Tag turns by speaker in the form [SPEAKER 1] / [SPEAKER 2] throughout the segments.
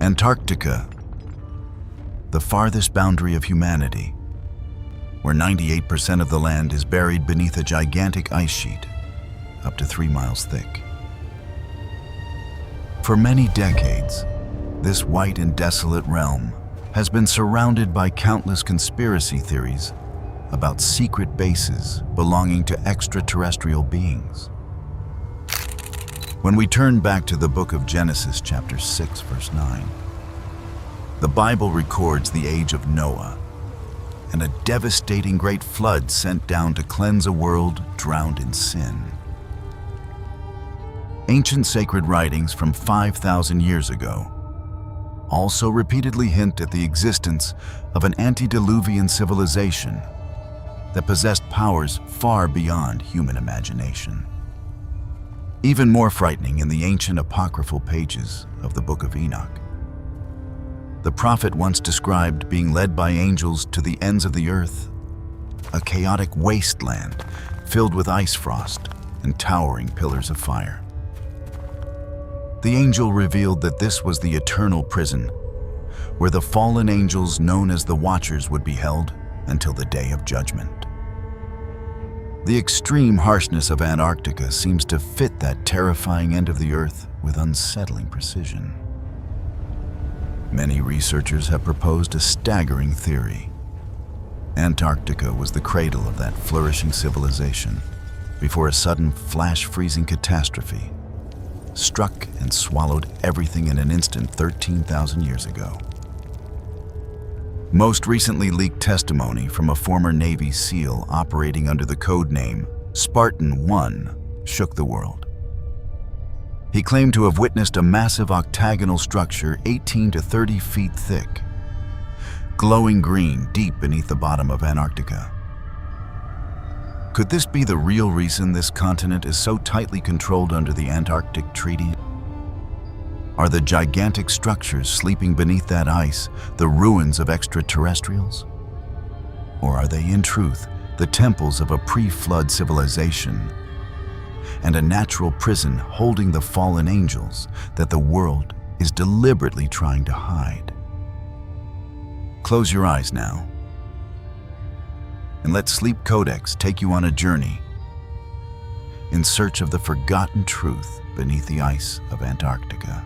[SPEAKER 1] Antarctica, the farthest boundary of humanity, where 98% of the land is buried beneath a gigantic ice sheet, up to 3 miles thick. For many decades, this white and desolate realm has been surrounded by countless conspiracy theories about secret bases belonging to extraterrestrial beings. When we turn back to the book of Genesis, chapter 6, verse 9, the Bible records the age of Noah and a devastating great flood sent down to cleanse a world drowned in sin. Ancient sacred writings from 5,000 years ago also repeatedly hint at the existence of an antediluvian civilization that possessed powers far beyond human imagination. Even more frightening, in the ancient apocryphal pages of the Book of Enoch, the prophet once described being led by angels to the ends of the earth, a chaotic wasteland filled with ice frost and towering pillars of fire. The angel revealed that this was the eternal prison, where the fallen angels known as the Watchers would be held until the day of judgment. The extreme harshness of Antarctica seems to fit that terrifying end of the earth with unsettling precision. Many researchers have proposed a staggering theory. Antarctica was the cradle of that flourishing civilization before a sudden flash-freezing catastrophe struck and swallowed everything in an instant 13,000 years ago. Most recently leaked testimony from a former Navy SEAL operating under the code name Spartan 1 shook the world. He claimed to have witnessed a massive octagonal structure 18 to 30 feet thick, glowing green deep beneath the bottom of Antarctica. Could this be the real reason this continent is so tightly controlled under the Antarctic Treaty? Are the gigantic structures sleeping beneath that ice the ruins of extraterrestrials? Or are they, in truth, the temples of a pre-flood civilization and a natural prison holding the fallen angels that the world is deliberately trying to hide? Close your eyes now and let SleepCodex take you on a journey in search of the forgotten truth beneath the ice of Antarctica.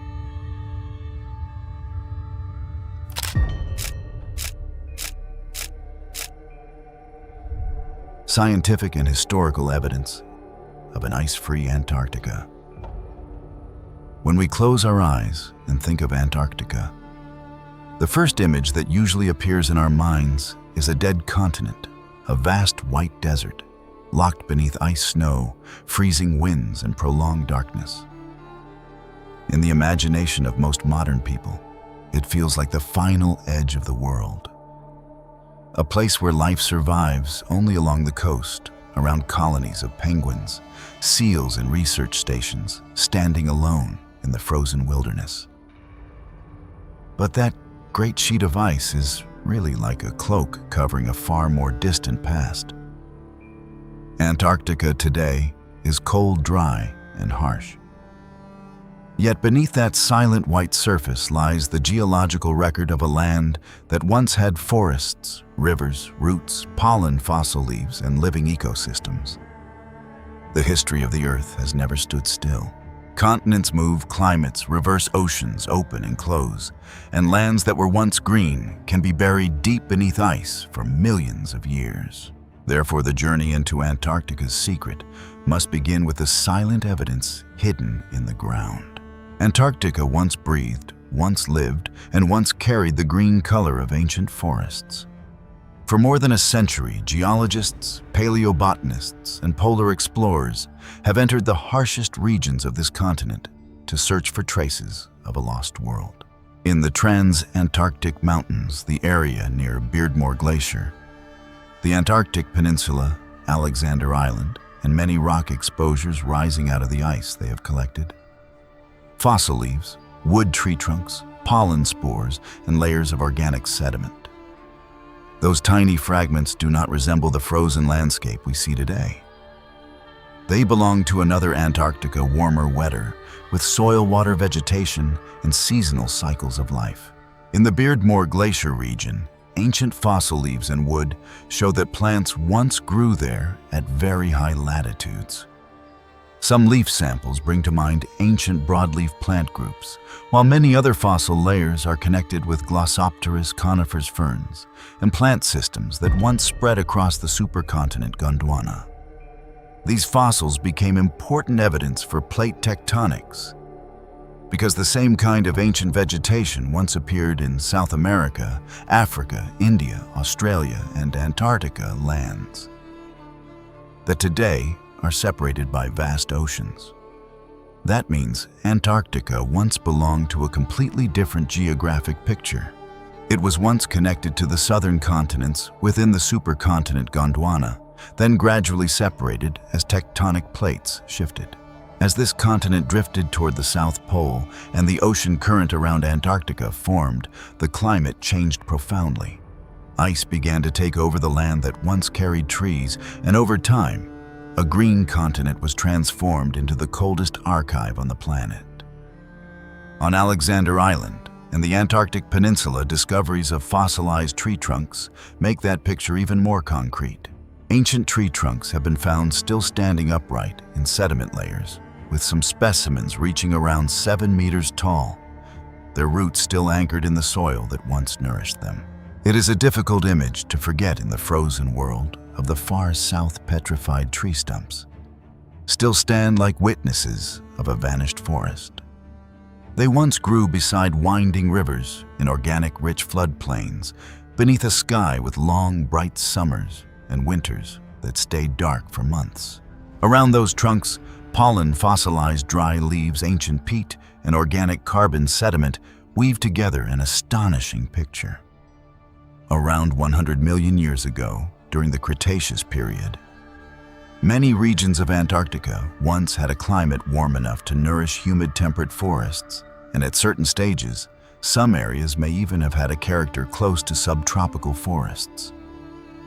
[SPEAKER 1] Scientific and historical evidence of an ice-free Antarctica. When we close our eyes and think of Antarctica, the first image that usually appears in our minds is a dead continent, a vast white desert, locked beneath ice snow, freezing winds, and prolonged darkness. In the imagination of most modern people, it feels like the final edge of the world. A place where life survives only along the coast, around colonies of penguins, seals, and research stations, standing alone in the frozen wilderness. But that great sheet of ice is really like a cloak covering a far more distant past. Antarctica today is cold, dry, and harsh. Yet beneath that silent white surface lies the geological record of a land that once had forests, rivers, roots, pollen, fossil leaves, and living ecosystems. The history of the Earth has never stood still. Continents move, climates reverse, oceans open and close, and lands that were once green can be buried deep beneath ice for millions of years. Therefore, the journey into Antarctica's secret must begin with the silent evidence hidden in the ground. Antarctica once breathed, once lived, and once carried the green color of ancient forests. For more than a century, geologists, paleobotanists, and polar explorers have entered the harshest regions of this continent to search for traces of a lost world. In the Trans-Antarctic Mountains, the area near Beardmore Glacier, the Antarctic Peninsula, Alexander Island, and many rock exposures rising out of the ice they have collected. Fossil leaves, wood tree trunks, pollen spores, and layers of organic sediment. Those tiny fragments do not resemble the frozen landscape we see today. They belong to another Antarctica, warmer, wetter, with soil-water vegetation and seasonal cycles of life. In the Beardmore Glacier region, ancient fossil leaves and wood show that plants once grew there at very high latitudes. Some leaf samples bring to mind ancient broadleaf plant groups, while many other fossil layers are connected with glossopterous coniferous ferns and plant systems that once spread across the supercontinent Gondwana. These fossils became important evidence for plate tectonics, because the same kind of ancient vegetation once appeared in South America, Africa, India, Australia, and Antarctica lands that today are separated by vast oceans. That means Antarctica once belonged to a completely different geographic picture. It was once connected to the southern continents within the supercontinent Gondwana, then gradually separated as tectonic plates shifted. As this continent drifted toward the South Pole and the ocean current around Antarctica formed, the climate changed profoundly. Ice began to take over the land that once carried trees, and over time, a green continent was transformed into the coldest archive on the planet. On Alexander Island and the Antarctic Peninsula, discoveries of fossilized tree trunks make that picture even more concrete. Ancient tree trunks have been found still standing upright in sediment layers, with some specimens reaching around 7 meters tall, their roots still anchored in the soil that once nourished them. It is a difficult image to forget in the frozen world of the far south. Petrified tree stumps still stand like witnesses of a vanished forest. They once grew beside winding rivers in organic-rich floodplains, beneath a sky with long, bright summers and winters that stayed dark for months. Around those trunks, pollen, fossilized dry leaves, ancient peat, and organic carbon sediment weave together an astonishing picture. Around 100 million years ago, during the Cretaceous period, many regions of Antarctica once had a climate warm enough to nourish humid temperate forests, and at certain stages, some areas may even have had a character close to subtropical forests.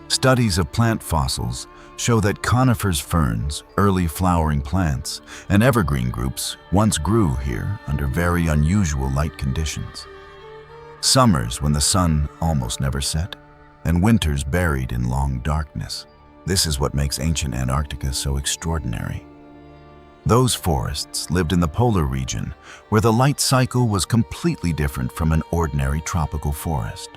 [SPEAKER 1] Studies of plant fossils show that conifers, ferns, early flowering plants, and evergreen groups once grew here under very unusual light conditions. Summers when the sun almost never set, and winters buried in long darkness. This is what makes ancient Antarctica so extraordinary. Those forests lived in the polar region, where the light cycle was completely different from an ordinary tropical forest.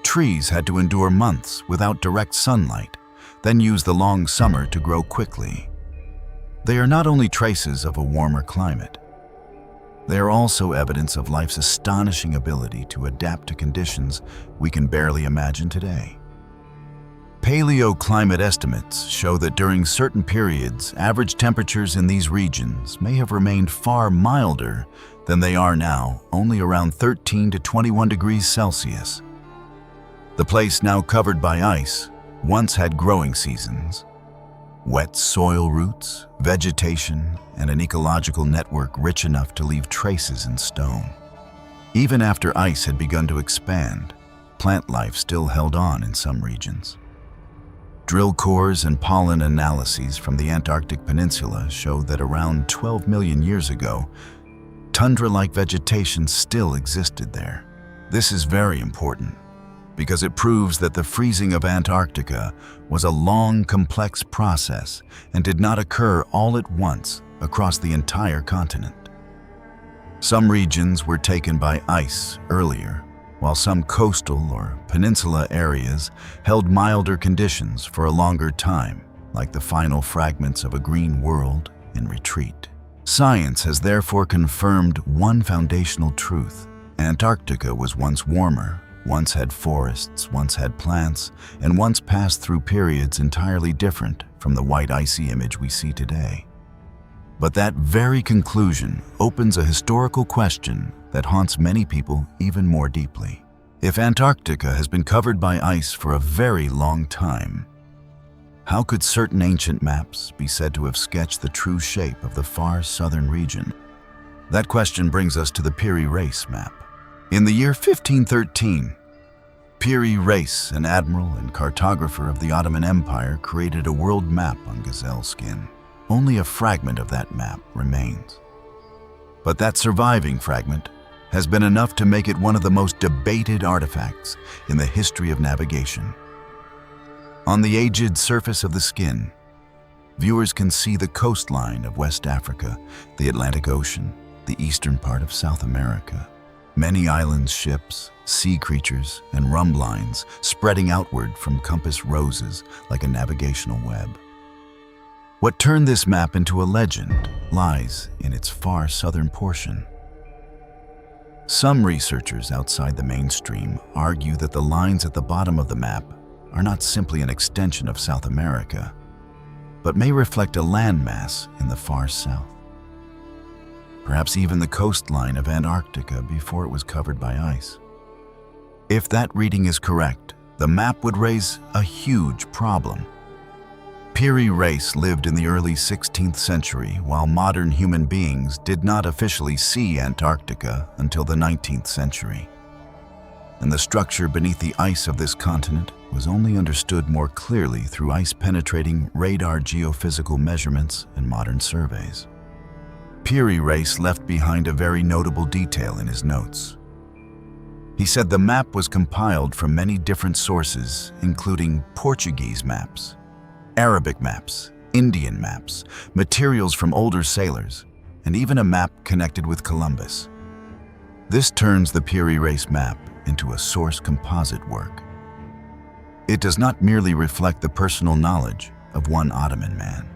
[SPEAKER 1] Trees had to endure months without direct sunlight, then use the long summer to grow quickly. They are not only traces of a warmer climate, they are also evidence of life's astonishing ability to adapt to conditions we can barely imagine today. Paleoclimate estimates show that during certain periods, average temperatures in these regions may have remained far milder than they are now, only around 13 to 21 degrees Celsius. The place now covered by ice once had growing seasons, wet soil roots, vegetation, and an ecological network rich enough to leave traces in stone. Even after ice had begun to expand, plant life still held on in some regions. Drill cores and pollen analyses from the Antarctic Peninsula show that around 12 million years ago, tundra-like vegetation still existed there. This is very important, because it proves that the freezing of Antarctica was a long, complex process and did not occur all at once across the entire continent. Some regions were taken by ice earlier, while some coastal or peninsula areas held milder conditions for a longer time, like the final fragments of a green world in retreat. Science has therefore confirmed one foundational truth: Antarctica was once warmer, once had forests, once had plants, and once passed through periods entirely different from the white icy image we see today. But that very conclusion opens a historical question that haunts many people even more deeply. If Antarctica has been covered by ice for a very long time, how could certain ancient maps be said to have sketched the true shape of the far southern region? That question brings us to the Piri Reis map. In the year 1513, Piri Reis, an admiral and cartographer of the Ottoman Empire, created a world map on gazelle skin. only a fragment of that map remains. But that surviving fragment has been enough to make it one of the most debated artifacts in the history of navigation. On the aged surface of the skin, viewers can see the coastline of West Africa, the Atlantic Ocean, the eastern part of South America, many islands, ships, sea creatures, and rum lines spreading outward from compass roses like a navigational web. What turned this map into a legend lies in its far southern portion. Some researchers outside the mainstream argue that the lines at the bottom of the map are not simply an extension of South America, but may reflect a landmass in the far south. Perhaps even the coastline of Antarctica before it was covered by ice. If that reading is correct, the map would raise a huge problem. Piri race lived in the early 16th century, while modern human beings did not officially see Antarctica until the 19th century. And the structure beneath the ice of this continent was only understood more clearly through ice-penetrating radar geophysical measurements and modern surveys. Piri race left behind a very notable detail in his notes. He said the map was compiled from many different sources, including Portuguese maps, Arabic maps, Indian maps, materials from older sailors, and even a map connected with Columbus. This turns the Piri race map into a source composite work. It does not merely reflect the personal knowledge of one Ottoman man.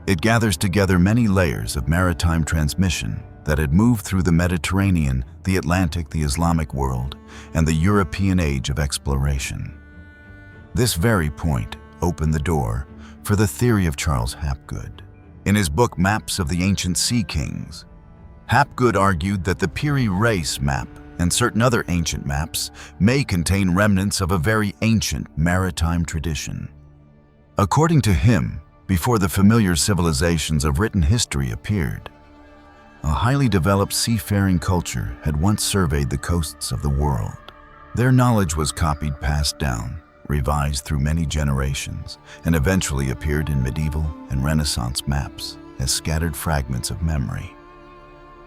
[SPEAKER 1] It gathers together many layers of maritime transmission that had moved through the Mediterranean, the Atlantic, the Islamic world, and the European age of exploration. This very point opened the door for the theory of Charles Hapgood. In his book Maps of the Ancient Sea Kings, Hapgood argued that the Piri race map and certain other ancient maps may contain remnants of a very ancient maritime tradition. According to him, before the familiar civilizations of written history appeared, a highly developed seafaring culture had once surveyed the coasts of the world. Their knowledge was copied, passed down, revised through many generations, and eventually appeared in medieval and Renaissance maps as scattered fragments of memory.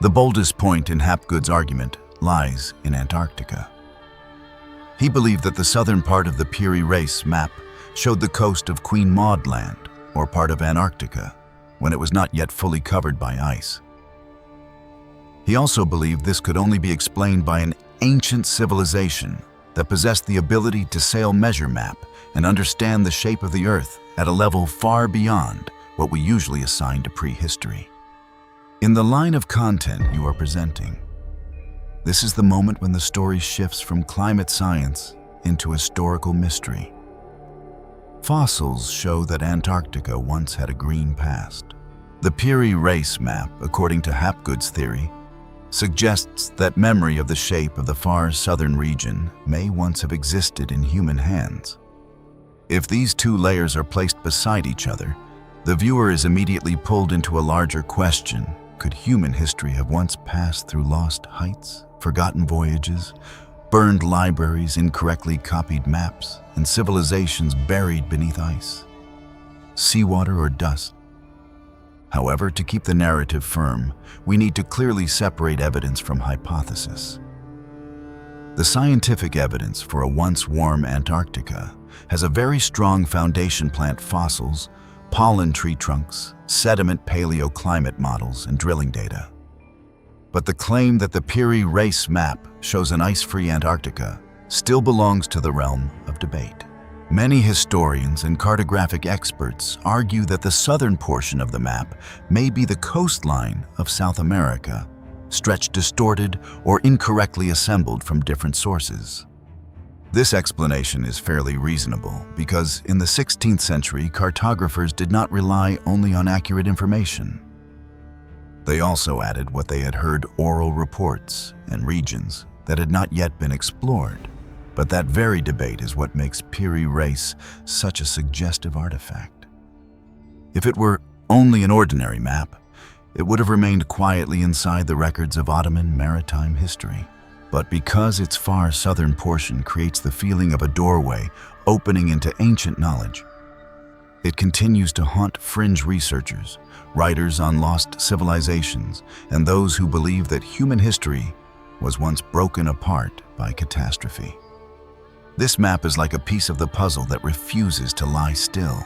[SPEAKER 1] The boldest point in Hapgood's argument lies in Antarctica. He believed that the southern part of the Piri race map showed the coast of Queen Maud Land, or part of Antarctica, when it was not yet fully covered by ice. He also believed this could only be explained by an ancient civilization that possessed the ability to sail measure map and understand the shape of the Earth at a level far beyond what we usually assign to prehistory. In the line of content you are presenting, this is the moment when the story shifts from climate science into historical mystery. Fossils show that Antarctica once had a green past. The Piri race map, according to Hapgood's theory, suggests that memory of the shape of the far southern region may once have existed in human hands. If these two layers are placed beside each other, the viewer is immediately pulled into a larger question. Could human history have once passed through lost heights, forgotten voyages, burned libraries, incorrectly copied maps, and civilizations buried beneath ice, seawater, or dust? However, to keep the narrative firm, we need to clearly separate evidence from hypothesis. The scientific evidence for a once warm Antarctica has a very strong foundation: plant fossils, pollen tree trunks, sediment paleoclimate models, and drilling data. But the claim that the Piri race map shows an ice-free Antarctica still belongs to the realm of debate. Many historians and cartographic experts argue that the southern portion of the map may be the coastline of South America, stretched, distorted, or incorrectly assembled from different sources. This explanation is fairly reasonable because in the 16th century, cartographers did not rely only on accurate information. They also added what they had heard: oral reports and regions that had not yet been explored. But that very debate is what makes Piri race such a suggestive artifact. If it were only an ordinary map, it would have remained quietly inside the records of Ottoman maritime history. But because its far southern portion creates the feeling of a doorway opening into ancient knowledge, It continues to haunt fringe researchers, writers on lost civilizations, and those who believe that human history was once broken apart by catastrophe. This map is like a piece of the puzzle that refuses to lie still.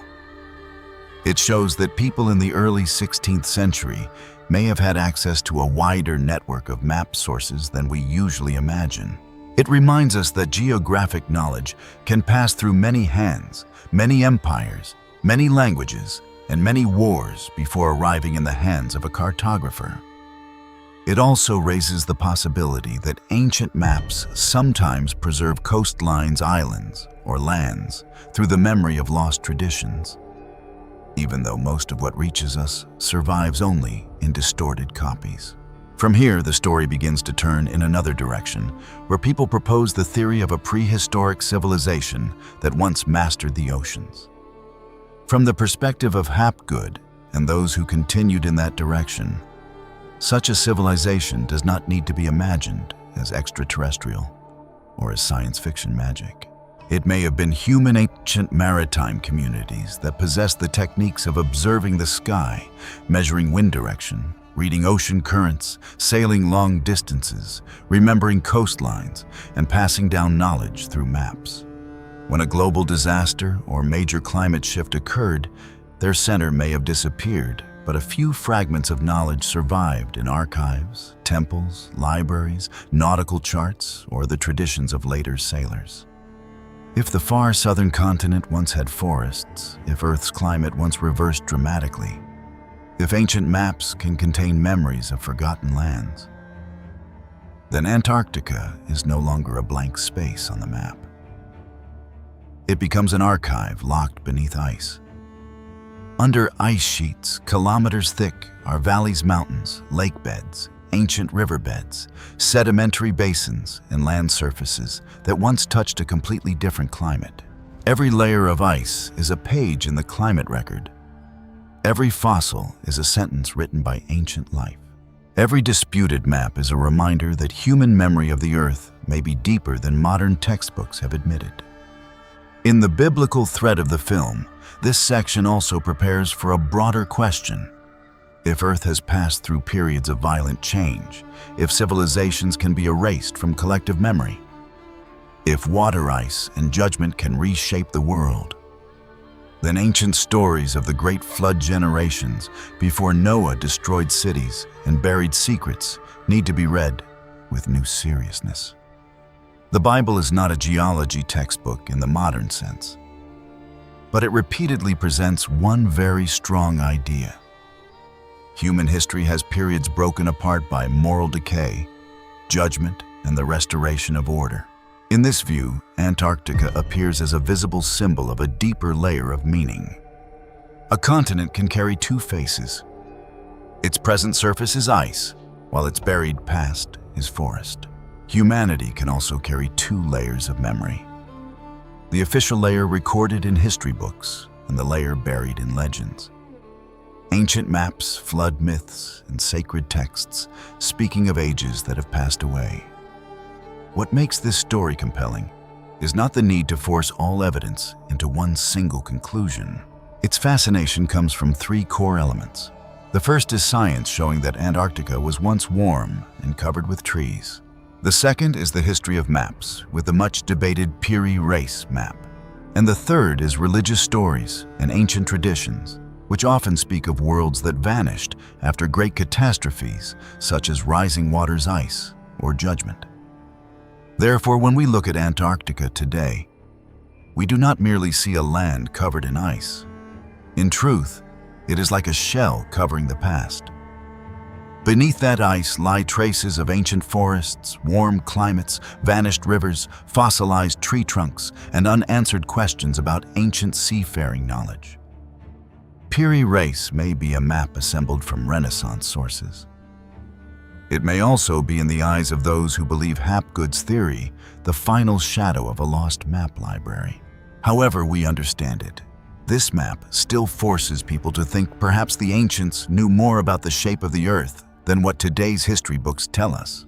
[SPEAKER 1] It shows that people in the early 16th century may have had access to a wider network of map sources than we usually imagine. It reminds us that geographic knowledge can pass through many hands, many empires, many languages, and many wars before arriving in the hands of a cartographer. It also raises the possibility that ancient maps sometimes preserve coastlines, islands, or lands through the memory of lost traditions, even though most of what reaches us survives only in distorted copies. From here, the story begins to turn in another direction, where people propose the theory of a prehistoric civilization that once mastered the oceans. From the perspective of Hapgood and those who continued in that direction, such a civilization does not need to be imagined as extraterrestrial or as science fiction magic. It may have been human ancient maritime communities that possessed the techniques of observing the sky, measuring wind direction, reading ocean currents, sailing long distances, remembering coastlines, and passing down knowledge through maps. When a global disaster or major climate shift occurred, their center may have disappeared, but a few fragments of knowledge survived in archives, temples, libraries, nautical charts, or the traditions of later sailors. If the far southern continent once had forests, if Earth's climate once reversed dramatically, if ancient maps can contain memories of forgotten lands, then Antarctica is no longer a blank space on the map. It becomes an archive locked beneath ice. Under ice sheets, kilometers thick, are valleys, mountains, lake beds, ancient riverbeds, sedimentary basins, and land surfaces that once touched a completely different climate. Every layer of ice is a page in the climate record. Every fossil is a sentence written by ancient life. Every disputed map is a reminder that human memory of the Earth may be deeper than modern textbooks have admitted. In the biblical thread of the film, this section also prepares for a broader question. If Earth has passed through periods of violent change, if civilizations can be erased from collective memory, if water ice and judgment can reshape the world, then ancient stories of the great flood generations before Noah destroyed cities and buried secrets need to be read with new seriousness. The Bible is not a geology textbook in the modern sense, but it repeatedly presents one very strong idea. Human history has periods broken apart by moral decay, judgment, and the restoration of order. In this view, Antarctica appears as a visible symbol of a deeper layer of meaning. A continent can carry two faces. Its present surface is ice, while its buried past is forest. Humanity can also carry two layers of memory. The official layer recorded in history books, and the layer buried in legends. Ancient maps, flood myths, and sacred texts speaking of ages that have passed away. What makes this story compelling is not the need to force all evidence into one single conclusion. Its fascination comes from three core elements. The first is science showing that Antarctica was once warm and covered with trees. The second is the history of maps, with the much-debated Piri Reis map. And the third is religious stories and ancient traditions, which often speak of worlds that vanished after great catastrophes, such as rising water's ice or judgment. Therefore, when we look at Antarctica today, we do not merely see a land covered in ice. In truth, it is like a shell covering the past. Beneath that ice lie traces of ancient forests, warm climates, vanished rivers, fossilized tree trunks, and unanswered questions about ancient seafaring knowledge. Piri Reis may be a map assembled from Renaissance sources. It may also be, in the eyes of those who believe Hapgood's theory, the final shadow of a lost map library. However we understand it, this map still forces people to think perhaps the ancients knew more about the shape of the Earth than what today's history books tell us.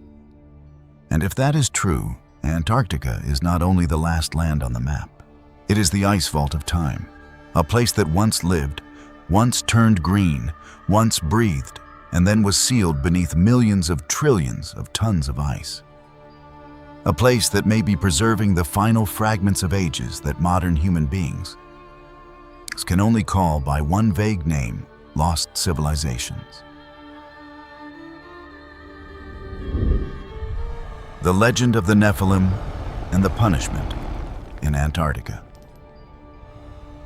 [SPEAKER 1] And if that is true, Antarctica is not only the last land on the map. It is the ice vault of time, a place that once lived, once turned green, once breathed, and then was sealed beneath millions of trillions of tons of ice. A place that may be preserving the final fragments of ages that modern human beings can only call by one vague name: lost civilizations. The legend of the Nephilim and the punishment in Antarctica.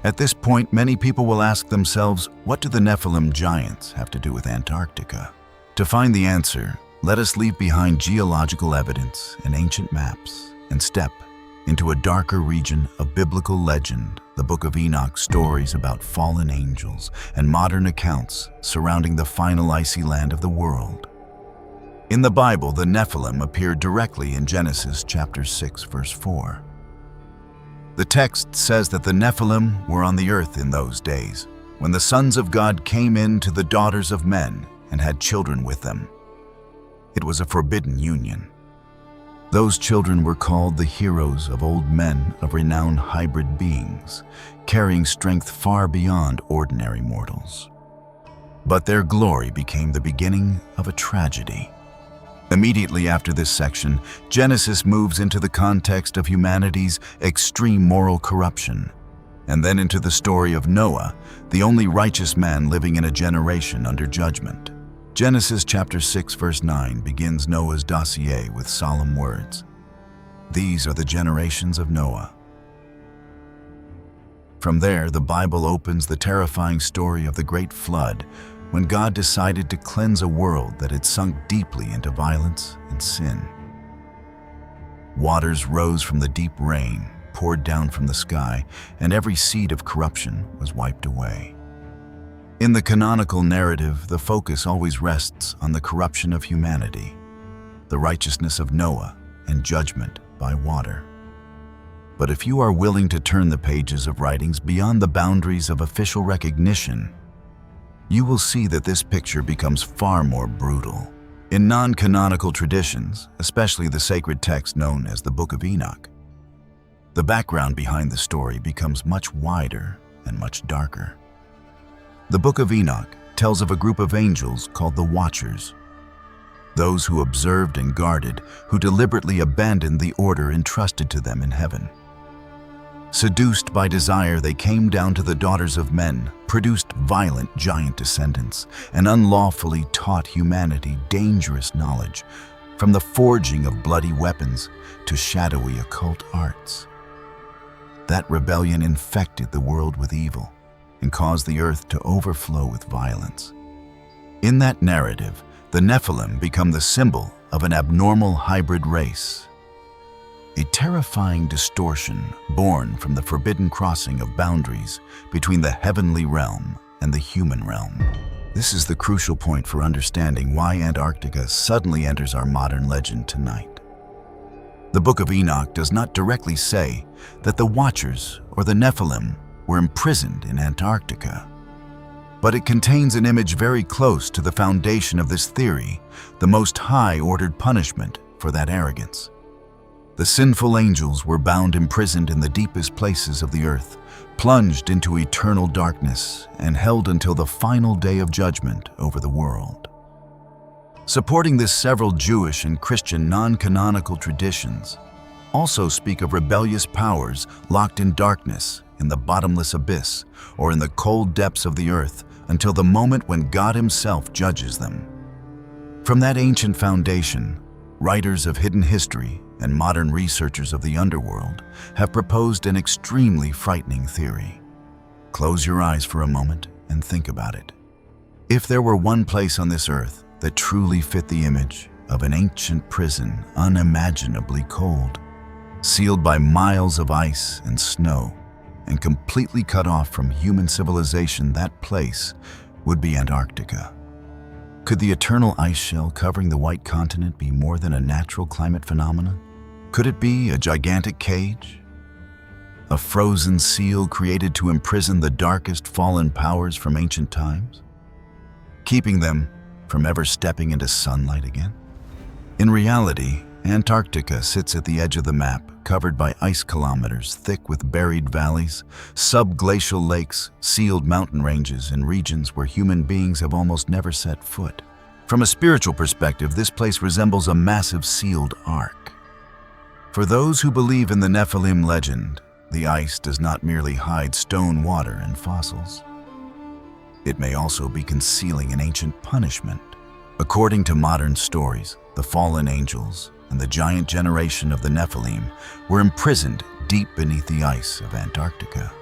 [SPEAKER 1] At this point, many people will ask themselves, what do the Nephilim giants have to do with Antarctica? To find the answer, let us leave behind geological evidence and ancient maps and step into a darker region of biblical legend, the Book of Enoch, stories about fallen angels, and modern accounts surrounding the final icy land of the world. In the Bible, the Nephilim appear directly in Genesis chapter 6, verse 4. The text says that the Nephilim were on the earth in those days, when the sons of God came in to the daughters of men and had children with them. It was a forbidden union. Those children were called the heroes of old men of renowned hybrid beings, carrying strength far beyond ordinary mortals. But their glory became the beginning of a tragedy. Immediately after this section, Genesis moves into the context of humanity's extreme moral corruption, and then into the story of Noah, the only righteous man living in a generation under judgment. Genesis chapter 6 verse 9 begins Noah's dossier with solemn words. These are the generations of Noah. From there, the Bible opens the terrifying story of the great flood, when God decided to cleanse a world that had sunk deeply into violence and sin. Waters rose from the deep rain, poured down from the sky, and every seed of corruption was wiped away. In the canonical narrative, the focus always rests on the corruption of humanity, the righteousness of Noah, and judgment by water. But if you are willing to turn the pages of writings beyond the boundaries of official recognition, you will see that this picture becomes far more brutal. In non-canonical traditions, especially the sacred text known as the Book of Enoch, the background behind the story becomes much wider and much darker. The Book of Enoch tells of a group of angels called the Watchers, those who observed and guarded, who deliberately abandoned the order entrusted to them in heaven. Seduced by desire, they came down to the daughters of men, produced violent giant descendants, and unlawfully taught humanity dangerous knowledge, from the forging of bloody weapons to shadowy occult arts. That rebellion infected the world with evil and caused the earth to overflow with violence. In that narrative, the Nephilim become the symbol of an abnormal hybrid race, a terrifying distortion born from the forbidden crossing of boundaries between the heavenly realm and the human realm. This is the crucial point for understanding why Antarctica suddenly enters our modern legend tonight. The Book of Enoch does not directly say that the Watchers or the Nephilim were imprisoned in Antarctica, but it contains an image very close to the foundation of this theory, the most high-ordered punishment for that arrogance. The sinful angels were bound imprisoned in the deepest places of the earth, plunged into eternal darkness, and held until the final day of judgment over the world. Supporting this, several Jewish and Christian non-canonical traditions also speak of rebellious powers locked in darkness, in the bottomless abyss, or in the cold depths of the earth, until the moment when God Himself judges them. From that ancient foundation, writers of hidden history and modern researchers of the underworld have proposed an extremely frightening theory. Close your eyes for a moment and think about it. If there were one place on this earth that truly fit the image of an ancient prison unimaginably cold, sealed by miles of ice and snow, and completely cut off from human civilization, that place would be Antarctica. Could the eternal ice shell covering the white continent be more than a natural climate phenomenon? Could it be a gigantic cage? A frozen seal created to imprison the darkest fallen powers from ancient times, keeping them from ever stepping into sunlight again? In reality, Antarctica sits at the edge of the map, covered by ice kilometers thick with buried valleys, subglacial lakes, sealed mountain ranges, and regions where human beings have almost never set foot. From a spiritual perspective, this place resembles a massive sealed ark. For those who believe in the Nephilim legend, the ice does not merely hide stone water and fossils. It may also be concealing an ancient punishment. According to modern stories, the fallen angels and the giant generation of the Nephilim were imprisoned deep beneath the ice of Antarctica.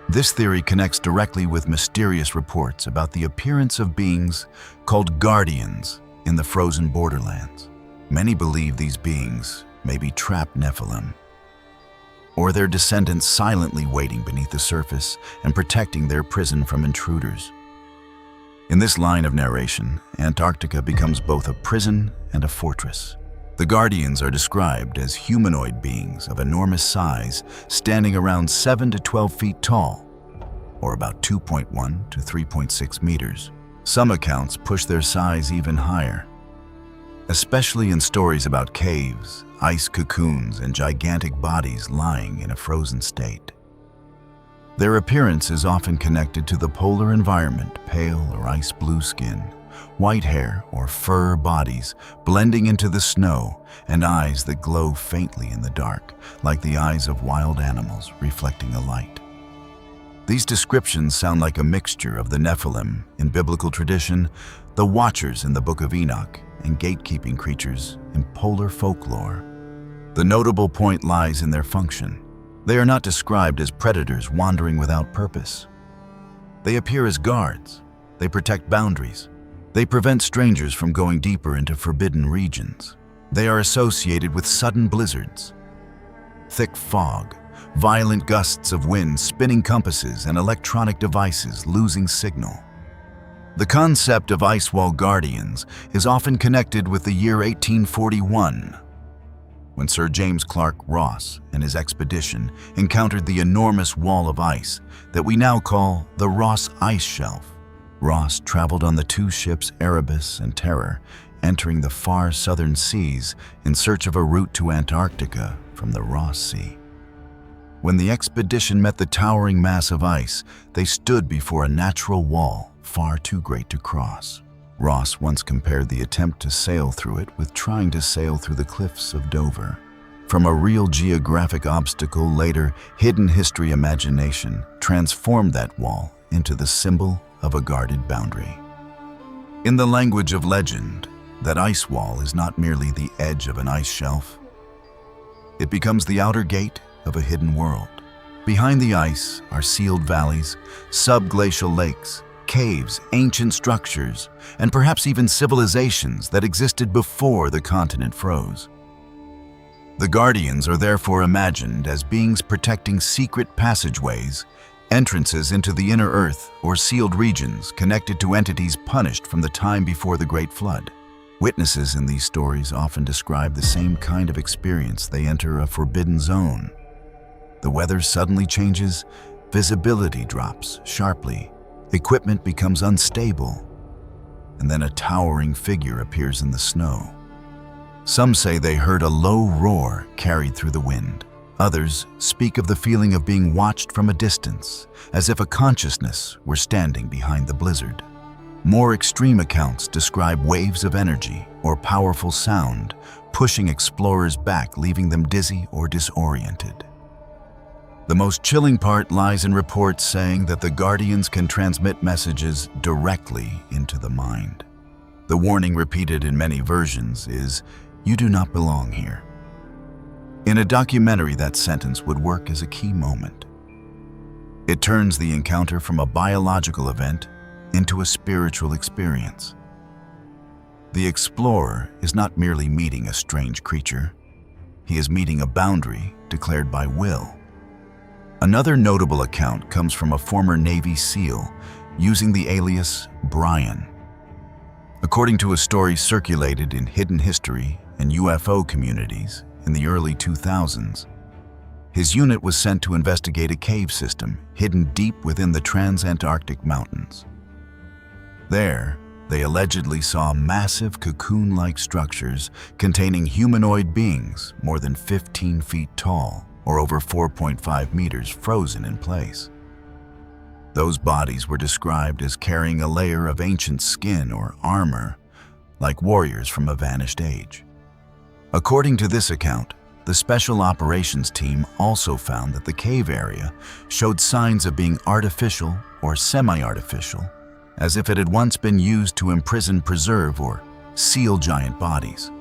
[SPEAKER 1] This theory connects directly with mysterious reports about the appearance of beings called guardians in the frozen borderlands. Many believe these beings may be trapped Nephilim, or their descendants silently waiting beneath the surface and protecting their prison from intruders. In this line of narration, Antarctica becomes both a prison and a fortress. The Guardians are described as humanoid beings of enormous size, standing around 7 to 12 feet tall, or about 2.1 to 3.6 meters. Some accounts push their size even higher, especially in stories about caves, ice cocoons, and gigantic bodies lying in a frozen state. Their appearance is often connected to the polar environment: pale or ice blue skin, white hair or fur bodies blending into the snow, and eyes that glow faintly in the dark, like the eyes of wild animals reflecting a light. These descriptions sound like a mixture of the Nephilim in biblical tradition, the Watchers in the Book of Enoch, and gatekeeping creatures in polar folklore. The notable point lies in their function. They are not described as predators wandering without purpose. They appear as guards. They protect boundaries. They prevent strangers from going deeper into forbidden regions. They are associated with sudden blizzards, thick fog, violent gusts of wind, spinning compasses, and electronic devices losing signal. The concept of ice wall guardians is often connected with the year 1841, when Sir James Clark Ross and his expedition encountered the enormous wall of ice that we now call the Ross Ice Shelf. Ross traveled on the two ships Erebus and Terror, entering the far southern seas in search of a route to Antarctica from the Ross Sea. When the expedition met the towering mass of ice, they stood before a natural wall far too great to cross. Ross once compared the attempt to sail through it with trying to sail through the cliffs of Dover. From a real geographic obstacle, later, hidden history imagination transformed that wall into the symbol of a guarded boundary. In the language of legend, that ice wall is not merely the edge of an ice shelf. It becomes the outer gate of a hidden world. Behind the ice are sealed valleys, subglacial lakes, caves, ancient structures, and perhaps even civilizations that existed before the continent froze. The Guardians are therefore imagined as beings protecting secret passageways, entrances into the inner earth, or sealed regions connected to entities punished from the time before the Great Flood. Witnesses in these stories often describe the same kind of experience. They enter a forbidden zone. The weather suddenly changes, visibility drops sharply, equipment becomes unstable, and then a towering figure appears in the snow. Some say they heard a low roar carried through the wind. Others speak of the feeling of being watched from a distance, as if a consciousness were standing behind the blizzard. More extreme accounts describe waves of energy or powerful sound, pushing explorers back, leaving them dizzy or disoriented. The most chilling part lies in reports saying that the Guardians can transmit messages directly into the mind. The warning, repeated in many versions, is, "You do not belong here." In a documentary, that sentence would work as a key moment. It turns the encounter from a biological event into a spiritual experience. The explorer is not merely meeting a strange creature. He is meeting a boundary declared by will. Another notable account comes from a former Navy SEAL using the alias Brian. According to a story circulated in hidden history and UFO communities in the early 2000s, his unit was sent to investigate a cave system hidden deep within the trans-Antarctic mountains. There, They allegedly saw massive cocoon-like structures containing humanoid beings more than 15 feet tall or over 4.5 meters frozen in place. Those bodies were described as carrying a layer of ancient skin or armor, like warriors from a vanished age. According to this account, the Special Operations Team also found that the cave area showed signs of being artificial or semi-artificial, as if it had once been used to imprison, preserve, or seal giant bodies.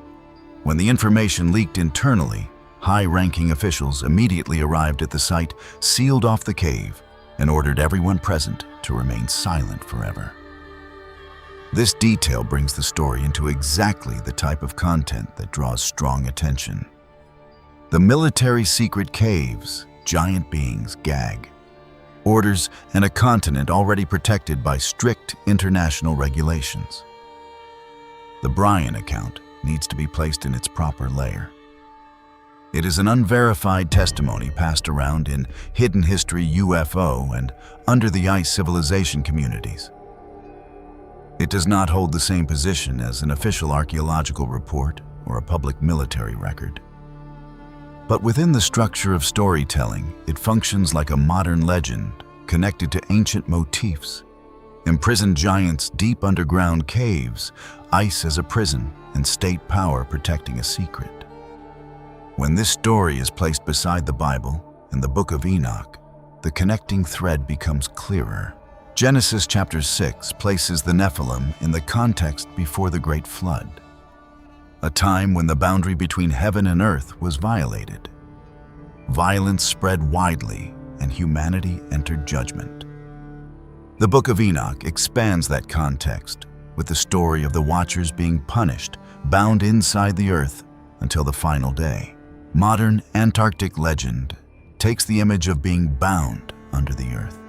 [SPEAKER 1] When the information leaked internally, high-ranking officials immediately arrived at the site, sealed off the cave, and ordered everyone present to remain silent forever. This detail brings the story into exactly the type of content that draws strong attention. The military secret caves, giant beings gag, orders, and a continent already protected by strict international regulations. The Bryan account needs to be placed in its proper layer. It is an unverified testimony passed around in hidden history UFO and under the ice civilization communities. It does not hold the same position as an official archaeological report or a public military record. But within the structure of storytelling, it functions like a modern legend connected to ancient motifs. Imprisoned giants deep underground caves, ice as a prison, and state power protecting a secret. When this story is placed beside the Bible and the Book of Enoch, the connecting thread becomes clearer. Genesis chapter 6 places the Nephilim in the context before the Great Flood, a time when the boundary between heaven and earth was violated. Violence spread widely, and humanity entered judgment. The Book of Enoch expands that context with the story of the Watchers being punished, bound inside the earth until the final day. Modern Antarctic legend takes the image of being bound under the earth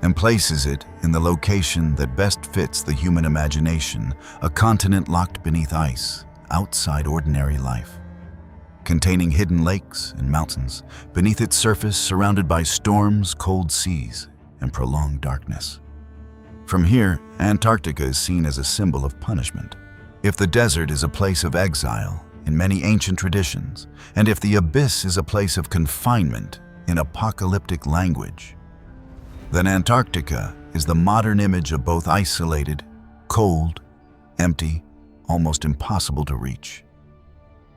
[SPEAKER 1] and places it in the location that best fits the human imagination, a continent locked beneath ice, outside ordinary life. Containing hidden lakes and mountains, beneath its surface surrounded by storms, cold seas, and prolonged darkness. From here, Antarctica is seen as a symbol of punishment. If the desert is a place of exile in many ancient traditions, and if the abyss is a place of confinement in apocalyptic language, then Antarctica is the modern image of both isolated, cold, empty, almost impossible to reach.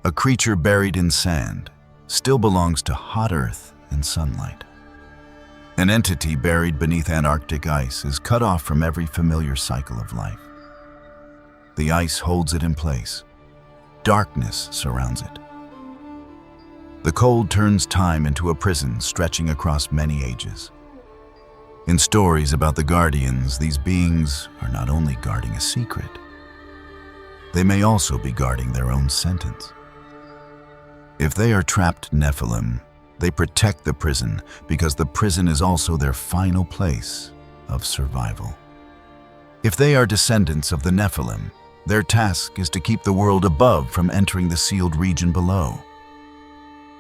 [SPEAKER 1] A creature buried in sand still belongs to hot earth and sunlight. An entity buried beneath Antarctic ice is cut off from every familiar cycle of life. The ice holds it in place. Darkness surrounds it. The cold turns time into a prison stretching across many ages. In stories about the Guardians, these beings are not only guarding a secret, they may also be guarding their own sentence. If they are trapped Nephilim, they protect the prison because the prison is also their final place of survival. If they are descendants of the Nephilim, their task is to keep the world above from entering the sealed region below.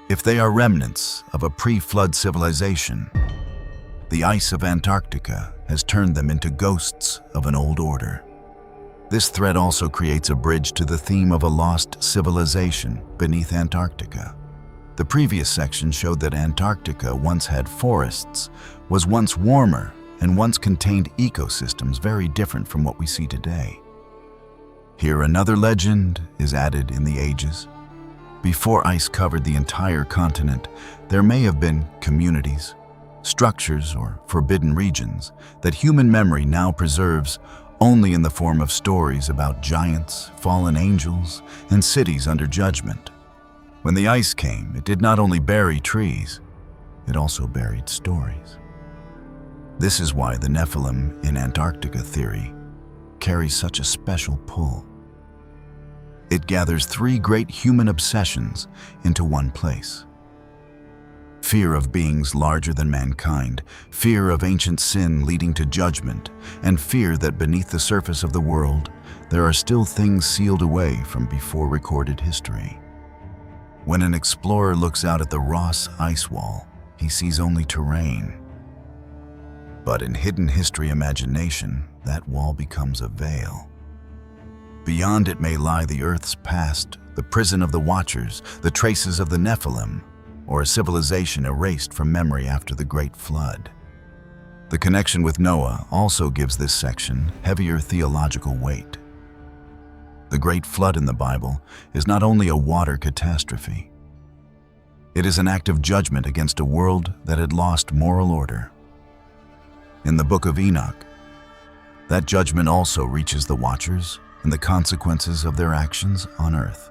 [SPEAKER 1] If they are remnants of a pre-flood civilization, the ice of Antarctica has turned them into ghosts of an old order. This thread also creates a bridge to the theme of a lost civilization beneath Antarctica. The previous section showed that Antarctica once had forests, was once warmer, and once contained ecosystems very different from what we see today. Here another legend is added in the ages. Before ice covered the entire continent, there may have been communities, structures, or forbidden regions that human memory now preserves only in the form of stories about giants, fallen angels, and cities under judgment. When the ice came, it did not only bury trees, it also buried stories. This is why the Nephilim in Antarctica theory carries such a special pull. It gathers three great human obsessions into one place. Fear of beings larger than mankind, fear of ancient sin leading to judgment, and fear that beneath the surface of the world, there are still things sealed away from before recorded history. When an explorer looks out at the Ross ice wall, he sees only terrain. But in hidden history imagination, that wall becomes a veil. Beyond it may lie the Earth's past, the prison of the Watchers, the traces of the Nephilim, or a civilization erased from memory after the Great Flood. The connection with Noah also gives this section heavier theological weight. The Great Flood in the Bible is not only a water catastrophe. It is an act of judgment against a world that had lost moral order. In the Book of Enoch, that judgment also reaches the Watchers and the consequences of their actions on Earth.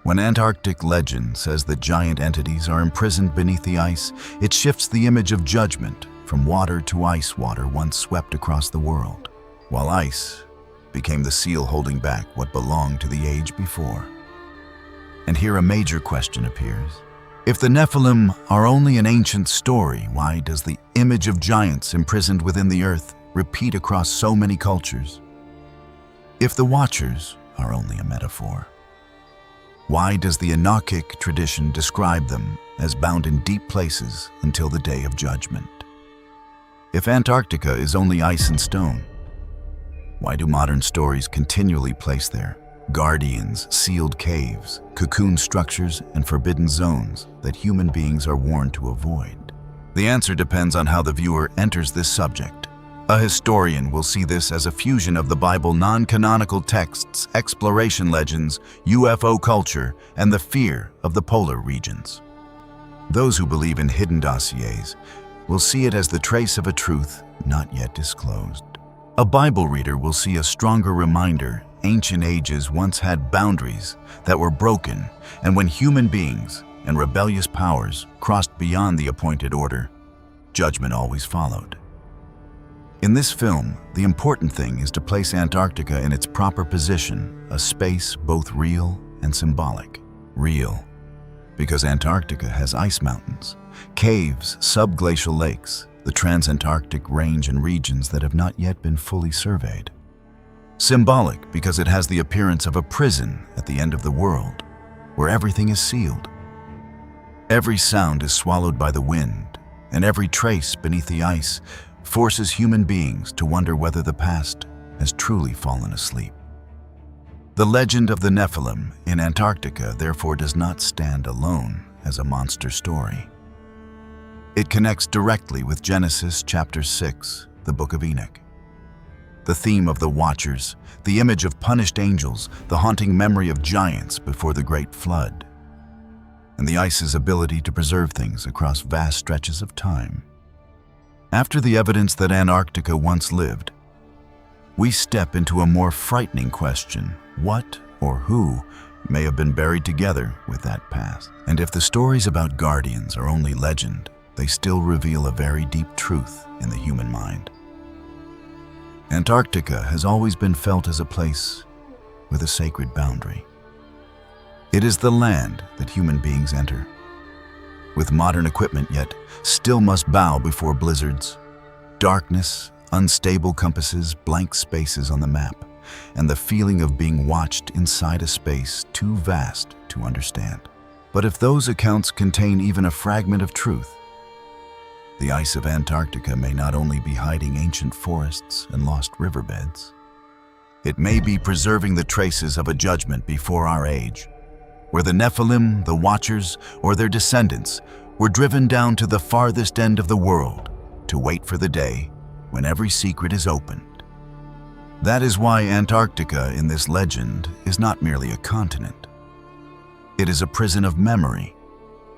[SPEAKER 1] When Antarctic legend says that giant entities are imprisoned beneath the ice, it shifts the image of judgment from water to ice water once swept across the world, while ice became the seal holding back what belonged to the age before. And here a major question appears. If the Nephilim are only an ancient story, why does the image of giants imprisoned within the earth repeat across so many cultures? If the Watchers are only a metaphor, why does the Enochic tradition describe them as bound in deep places until the day of judgment? If Antarctica is only ice and stone, why do modern stories continually place there guardians, sealed caves, cocoon structures, and forbidden zones that human beings are warned to avoid? The answer depends on how the viewer enters this subject. A historian will see this as a fusion of the Bible non-canonical texts, exploration legends, UFO culture, and the fear of the polar regions. Those who believe in hidden dossiers will see it as the trace of a truth not yet disclosed. A Bible reader will see a stronger reminder ancient ages once had boundaries that were broken, and when human beings and rebellious powers crossed beyond the appointed order, judgment always followed. In this film, the important thing is to place Antarctica in its proper position, a space both real and symbolic. Real, because Antarctica has ice mountains, caves, subglacial lakes, the transantarctic range and regions that have not yet been fully surveyed. Symbolic, because it has the appearance of a prison at the end of the world, where everything is sealed. Every sound is swallowed by the wind, and every trace beneath the ice forces human beings to wonder whether the past has truly fallen asleep. The legend of the Nephilim in Antarctica therefore does not stand alone as a monster story. It connects directly with Genesis chapter 6, the Book of Enoch. The theme of the Watchers, the image of punished angels, the haunting memory of giants before the Great Flood, and the ice's ability to preserve things across vast stretches of time. After the evidence that Antarctica once lived, we step into a more frightening question: what or who may have been buried together with that past? And if the stories about guardians are only legend, they still reveal a very deep truth in the human mind. Antarctica has always been felt as a place with a sacred boundary. It is the land that human beings enter, with modern equipment, yet still must bow before blizzards, darkness, unstable compasses, blank spaces on the map, and the feeling of being watched inside a space too vast to understand. But if those accounts contain even a fragment of truth, the ice of Antarctica may not only be hiding ancient forests and lost riverbeds, it may be preserving the traces of a judgment before our age, where the Nephilim, the Watchers, or their descendants were driven down to the farthest end of the world to wait for the day when every secret is opened. That is why Antarctica in this legend is not merely a continent. It is a prison of memory.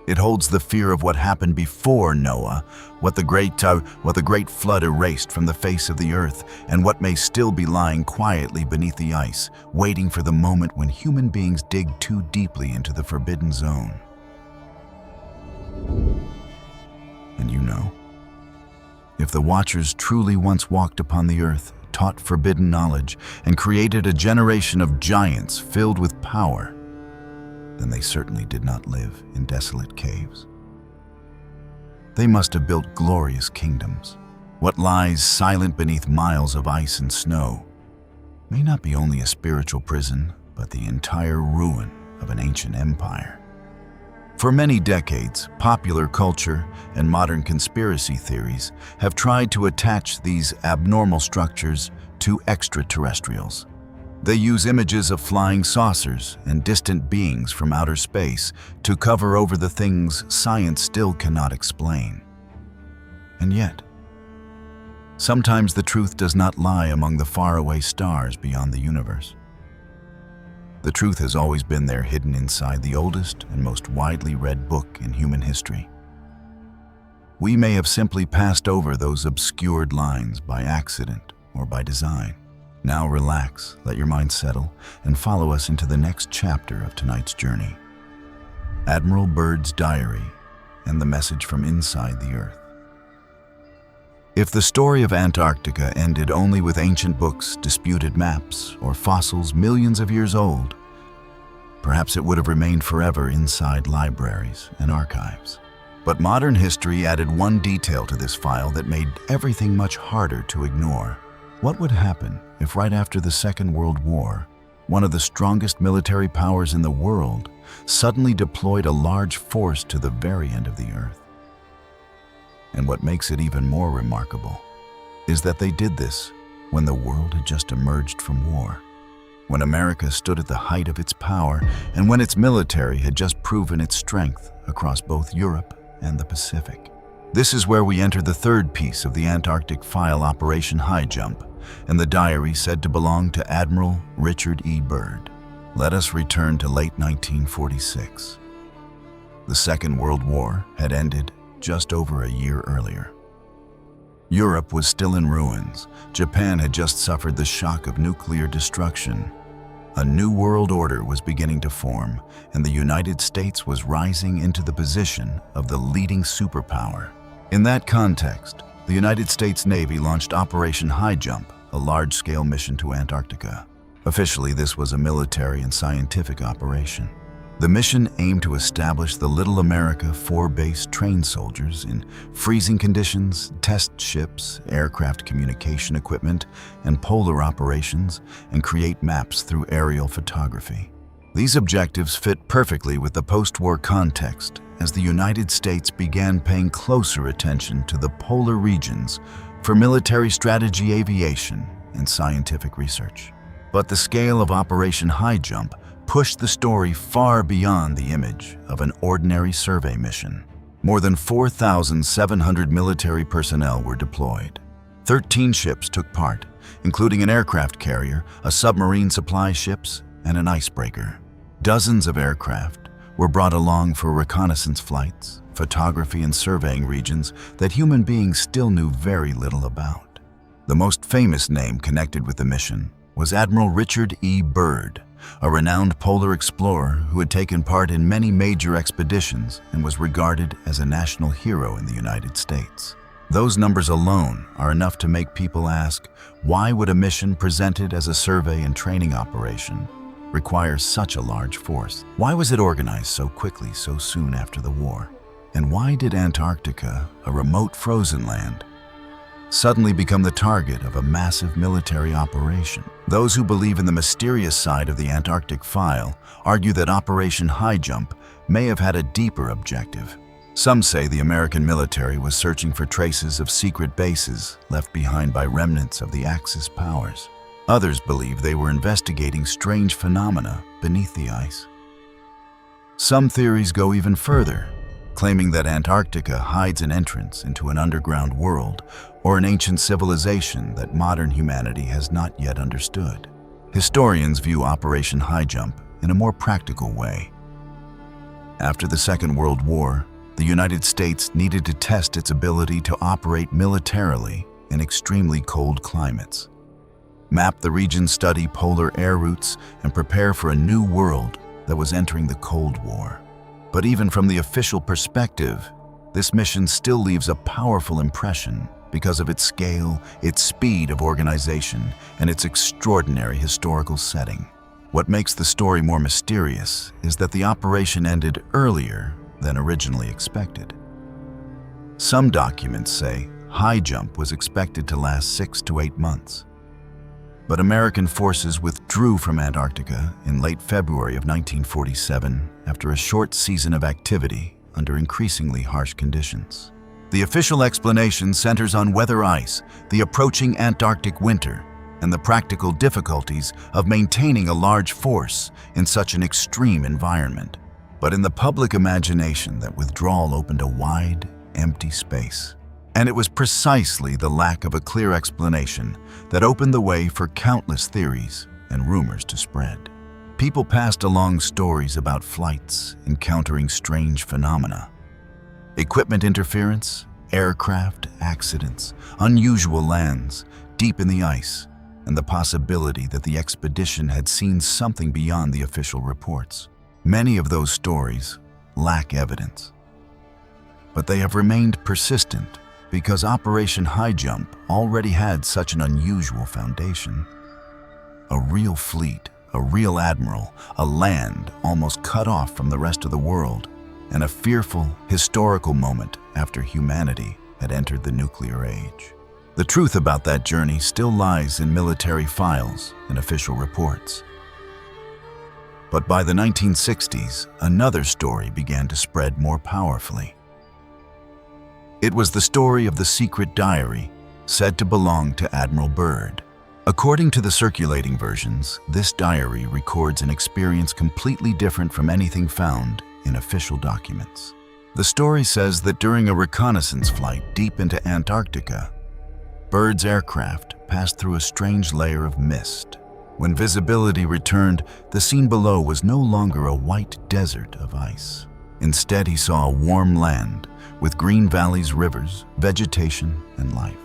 [SPEAKER 1] It holds the fear of what happened before Noah, what the great flood erased from the face of the earth, and what may still be lying quietly beneath the ice, waiting for the moment when human beings dig too deeply into the forbidden zone. And you know, if the Watchers truly once walked upon the earth, taught forbidden knowledge, and created a generation of giants filled with power, then they certainly did not live in desolate caves. They must have built glorious kingdoms. What lies silent beneath miles of ice and snow may not be only a spiritual prison, but the entire ruin of an ancient empire. For many decades, popular culture and modern conspiracy theories have tried to attach these abnormal structures to extraterrestrials. They use images of flying saucers and distant beings from outer space to cover over the things science still cannot explain. And yet, sometimes the truth does not lie among the faraway stars beyond the universe. The truth has always been there, hidden inside the oldest and most widely read book in human history. We may have simply passed over those obscured lines by accident or by design. Now relax, let your mind settle, and follow us into the next chapter of tonight's journey. Admiral Byrd's diary and the message from inside the Earth. If the story of Antarctica ended only with ancient books, disputed maps, or fossils millions of years old, perhaps it would have remained forever inside libraries and archives. But modern history added one detail to this file that made everything much harder to ignore. What would happen if right after the Second World War, one of the strongest military powers in the world suddenly deployed a large force to the very end of the Earth? And what makes it even more remarkable is that they did this when the world had just emerged from war, when America stood at the height of its power, and when its military had just proven its strength across both Europe and the Pacific. This is where we enter the third piece of the Antarctic file, Operation High Jump, and the diary said to belong to Admiral Richard E. Byrd. Let us return to late 1946. The Second World War had ended just over a year earlier. Europe was still in ruins. Japan had just suffered the shock of nuclear destruction. A new world order was beginning to form, and the United States was rising into the position of the leading superpower. In that context, the United States Navy launched Operation High Jump, a large-scale mission to Antarctica. Officially, this was a military and scientific operation. The mission aimed to establish the Little America 4 base trained soldiers in freezing conditions, test ships, aircraft communication equipment, and polar operations, and create maps through aerial photography. These objectives fit perfectly with the post-war context as the United States began paying closer attention to the polar regions for military strategy, aviation, and scientific research. But the scale of Operation High Jump pushed the story far beyond the image of an ordinary survey mission. More than 4,700 military personnel were deployed. 13 ships took part, including an aircraft carrier, a submarine supply ships, and an icebreaker. Dozens of aircraft were brought along for reconnaissance flights, photography, and surveying regions that human beings still knew very little about. The most famous name connected with the mission was Admiral Richard E. Byrd, a renowned polar explorer who had taken part in many major expeditions and was regarded as a national hero in the United States. Those numbers alone are enough to make people ask, why would a mission presented as a survey and training operation require such a large force? Why was it organized so quickly so soon after the war? And why did Antarctica, a remote frozen land, suddenly become the target of a massive military operation? Those who believe in the mysterious side of the Antarctic file argue that Operation High Jump may have had a deeper objective. Some say the American military was searching for traces of secret bases left behind by remnants of the Axis powers. Others believe they were investigating strange phenomena beneath the ice. Some theories go even further, claiming that Antarctica hides an entrance into an underground world or an ancient civilization that modern humanity has not yet understood. Historians view Operation High Jump in a more practical way. After the Second World War, the United States needed to test its ability to operate militarily in extremely cold climates, map the region, study polar air routes, and prepare for a new world that was entering the Cold War. But even from the official perspective, this mission still leaves a powerful impression because of its scale, its speed of organization, and its extraordinary historical setting. What makes the story more mysterious is that the operation ended earlier than originally expected. Some documents say High Jump was expected to last 6 to 8 months. But American forces withdrew from Antarctica in late February of 1947 after a short season of activity under increasingly harsh conditions. The official explanation centers on weather ice, the approaching Antarctic winter, and the practical difficulties of maintaining a large force in such an extreme environment. But in the public imagination, that withdrawal opened a wide, empty space. And it was precisely the lack of a clear explanation that opened the way for countless theories and rumors to spread. People passed along stories about flights encountering strange phenomena, equipment interference, aircraft accidents, unusual lands deep in the ice, and the possibility that the expedition had seen something beyond the official reports. Many of those stories lack evidence, but they have remained persistent because Operation High Jump already had such an unusual foundation. A real fleet, a real admiral, a land almost cut off from the rest of the world, and a fearful, historical moment after humanity had entered the nuclear age. The truth about that journey still lies in military files and official reports. But by the 1960s, another story began to spread more powerfully. It was the story of the secret diary said to belong to Admiral Byrd. According to the circulating versions, this diary records an experience completely different from anything found in official documents. The story says that during a reconnaissance flight deep into Antarctica, Byrd's aircraft passed through a strange layer of mist. When visibility returned, the scene below was no longer a white desert of ice. Instead, he saw a warm land with green valleys, rivers, vegetation, and life.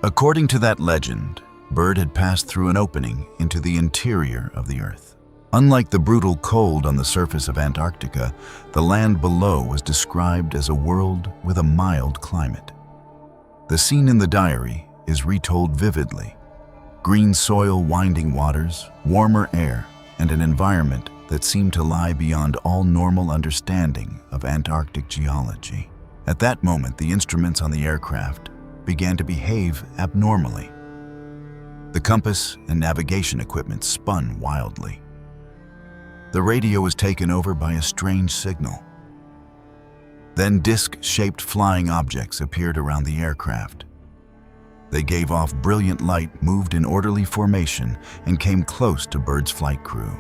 [SPEAKER 1] According to that legend, Byrd had passed through an opening into the interior of the Earth. Unlike the brutal cold on the surface of Antarctica, the land below was described as a world with a mild climate. The scene in the diary is retold vividly. Green soil, winding waters, warmer air, and an environment that seemed to lie beyond all normal understanding of Antarctic geology. At that moment, the instruments on the aircraft began to behave abnormally. The compass and navigation equipment spun wildly. The radio was taken over by a strange signal. Then disc-shaped flying objects appeared around the aircraft. They gave off brilliant light, moved in orderly formation, and came close to Byrd's flight crew.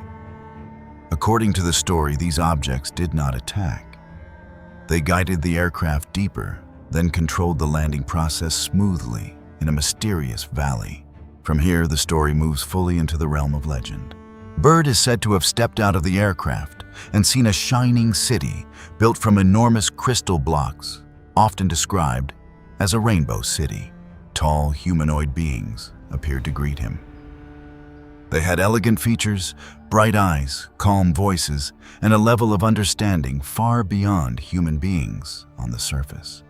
[SPEAKER 1] According to the story, these objects did not attack. They guided the aircraft deeper, then controlled the landing process smoothly in a mysterious valley. From here, the story moves fully into the realm of legend. Byrd is said to have stepped out of the aircraft and seen a shining city built from enormous crystal blocks, often described as a rainbow city. Tall, humanoid beings appeared to greet him. They had elegant features, bright eyes, calm voices, and a level of understanding far beyond human beings on the surface.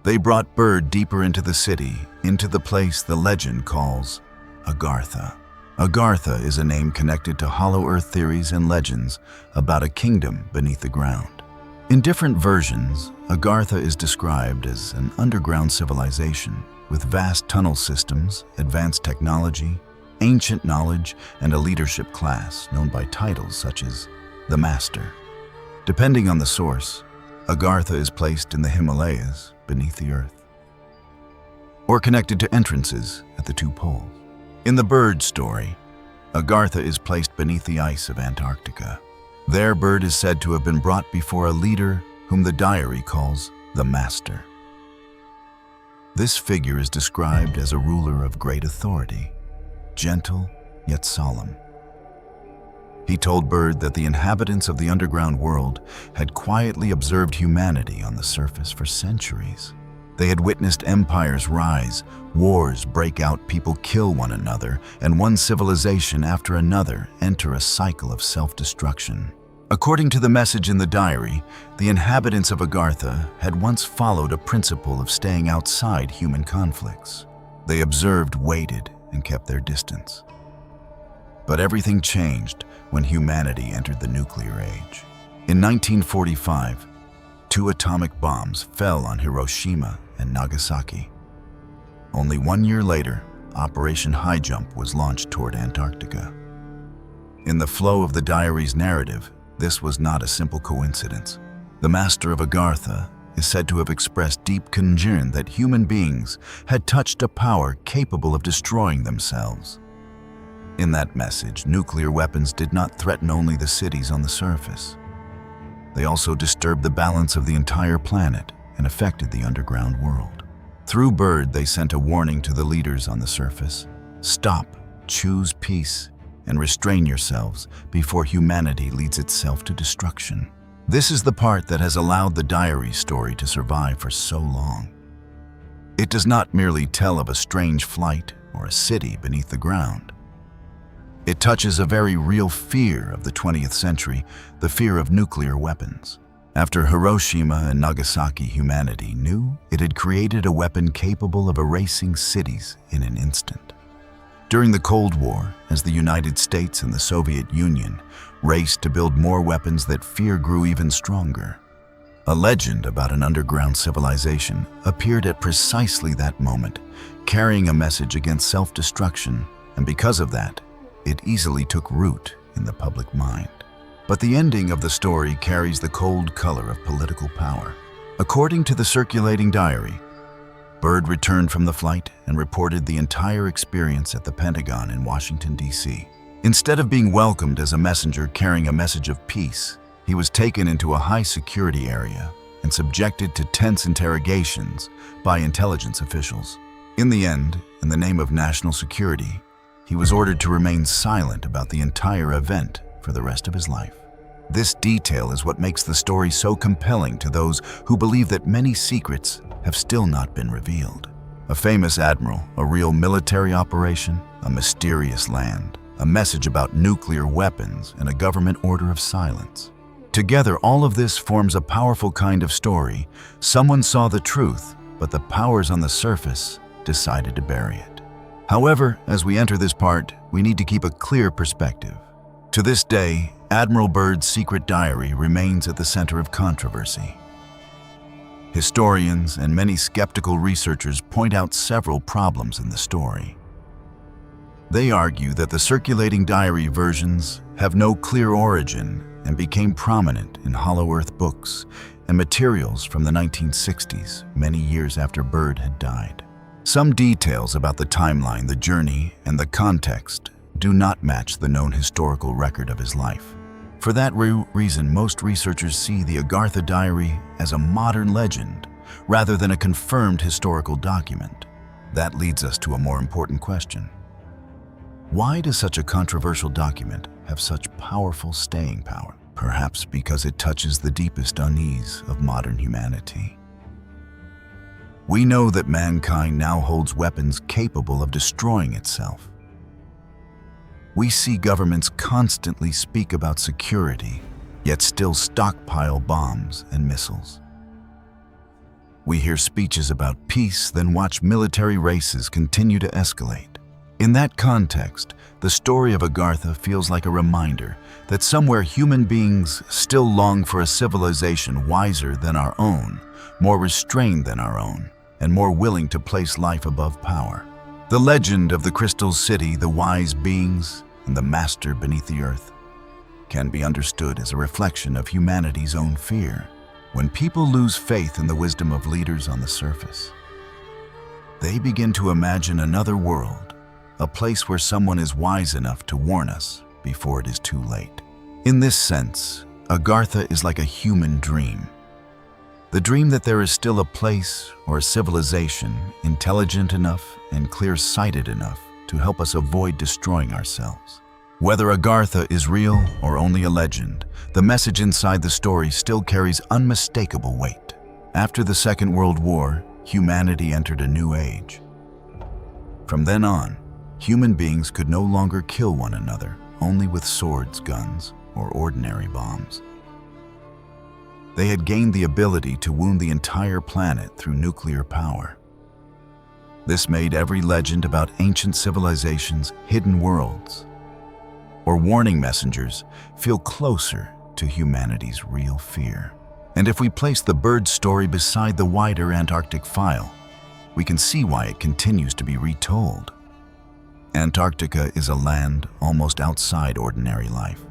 [SPEAKER 1] They brought Byrd deeper into the city, into the place the legend calls Agartha. Agartha is a name connected to hollow earth theories and legends about a kingdom beneath the ground. In different versions, Agartha is described as an underground civilization with vast tunnel systems, advanced technology, ancient knowledge, and a leadership class known by titles such as the Master. Depending on the source, Agartha is placed in the Himalayas beneath the earth, or connected to entrances at the two poles. In the Byrd story, Agartha is placed beneath the ice of Antarctica. There, Byrd is said to have been brought before a leader whom the diary calls the Master. This figure is described as a ruler of great authority, gentle yet solemn. He told Byrd that the inhabitants of the underground world had quietly observed humanity on the surface for centuries. They had witnessed empires rise, wars break out, people kill one another, and one civilization after another enter a cycle of self-destruction. According to the message in the diary, the inhabitants of Agartha had once followed a principle of staying outside human conflicts. They observed, waited, and kept their distance. But everything changed when humanity entered the nuclear age. In 1945, 2 atomic bombs fell on Hiroshima and Nagasaki. Only 1 year later, Operation High Jump was launched toward Antarctica. In the flow of the diary's narrative, this was not a simple coincidence. The master of Agartha is said to have expressed deep concern that human beings had touched a power capable of destroying themselves. In that message, nuclear weapons did not threaten only the cities on the surface. They also disturbed the balance of the entire planet and affected the underground world. Through Byrd, they sent a warning to the leaders on the surface. Stop, choose peace, and restrain yourselves before humanity leads itself to destruction. This is the part that has allowed the diary story to survive for so long. It does not merely tell of a strange flight or a city beneath the ground. It touches a very real fear of the 20th century, the fear of nuclear weapons. After Hiroshima and Nagasaki, humanity knew it had created a weapon capable of erasing cities in an instant. During the Cold War, as the United States and the Soviet Union raced to build more weapons, that fear grew even stronger. A legend about an underground civilization appeared at precisely that moment, carrying a message against self-destruction, and because of that, it easily took root in the public mind. But the ending of the story carries the cold color of political power. According to the circulating diary, Byrd returned from the flight and reported the entire experience at the Pentagon in Washington, D.C. Instead of being welcomed as a messenger carrying a message of peace, he was taken into a high-security area and subjected to tense interrogations by intelligence officials. In the end, in the name of national security, he was ordered to remain silent about the entire event for the rest of his life. This detail is what makes the story so compelling to those who believe that many secrets have still not been revealed. A famous admiral, a real military operation, a mysterious land, a message about nuclear weapons, and a government order of silence. Together, all of this forms a powerful kind of story. Someone saw the truth, but the powers on the surface decided to bury it. However, as we enter this part, we need to keep a clear perspective. To this day, Admiral Byrd's secret diary remains at the center of controversy. Historians and many skeptical researchers point out several problems in the story. They argue that the circulating diary versions have no clear origin and became prominent in Hollow Earth books and materials from the 1960s, many years after Byrd had died. Some details about the timeline, the journey, and the context do not match the known historical record of his life. For that reason, most researchers see the Agartha diary as a modern legend rather than a confirmed historical document. That leads us to a more important question. Why does such a controversial document have such powerful staying power? Perhaps because it touches the deepest unease of modern humanity. We know that mankind now holds weapons capable of destroying itself. We see governments constantly speak about security, yet still stockpile bombs and missiles. We hear speeches about peace, then watch military races continue to escalate. In that context, the story of Agartha feels like a reminder that somewhere human beings still long for a civilization wiser than our own, more restrained than our own, and more willing to place life above power. The legend of the Crystal City, the wise beings, and the master beneath the earth can be understood as a reflection of humanity's own fear. When people lose faith in the wisdom of leaders on the surface, they begin to imagine another world, a place where someone is wise enough to warn us before it is too late. In this sense, Agartha is like a human dream. The dream that there is still a place or a civilization intelligent enough and clear-sighted enough to help us avoid destroying ourselves. Whether Agartha is real or only a legend, the message inside the story still carries unmistakable weight. After the Second World War, humanity entered a new age. From then on, human beings could no longer kill one another, only with swords, guns, or ordinary bombs. They had gained the ability to wound the entire planet through nuclear power. This made every legend about ancient civilizations, hidden worlds, or warning messengers feel closer to humanity's real fear. And if we place the Byrd story beside the wider Antarctic file, we can see why it continues to be retold. Antarctica is a land almost outside ordinary life.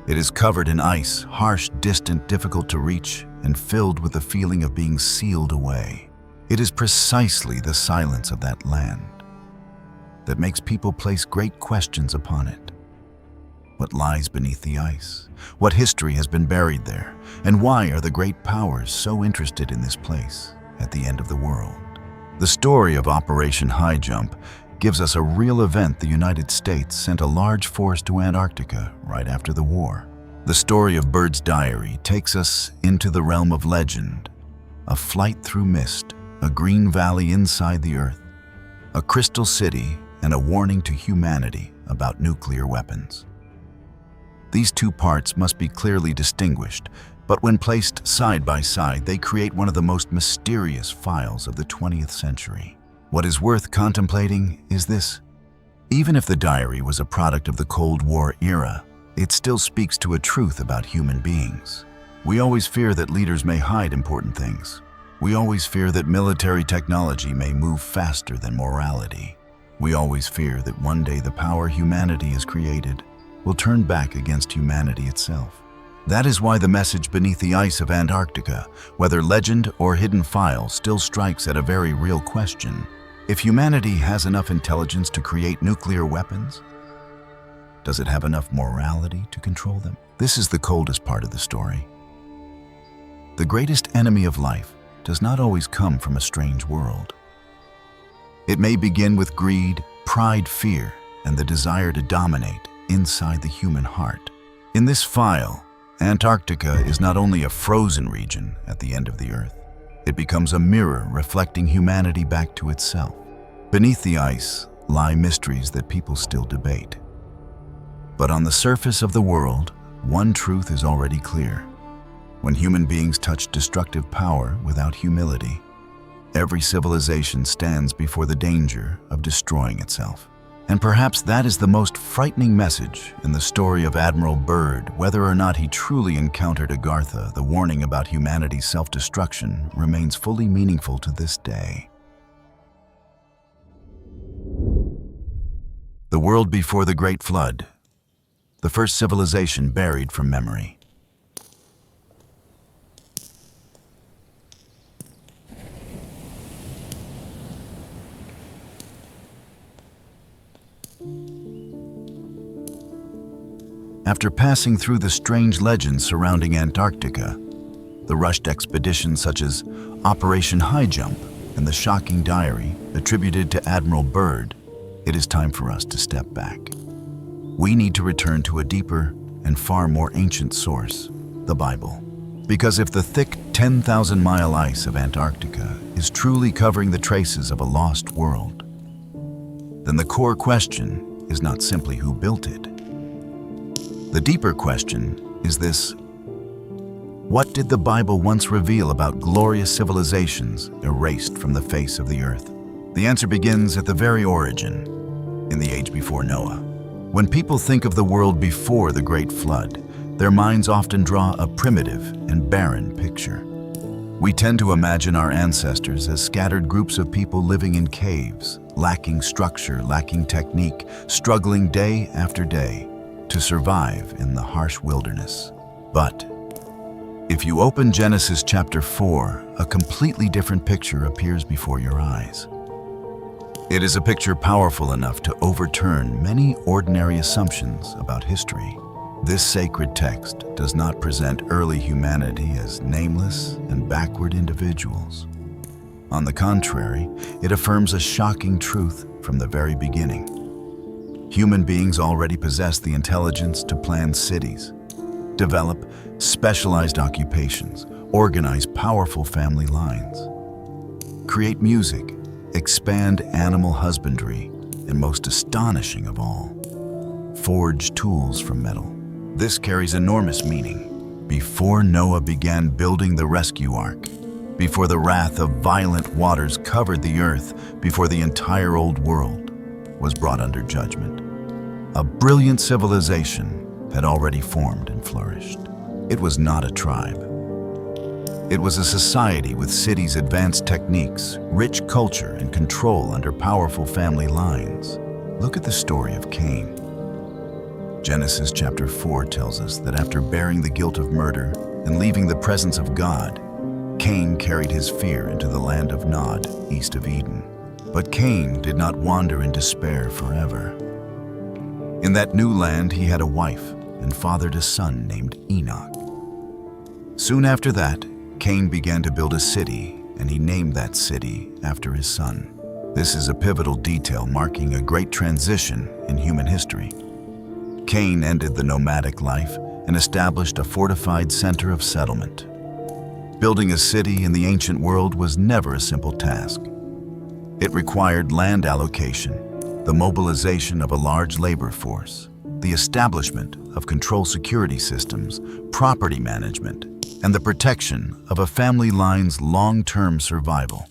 [SPEAKER 1] It is covered in ice, harsh, distant, difficult to reach, and filled with the feeling of being sealed away. It is precisely the silence of that land that makes people place great questions upon it. What lies beneath the ice? What history has been buried there? And why are the great powers so interested in this place at the end of the world? The story of Operation High Jump gives us a real event. The United States sent a large force to Antarctica right after the war. The story of Byrd's diary takes us into the realm of legend, a flight through mist, a green valley inside the earth, a crystal city, and a warning to humanity about nuclear weapons. These two parts must be clearly distinguished, but when placed side by side, they create one of the most mysterious files of the 20th century. What is worth contemplating is this: even if the diary was a product of the Cold War era, it still speaks to a truth about human beings. We always fear that leaders may hide important things. We always fear that military technology may move faster than morality. We always fear that one day the power humanity has created will turn back against humanity itself. That is why the message beneath the ice of Antarctica, whether legend or hidden file, still strikes at a very real question. If humanity has enough intelligence to create nuclear weapons, does it have enough morality to control them? This is the coldest part of the story. The greatest enemy of life does not always come from a strange world. It may begin with greed, pride, fear, and the desire to dominate inside the human heart. In this file, Antarctica is not only a frozen region at the end of the earth. It becomes a mirror reflecting humanity back to itself. Beneath the ice lie mysteries that people still debate. But on the surface of the world, one truth is already clear. When human beings touch destructive power without humility, every civilization stands before the danger of destroying itself. And perhaps that is the most frightening message in the story of Admiral Byrd. Whether or not he truly encountered Agartha, the warning about humanity's self-destruction remains fully meaningful to this day. The world before the Great Flood, the first civilization buried from memory. After passing through the strange legends surrounding Antarctica, the rushed expeditions such as Operation High Jump and the shocking diary attributed to Admiral Byrd, it is time for us to step back. We need to return to a deeper and far more ancient source, the Bible. Because if the thick 10,000-mile ice of Antarctica is truly covering the traces of a lost world, then the core question is not simply who built it. The deeper question is this: what did the Bible once reveal about glorious civilizations erased from the face of the earth? The answer begins at the very origin, in the age before Noah. When people think of the world before the Great Flood, their minds often draw a primitive and barren picture. We tend to imagine our ancestors as scattered groups of people living in caves, lacking structure, lacking technique, struggling day after day to survive in the harsh wilderness. But if you open Genesis chapter 4, a completely different picture appears before your eyes. It is a picture powerful enough to overturn many ordinary assumptions about history. This sacred text does not present early humanity as nameless and backward individuals. On the contrary, it affirms a shocking truth from the very beginning. Human beings already possess the intelligence to plan cities, develop specialized occupations, organize powerful family lines, create music, expand animal husbandry, and most astonishing of all, forge tools from metal. This carries enormous meaning. Before Noah began building the rescue ark, before the wrath of violent waters covered the earth, before the entire old world was brought under judgment, a brilliant civilization had already formed and flourished. It was not a tribe. It was a society with cities' advanced techniques, rich culture, and control under powerful family lines. Look at the story of Cain. Genesis chapter 4 tells us that after bearing the guilt of murder and leaving the presence of God, Cain carried his fear into the land of Nod, east of Eden. But Cain did not wander in despair forever. In that new land, he had a wife and fathered a son named Enoch. Soon after that, Cain began to build a city, and he named that city after his son. This is a pivotal detail marking a great transition in human history. Cain ended the nomadic life and established a fortified center of settlement. Building a city in the ancient world was never a simple task. It required land allocation, the mobilization of a large labor force, the establishment of control security systems, property management, and the protection of a family line's long-term survival.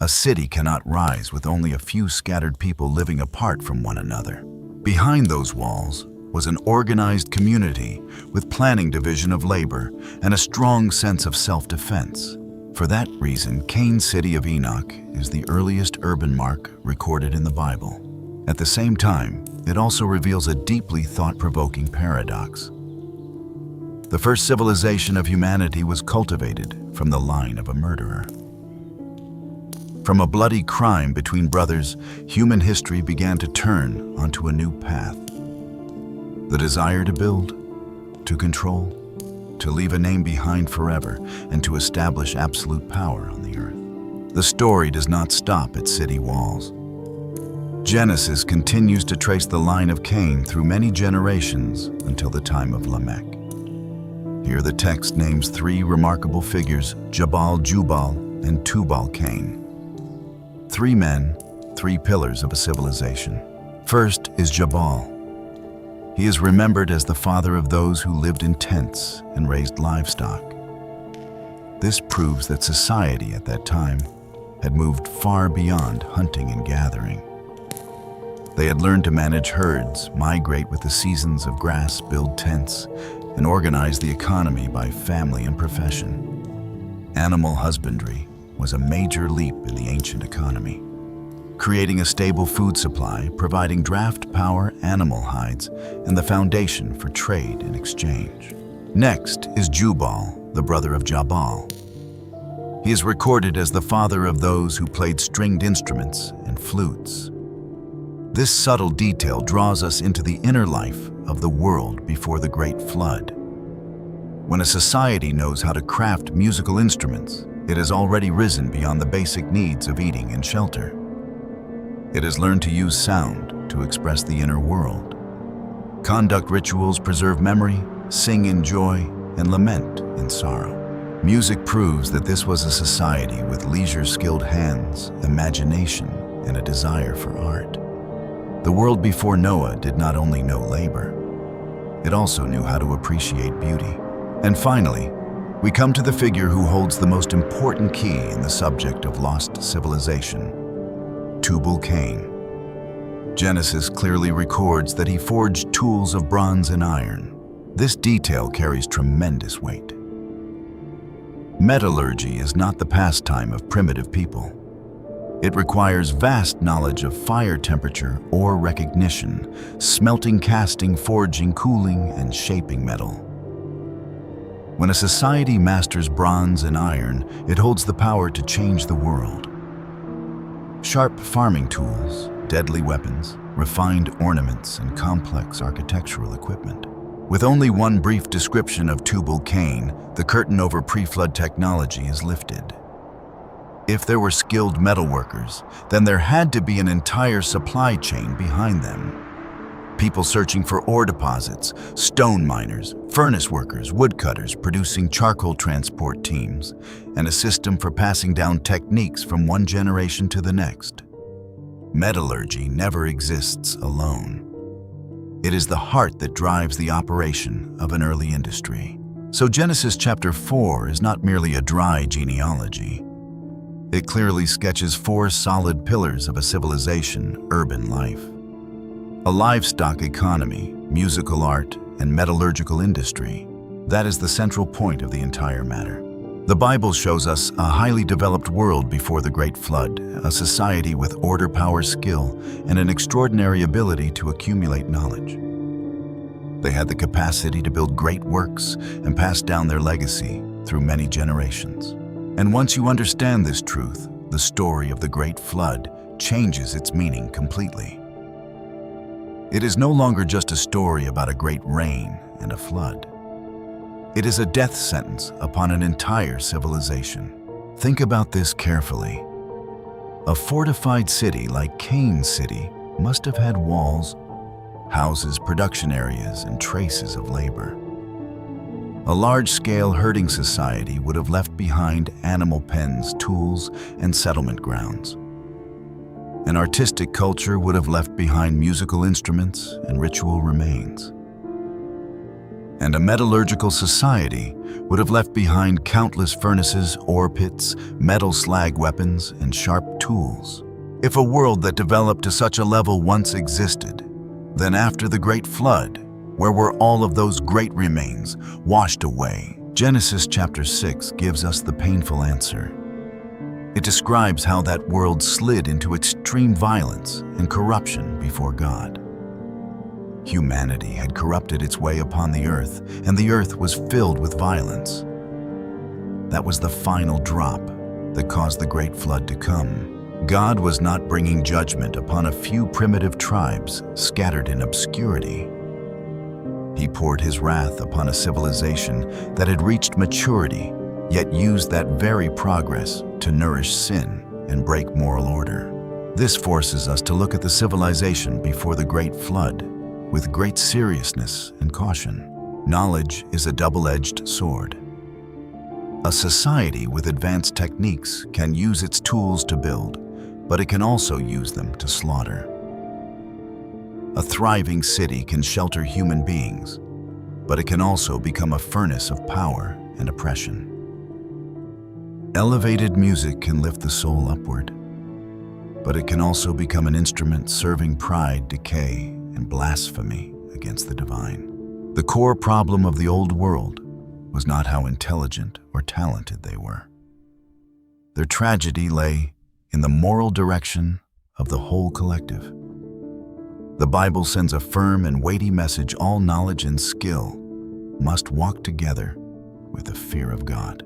[SPEAKER 1] A city cannot rise with only a few scattered people living apart from one another. Behind those walls was an organized community with planning division of labor and a strong sense of self-defense. For that reason, Cain's city of Enoch is the earliest urban mark recorded in the Bible. At the same time, it also reveals a deeply thought-provoking paradox. The first civilization of humanity was cultivated from the line of a murderer. From a bloody crime between brothers, human history began to turn onto a new path. The desire to build, to control, to leave a name behind forever, and to establish absolute power on the earth. The story does not stop at city walls. Genesis continues to trace the line of Cain through many generations until the time of Lamech. Here the text names three remarkable figures, Jubal, and Tubal-Cain. Three men, three pillars of a civilization. First is Jubal. He is remembered as the father of those who lived in tents and raised livestock. This proves that society at that time had moved far beyond hunting and gathering. They had learned to manage herds, migrate with the seasons of grass, build tents, and organize the economy by family and profession. Animal husbandry was a major leap in the ancient economy, creating a stable food supply, providing draft power, animal hides, and the foundation for trade and exchange. Next is Jubal, the brother of Jabal. He is recorded as the father of those who played stringed instruments and flutes. This subtle detail draws us into the inner life of the world before the Great Flood. When a society knows how to craft musical instruments, it has already risen beyond the basic needs of eating and shelter. It has learned to use sound to express the inner world. Conduct rituals preserve memory, sing in joy, and lament in sorrow. Music proves that this was a society with leisure-skilled hands, imagination, and a desire for art. The world before Noah did not only know labor, it also knew how to appreciate beauty. And finally, we come to the figure who holds the most important key in the subject of lost civilization, Tubal-Cain. Genesis clearly records that he forged tools of bronze and iron. This detail carries tremendous weight. Metallurgy is not the pastime of primitive people. It requires vast knowledge of fire temperature, ore recognition, smelting, casting, forging, cooling, and shaping metal. When a society masters bronze and iron, it holds the power to change the world. Sharp farming tools, deadly weapons, refined ornaments, and complex architectural equipment. With only one brief description of Tubal-Cain, the curtain over pre-flood technology is lifted. If there were skilled metalworkers, then there had to be an entire supply chain behind them. People searching for ore deposits, stone miners, furnace workers, woodcutters producing charcoal transport teams, and a system for passing down techniques from one generation to the next. Metallurgy never exists alone. It is the heart that drives the operation of an early industry. So Genesis chapter 4 is not merely a dry genealogy. It clearly sketches four solid pillars of a civilization, urban life. A livestock economy, musical art, and metallurgical industry. That is the central point of the entire matter. The Bible shows us a highly developed world before the Great Flood, a society with order, power, skill, and an extraordinary ability to accumulate knowledge. They had the capacity to build great works and pass down their legacy through many generations. And once you understand this truth, the story of the Great Flood changes its meaning completely. It is no longer just a story about a great rain and a flood. It is a death sentence upon an entire civilization. Think about this carefully. A fortified city like Cain's city must have had walls, houses, production areas, and traces of labor. A large-scale herding society would have left behind animal pens, tools, and settlement grounds. An artistic culture would have left behind musical instruments and ritual remains. And a metallurgical society would have left behind countless furnaces, ore pits, metal slag weapons, and sharp tools. If a world that developed to such a level once existed, then after the Great Flood, where were all of those great remains washed away? Genesis chapter 6 gives us the painful answer. It describes how that world slid into extreme violence and corruption before God. Humanity had corrupted its way upon the earth, and the earth was filled with violence. That was the final drop that caused the Great Flood to come. God was not bringing judgment upon a few primitive tribes scattered in obscurity. He poured his wrath upon a civilization that had reached maturity, yet used that very progress to nourish sin and break moral order. This forces us to look at the civilization before the Great Flood with great seriousness and caution. Knowledge is a double-edged sword. A society with advanced techniques can use its tools to build, but it can also use them to slaughter. A thriving city can shelter human beings, but it can also become a furnace of power and oppression. Elevated music can lift the soul upward, but it can also become an instrument serving pride, decay, and blasphemy against the divine. The core problem of the old world was not how intelligent or talented they were. Their tragedy lay in the moral direction of the whole collective. The Bible sends a firm and weighty message: all knowledge and skill must walk together with the fear of God.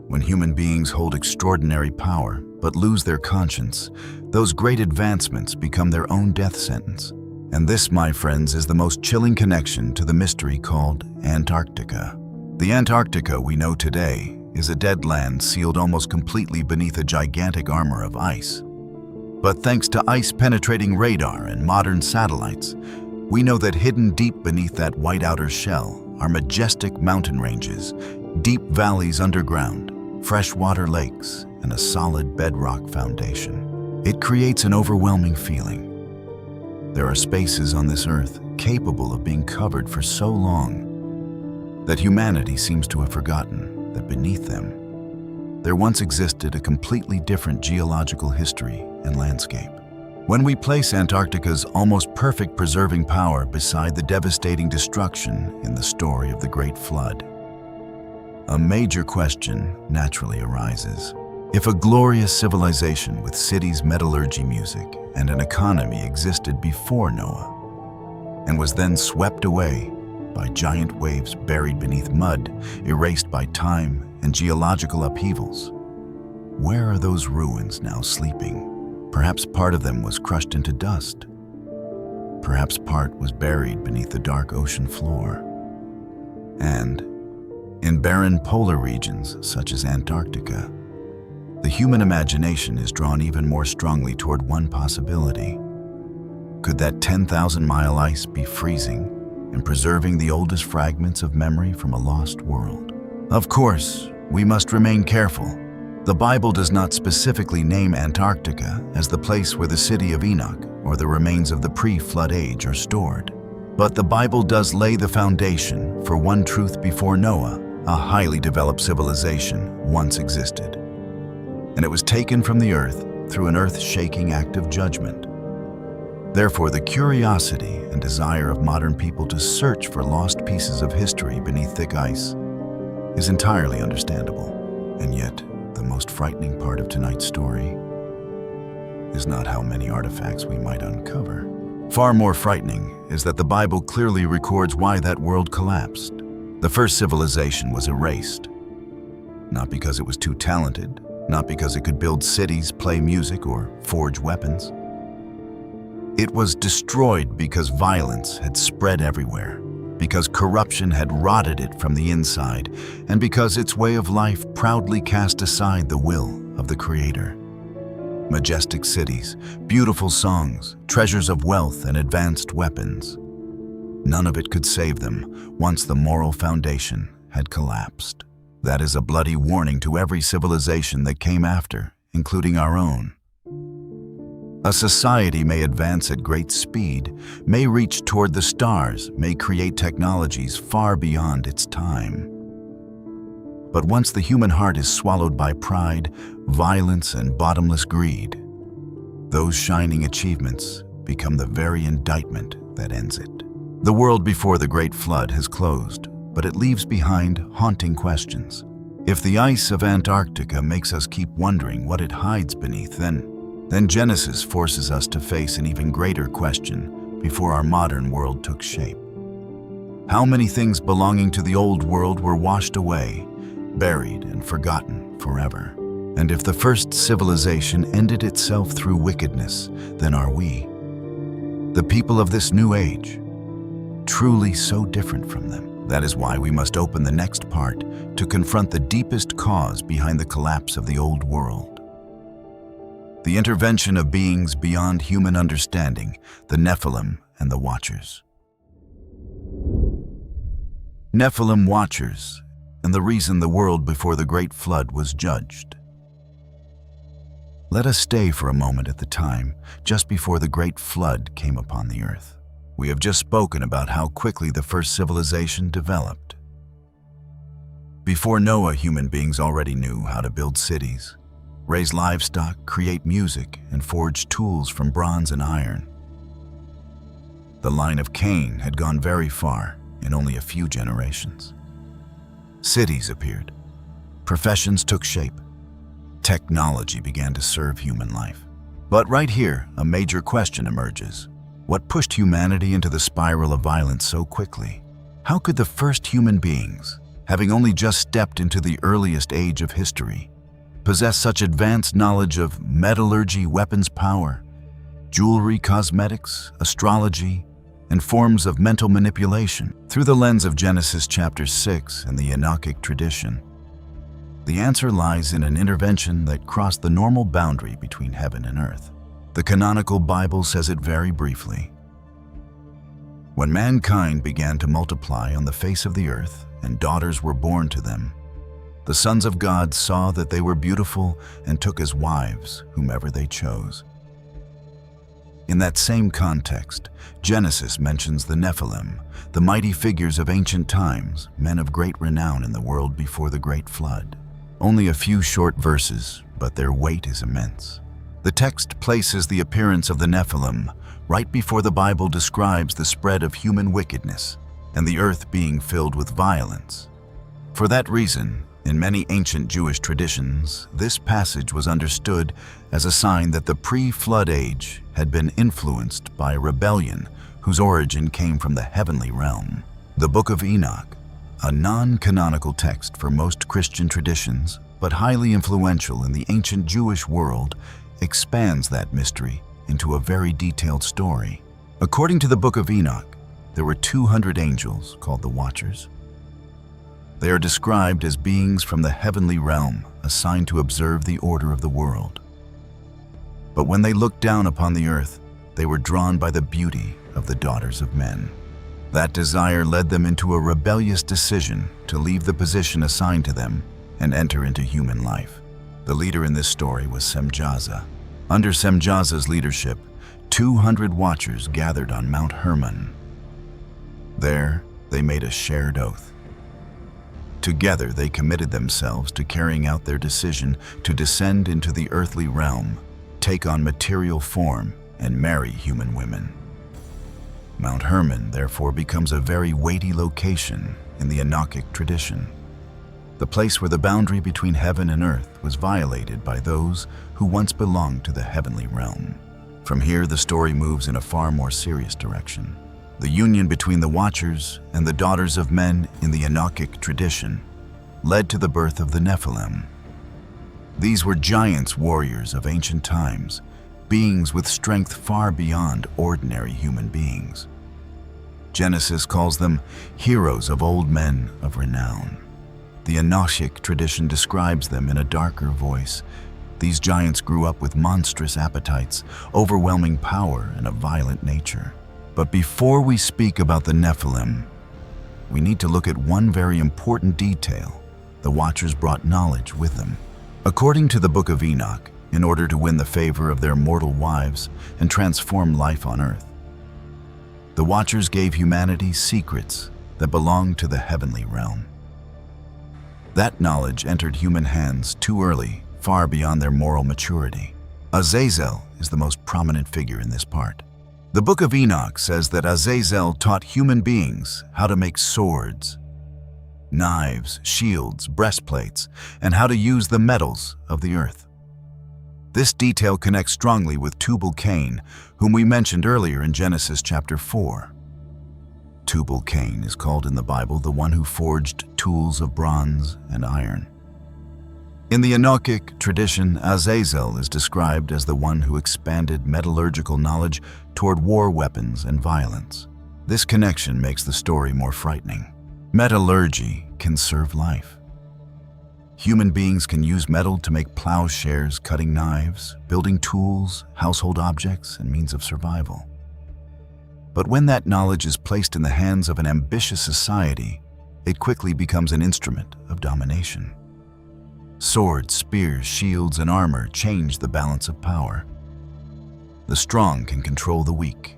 [SPEAKER 1] When human beings hold extraordinary power but lose their conscience, those great advancements become their own death sentence. And this, my friends, is the most chilling connection to the mystery called Antarctica. The Antarctica we know today is a dead land sealed almost completely beneath a gigantic armor of ice. But thanks to ice-penetrating radar and modern satellites, we know that hidden deep beneath that white outer shell are majestic mountain ranges, deep valleys underground, freshwater lakes, and a solid bedrock foundation. It creates an overwhelming feeling. There are spaces on this earth capable of being covered for so long that humanity seems to have forgotten that beneath them, there once existed a completely different geological history and landscape. When we place Antarctica's almost perfect preserving power beside the devastating destruction in the story of the Great Flood, a major question naturally arises. If a glorious civilization with cities, metallurgy, music, and an economy existed before Noah, and was then swept away by giant waves buried beneath mud, erased by time and geological upheavals, where are those ruins now sleeping? Perhaps part of them was crushed into dust. Perhaps part was buried beneath the dark ocean floor. And in barren polar regions such as Antarctica, the human imagination is drawn even more strongly toward one possibility. Could that 10,000-mile ice be freezing and preserving the oldest fragments of memory from a lost world? Of course, we must remain careful. The Bible does not specifically name Antarctica as the place where the city of Enoch or the remains of the pre-flood age are stored. But the Bible does lay the foundation for one truth: before Noah, a highly developed civilization once existed. And it was taken from the earth through an earth-shaking act of judgment. Therefore, the curiosity and desire of modern people to search for lost pieces of history beneath thick ice is entirely understandable. And yet, the most frightening part of tonight's story is not how many artifacts we might uncover. Far more frightening is that the Bible clearly records why that world collapsed. The first civilization was erased, not because it was too talented, not because it could build cities, play music, or forge weapons. It was destroyed because violence had spread everywhere, because corruption had rotted it from the inside, and because its way of life proudly cast aside the will of the Creator. Majestic cities, beautiful songs, treasures of wealth, and advanced weapons. None of it could save them once the moral foundation had collapsed. That is a bloody warning to every civilization that came after, including our own. A society may advance at great speed, may reach toward the stars, may create technologies far beyond its time. But once the human heart is swallowed by pride, violence, and bottomless greed, those shining achievements become the very indictment that ends it. The world before the Great Flood has closed, but it leaves behind haunting questions. If the ice of Antarctica makes us keep wondering what it hides beneath, then Genesis forces us to face an even greater question before our modern world took shape. How many things belonging to the old world were washed away, buried and forgotten forever? And if the first civilization ended itself through wickedness, then are we, the people of this new age, truly so different from them? That is why we must open the next part to confront the deepest cause behind the collapse of the old world. The intervention of beings beyond human understanding, the Nephilim and the Watchers. Nephilim Watchers, and the reason the world before the Great Flood was judged. Let us stay for a moment at the time just before the Great Flood came upon the earth. We have just spoken about how quickly the first civilization developed. Before Noah, human beings already knew how to build cities, raise livestock, create music, and forge tools from bronze and iron. The line of Cain had gone very far in only a few generations. Cities appeared, professions took shape, technology began to serve human life. But right here, a major question emerges. What pushed humanity into the spiral of violence so quickly? How could the first human beings, having only just stepped into the earliest age of history, possess such advanced knowledge of metallurgy, weapons power, jewelry, cosmetics, astrology, and forms of mental manipulation? Through the lens of Genesis chapter 6 and the Enochic tradition, the answer lies in an intervention that crossed the normal boundary between heaven and earth. The canonical Bible says it very briefly. When mankind began to multiply on the face of the earth and daughters were born to them, the sons of God saw that they were beautiful and took as wives whomever they chose. In that same context, Genesis mentions the Nephilim, the mighty figures of ancient times, men of great renown in the world before the Great Flood. Only a few short verses, but their weight is immense. The text places the appearance of the Nephilim right before the Bible describes the spread of human wickedness and the earth being filled with violence. For that reason, in many ancient Jewish traditions, this passage was understood as a sign that the pre-flood age had been influenced by a rebellion whose origin came from the heavenly realm. The Book of Enoch, a non-canonical text for most Christian traditions, but highly influential in the ancient Jewish world, expands that mystery into a very detailed story. According to the Book of Enoch, there were 200 angels called the Watchers. They are described as beings from the heavenly realm assigned to observe the order of the world. But when they looked down upon the earth, they were drawn by the beauty of the daughters of men. That desire led them into a rebellious decision to leave the position assigned to them and enter into human life. The leader in this story was Semjaza. Under Semjaza's leadership, 200 Watchers gathered on Mount Hermon. There, they made a shared oath. Together, they committed themselves to carrying out their decision to descend into the earthly realm, take on material form, and marry human women. Mount Hermon, therefore, becomes a very weighty location in the Enochic tradition. the place where the boundary between heaven and earth was violated by those who once belonged to the heavenly realm. From here, the story moves in a far more serious direction. The union between the Watchers and the daughters of men in the Enochic tradition led to the birth of the Nephilim. These were giants warriors of ancient times, beings with strength far beyond ordinary human beings. Genesis calls them heroes of old men of renown. The Enochic tradition describes them in a darker voice. These giants grew up with monstrous appetites, overwhelming power, and a violent nature. But before we speak about the Nephilim, we need to look at one very important detail. The Watchers brought knowledge with them. According to the Book of Enoch, in order to win the favor of their mortal wives and transform life on earth, the Watchers gave humanity secrets that belonged to the heavenly realm. That knowledge entered human hands too early, far beyond their moral maturity. Azazel is the most prominent figure in this part. The Book of Enoch says that Azazel taught human beings how to make swords, knives, shields, breastplates, and how to use the metals of the earth. This detail connects strongly with Tubal-Cain, whom we mentioned earlier in Genesis chapter 4. Tubal-Cain is called in the Bible the one who forged tools of bronze and iron. In the Enochic tradition, Azazel is described as the one who expanded metallurgical knowledge toward war weapons and violence. This connection makes the story more frightening. Metallurgy can serve life. Human beings can use metal to make plowshares, cutting knives, building tools, household objects, and means of survival. But when that knowledge is placed in the hands of an ambitious society, it quickly becomes an instrument of domination. Swords, spears, shields, and armor change the balance of power. The strong can control the weak.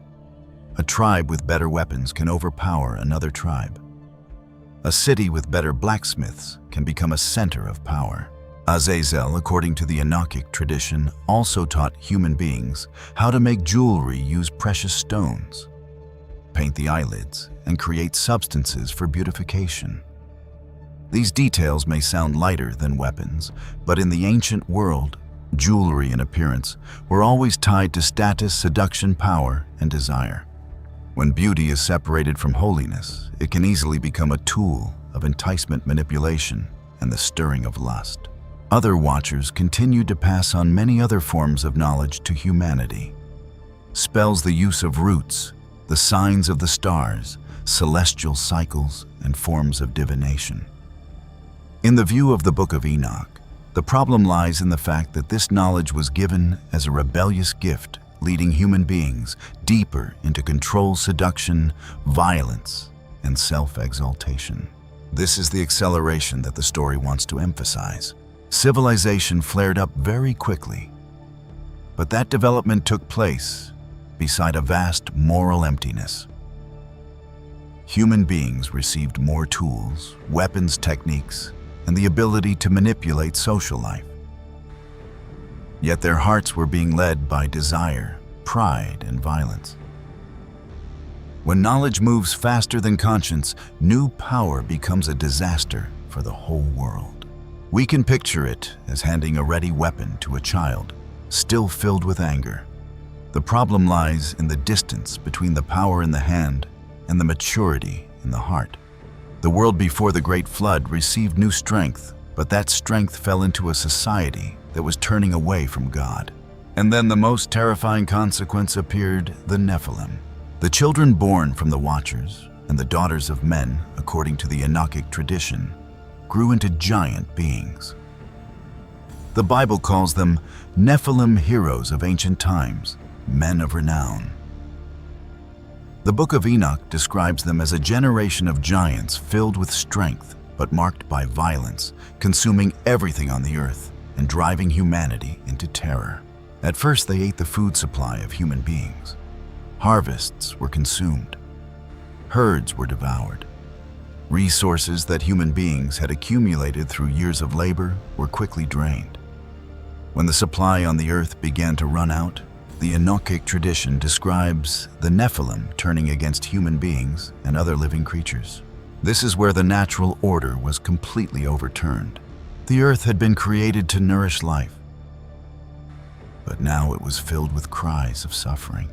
[SPEAKER 1] A tribe with better weapons can overpower another tribe. A city with better blacksmiths can become a center of power. Azazel, according to the Enochic tradition, also taught human beings how to make jewelry, use precious stones, paint the eyelids, and create substances for beautification. These details may sound lighter than weapons, but in the ancient world, jewelry and appearance were always tied to status, seduction, power, and desire. When beauty is separated from holiness, it can easily become a tool of enticement, manipulation, and the stirring of lust. Other Watchers continued to pass on many other forms of knowledge to humanity. Spells, the use of roots, the signs of the stars, celestial cycles, and forms of divination. In the view of the Book of Enoch, the problem lies in the fact that this knowledge was given as a rebellious gift, leading human beings deeper into control, seduction, violence, and self-exaltation. This is the acceleration that the story wants to emphasize. Civilization flared up very quickly, but that development took place beside a vast moral emptiness. Human beings received more tools, weapons, techniques, and the ability to manipulate social life. Yet their hearts were being led by desire, pride, and violence. When knowledge moves faster than conscience, new power becomes a disaster for the whole world. We can picture it as handing a ready weapon to a child, still filled with anger. The problem lies in the distance between the power in the hand and the maturity in the heart. The world before the Great Flood received new strength, but that strength fell into a society that was turning away from God. And then the most terrifying consequence appeared: the Nephilim. The children born from the Watchers and the daughters of men, according to the Enochic tradition, grew into giant beings. The Bible calls them Nephilim, heroes of ancient times, men of renown. The Book of Enoch describes them as a generation of giants filled with strength, but marked by violence, consuming everything on the earth and driving humanity into terror. At first, they ate the food supply of human beings. Harvests were consumed. Herds were devoured. Resources that human beings had accumulated through years of labor were quickly drained. When the supply on the earth began to run out, the Enochic tradition describes the Nephilim turning against human beings and other living creatures. This is where the natural order was completely overturned. The earth had been created to nourish life, but now it was filled with cries of suffering.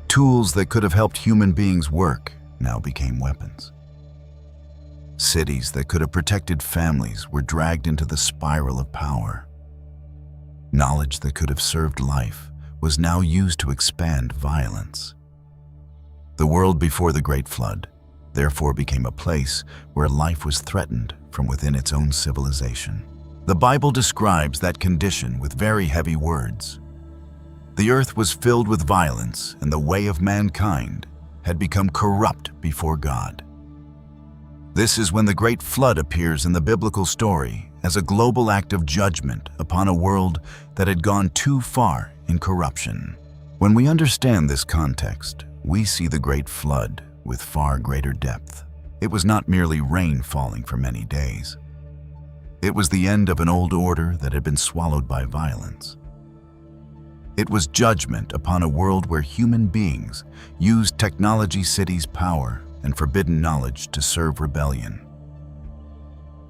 [SPEAKER 1] Tools that could have helped human beings work now became weapons. Cities that could have protected families were dragged into the spiral of power. Knowledge that could have served life was now used to expand violence. The world before the Great Flood therefore became a place where life was threatened from within its own civilization. The Bible describes that condition with very heavy words. The earth was filled with violence, and the way of mankind had become corrupt before God. This is when the Great Flood appears in the biblical story as a global act of judgment upon a world that had gone too far in corruption. When we understand this context, we see the Great Flood with far greater depth. It was not merely rain falling for many days. It was the end of an old order that had been swallowed by violence. It was judgment upon a world where human beings used technology cities' power and forbidden knowledge to serve rebellion.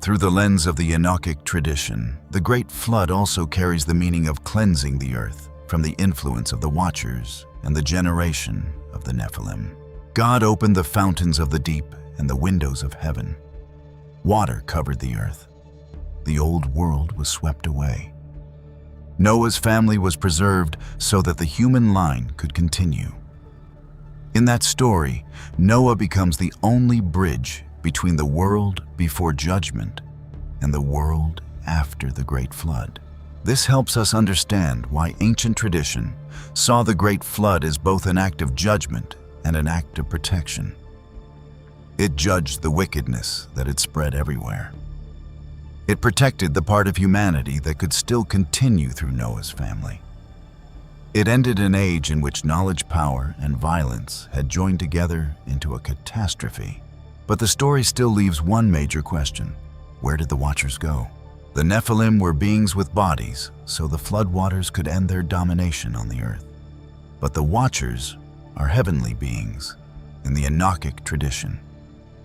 [SPEAKER 1] Through the lens of the Enochic tradition, the Great Flood also carries the meaning of cleansing the earth from the influence of the Watchers and the generation of the Nephilim. God opened the fountains of the deep and the windows of heaven. Water covered the earth. The old world was swept away. Noah's family was preserved so that the human line could continue. In that story, Noah becomes the only bridge between the world before judgment and the world after the Great Flood. This helps us understand why ancient tradition saw the Great Flood as both an act of judgment and an act of protection. It judged the wickedness that had spread everywhere. It protected the part of humanity that could still continue through Noah's family. It ended an age in which knowledge, power, and violence had joined together into a catastrophe. But the story still leaves one major question. Where did the Watchers go? The Nephilim were beings with bodies, so the floodwaters could end their domination on the earth. But the Watchers are heavenly beings in the Enochic tradition.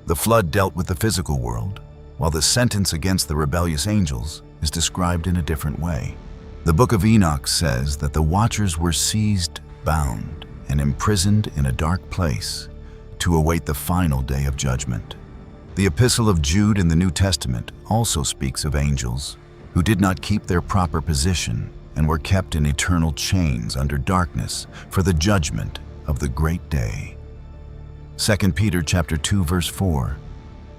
[SPEAKER 1] The flood dealt with the physical world, while the sentence against the rebellious angels is described in a different way. The Book of Enoch says that the Watchers were seized, bound, and imprisoned in a dark place to await the final day of judgment. The Epistle of Jude in the New Testament also speaks of angels who did not keep their proper position and were kept in eternal chains under darkness for the judgment of the great day. 2 Peter chapter 2 verse 4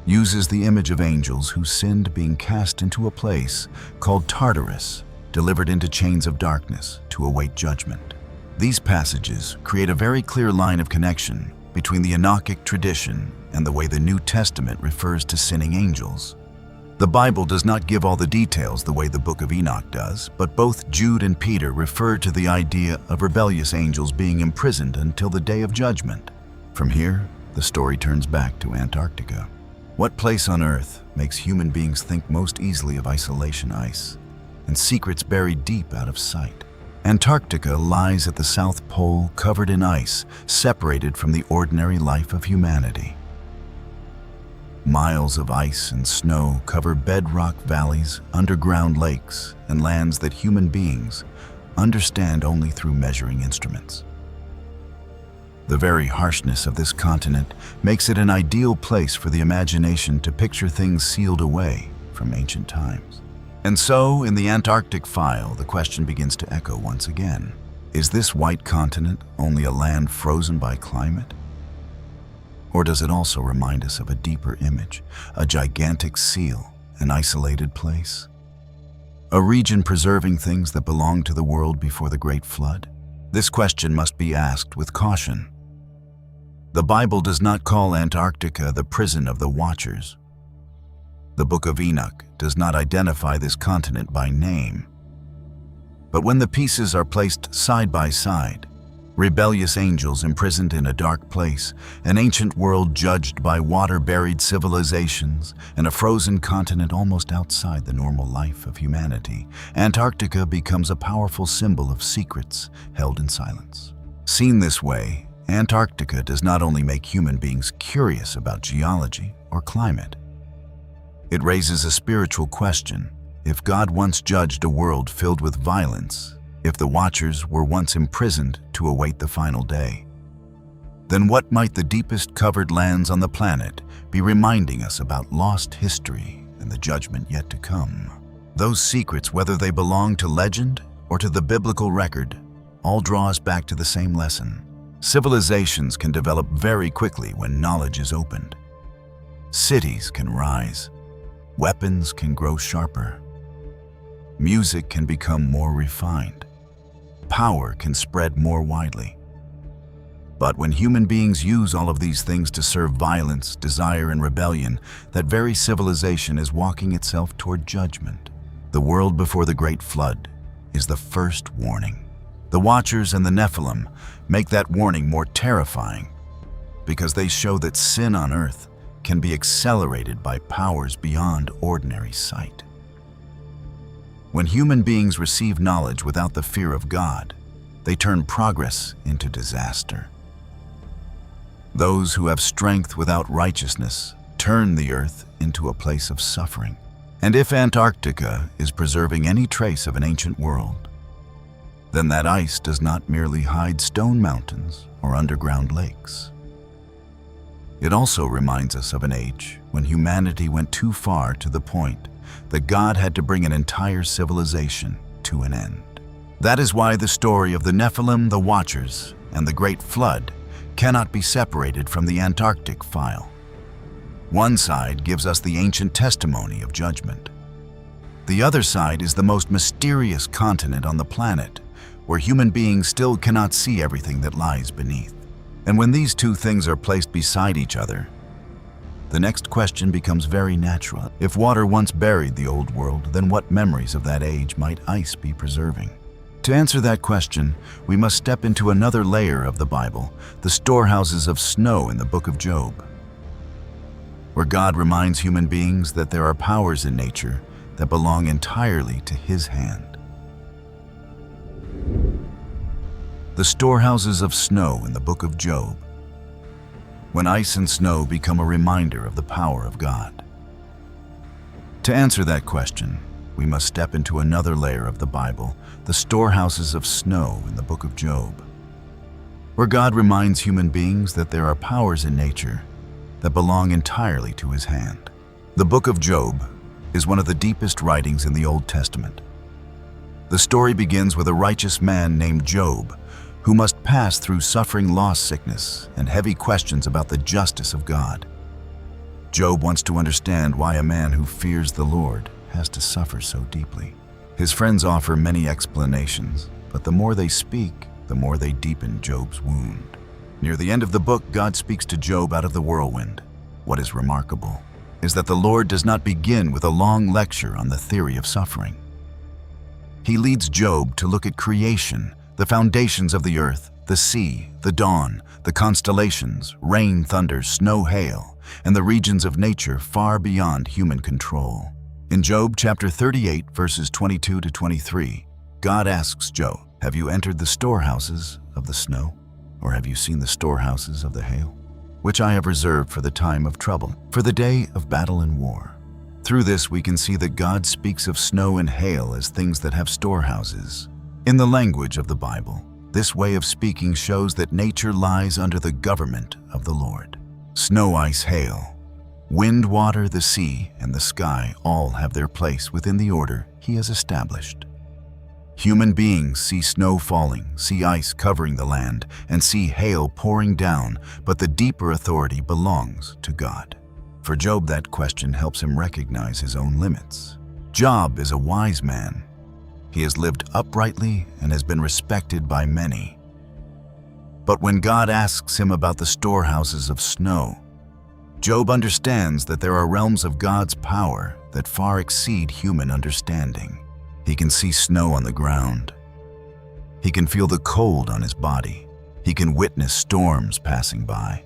[SPEAKER 1] uses the image of angels who sinned being cast into a place called Tartarus, delivered into chains of darkness to await judgment. These passages create a very clear line of connection between the Enochic tradition and the way the New Testament refers to sinning angels. The Bible does not give all the details the way the Book of Enoch does, but both Jude and Peter refer to the idea of rebellious angels being imprisoned until the day of judgment. From here, the story turns back to Antarctica. What place on Earth makes human beings think most easily of isolation ice and secrets buried deep out of sight? Antarctica lies at the South Pole, covered in ice, separated from the ordinary life of humanity. Miles of ice and snow cover bedrock valleys, underground lakes, and lands that human beings understand only through measuring instruments. The very harshness of this continent makes it an ideal place for the imagination to picture things sealed away from ancient times. And so, in the Antarctic file, the question begins to echo once again. Is this white continent only a land frozen by climate? Or does it also remind us of a deeper image, a gigantic seal, an isolated place? A region preserving things that belonged to the world before the Great Flood? This question must be asked with caution. The Bible does not call Antarctica the prison of the Watchers. The Book of Enoch does not identify this continent by name. But when the pieces are placed side by side, rebellious angels imprisoned in a dark place, an ancient world judged by water-buried civilizations, and a frozen continent almost outside the normal life of humanity, Antarctica becomes a powerful symbol of secrets held in silence. Seen this way, Antarctica does not only make human beings curious about geology or climate. It raises a spiritual question. If God once judged a world filled with violence, if the Watchers were once imprisoned to await the final day, then what might the deepest covered lands on the planet be reminding us about lost history and the judgment yet to come? Those secrets, whether they belong to legend or to the biblical record, all draw us back to the same lesson. Civilizations can develop very quickly when knowledge is opened. Cities can rise. Weapons can grow sharper. Music can become more refined. Power can spread more widely. But when human beings use all of these things to serve violence, desire, and rebellion, that very civilization is walking itself toward judgment. The world before the Great Flood is the first warning. The Watchers and the Nephilim make that warning more terrifying because they show that sin on earth can be accelerated by powers beyond ordinary sight. When human beings receive knowledge without the fear of God, they turn progress into disaster. Those who have strength without righteousness turn the earth into a place of suffering. And if Antarctica is preserving any trace of an ancient world, then that ice does not merely hide stone mountains or underground lakes. It also reminds us of an age when humanity went too far to the point that God had to bring an entire civilization to an end. That is why the story of the Nephilim, the Watchers, and the Great Flood cannot be separated from the Antarctic file. One side gives us the ancient testimony of judgment. The other side is the most mysterious continent on the planet, where human beings still cannot see everything that lies beneath. And when these two things are placed beside each other, the next question becomes very natural. If water once buried the old world, then what memories of that age might ice be preserving? To answer that question, we must step into another layer of the Bible, the storehouses of snow in the book of Job, where God reminds human beings that there are powers in nature that belong entirely to His hand. The storehouses of snow in the book of Job, when ice and snow become a reminder of the power of God. To answer that question, we must step into another layer of the Bible, the storehouses of snow in the book of Job, where God reminds human beings that there are powers in nature that belong entirely to His hand. The book of Job is one of the deepest writings in the Old Testament. The story begins with a righteous man named Job, who must pass through suffering, loss, sickness, and heavy questions about the justice of God. Job wants to understand why a man who fears the Lord has to suffer so deeply. His friends offer many explanations, but the more they speak, the more they deepen Job's wound. Near the end of the book, God speaks to Job out of the whirlwind. What is remarkable is that the Lord does not begin with a long lecture on the theory of suffering. He leads Job to look at creation, the foundations of the earth, the sea, the dawn, the constellations, rain, thunder, snow, hail, and the regions of nature far beyond human control. In Job chapter 38, verses 22 to 23, God asks Job, "Have you entered the storehouses of the snow? Or have you seen the storehouses of the hail, which I have reserved for the time of trouble, for the day of battle and war?" Through this, we can see that God speaks of snow and hail as things that have storehouses. In the language of the Bible, this way of speaking shows that nature lies under the government of the Lord. Snow, ice, hail, wind, water, the sea, and the sky all have their place within the order He has established. Human beings see snow falling, see ice covering the land, and see hail pouring down, but the deeper authority belongs to God. For Job, that question helps him recognize his own limits. Job is a wise man. He has lived uprightly and has been respected by many. But when God asks him about the storehouses of snow, Job understands that there are realms of God's power that far exceed human understanding. He can see snow on the ground. He can feel the cold on his body. He can witness storms passing by.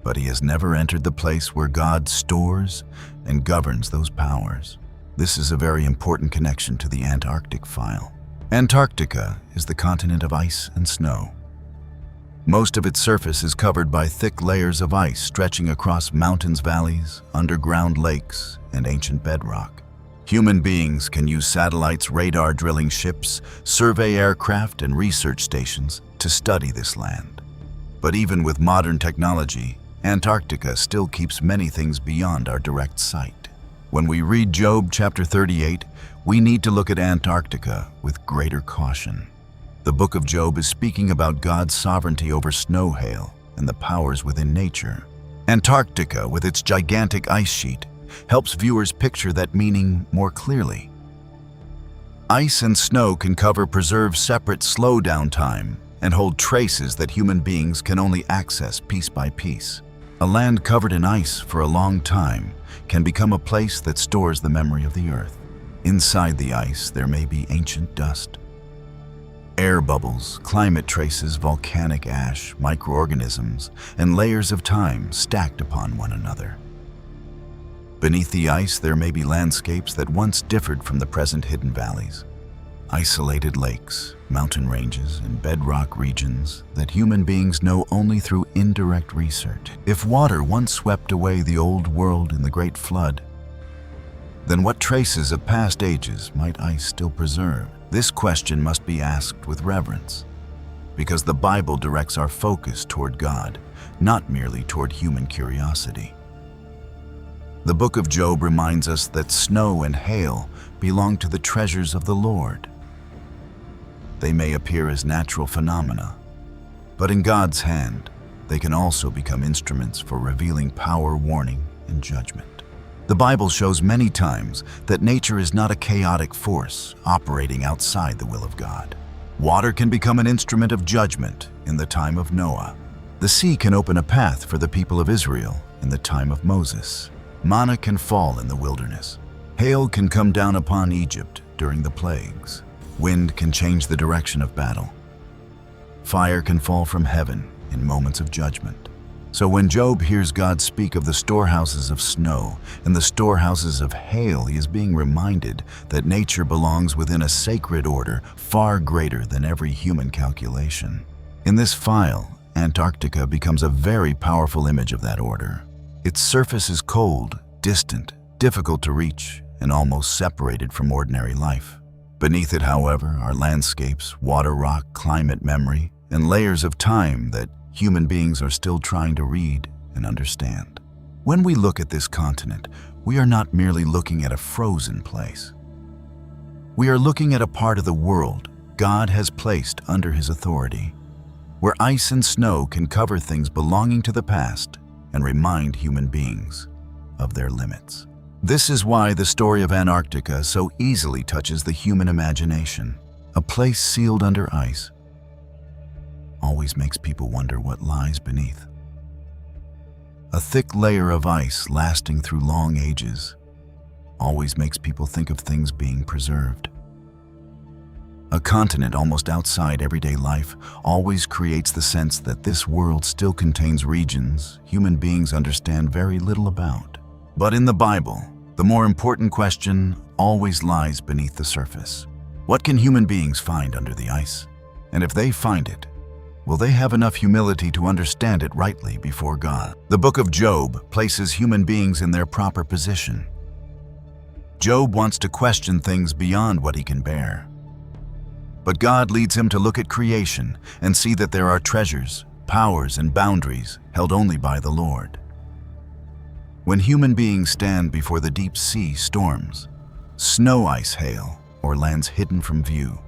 [SPEAKER 1] But he has never entered the place where God stores and governs those powers. This is a very important connection to the Antarctic file. Antarctica is the continent of ice and snow. Most of its surface is covered by thick layers of ice stretching across mountains, valleys, underground lakes, and ancient bedrock. Human beings can use satellites, radar drilling ships, survey aircraft, and research stations to study this land. But even with modern technology, Antarctica still keeps many things beyond our direct sight. When we read Job chapter 38, we need to look at Antarctica with greater caution. The book of Job is speaking about God's sovereignty over snow, hail, and the powers within nature. Antarctica, with its gigantic ice sheet, helps viewers picture that meaning more clearly. Ice and snow can preserve separate slowdown time and hold traces that human beings can only access piece by piece. A land covered in ice for a long time can become a place that stores the memory of the earth. Inside the ice, there may be ancient dust, air bubbles, climate traces, volcanic ash, microorganisms, and layers of time stacked upon one another. Beneath the ice, there may be landscapes that once differed from the present hidden valleys, isolated lakes, mountain ranges, and bedrock regions that human beings know only through indirect research. If water once swept away the old world in the Great Flood, then what traces of past ages might ice still preserve? This question must be asked with reverence, because the Bible directs our focus toward God, not merely toward human curiosity. The book of Job reminds us that snow and hail belong to the treasures of the Lord. They may appear as natural phenomena, but in God's hand, they can also become instruments for revealing power, warning, and judgment. The Bible shows many times that nature is not a chaotic force operating outside the will of God. Water can become an instrument of judgment in the time of Noah. The sea can open a path for the people of Israel in the time of Moses. Manna can fall in the wilderness. Hail can come down upon Egypt during the plagues. Wind can change the direction of battle. Fire can fall from heaven in moments of judgment. So when Job hears God speak of the storehouses of snow and the storehouses of hail, he is being reminded that nature belongs within a sacred order far greater than every human calculation. In this file, Antarctica becomes a very powerful image of that order. Its surface is cold, distant, difficult to reach, and almost separated from ordinary life. Beneath it, however, are landscapes, water rock, climate memory, and layers of time that human beings are still trying to read and understand. When we look at this continent, we are not merely looking at a frozen place. We are looking at a part of the world God has placed under His authority, where ice and snow can cover things belonging to the past and remind human beings of their limits. This is why the story of Antarctica so easily touches the human imagination. A place sealed under ice always makes people wonder what lies beneath. A thick layer of ice lasting through long ages always makes people think of things being preserved. A continent almost outside everyday life always creates the sense that this world still contains regions human beings understand very little about. But in the Bible, the more important question always lies beneath the surface. What can human beings find under the ice? And if they find it, will they have enough humility to understand it rightly before God? The book of Job places human beings in their proper position. Job wants to question things beyond what he can bear. But God leads him to look at creation and see that there are treasures, powers, and boundaries held only by the Lord. When human beings stand before the deep sea storms, snow, ice, hail, or lands hidden from view,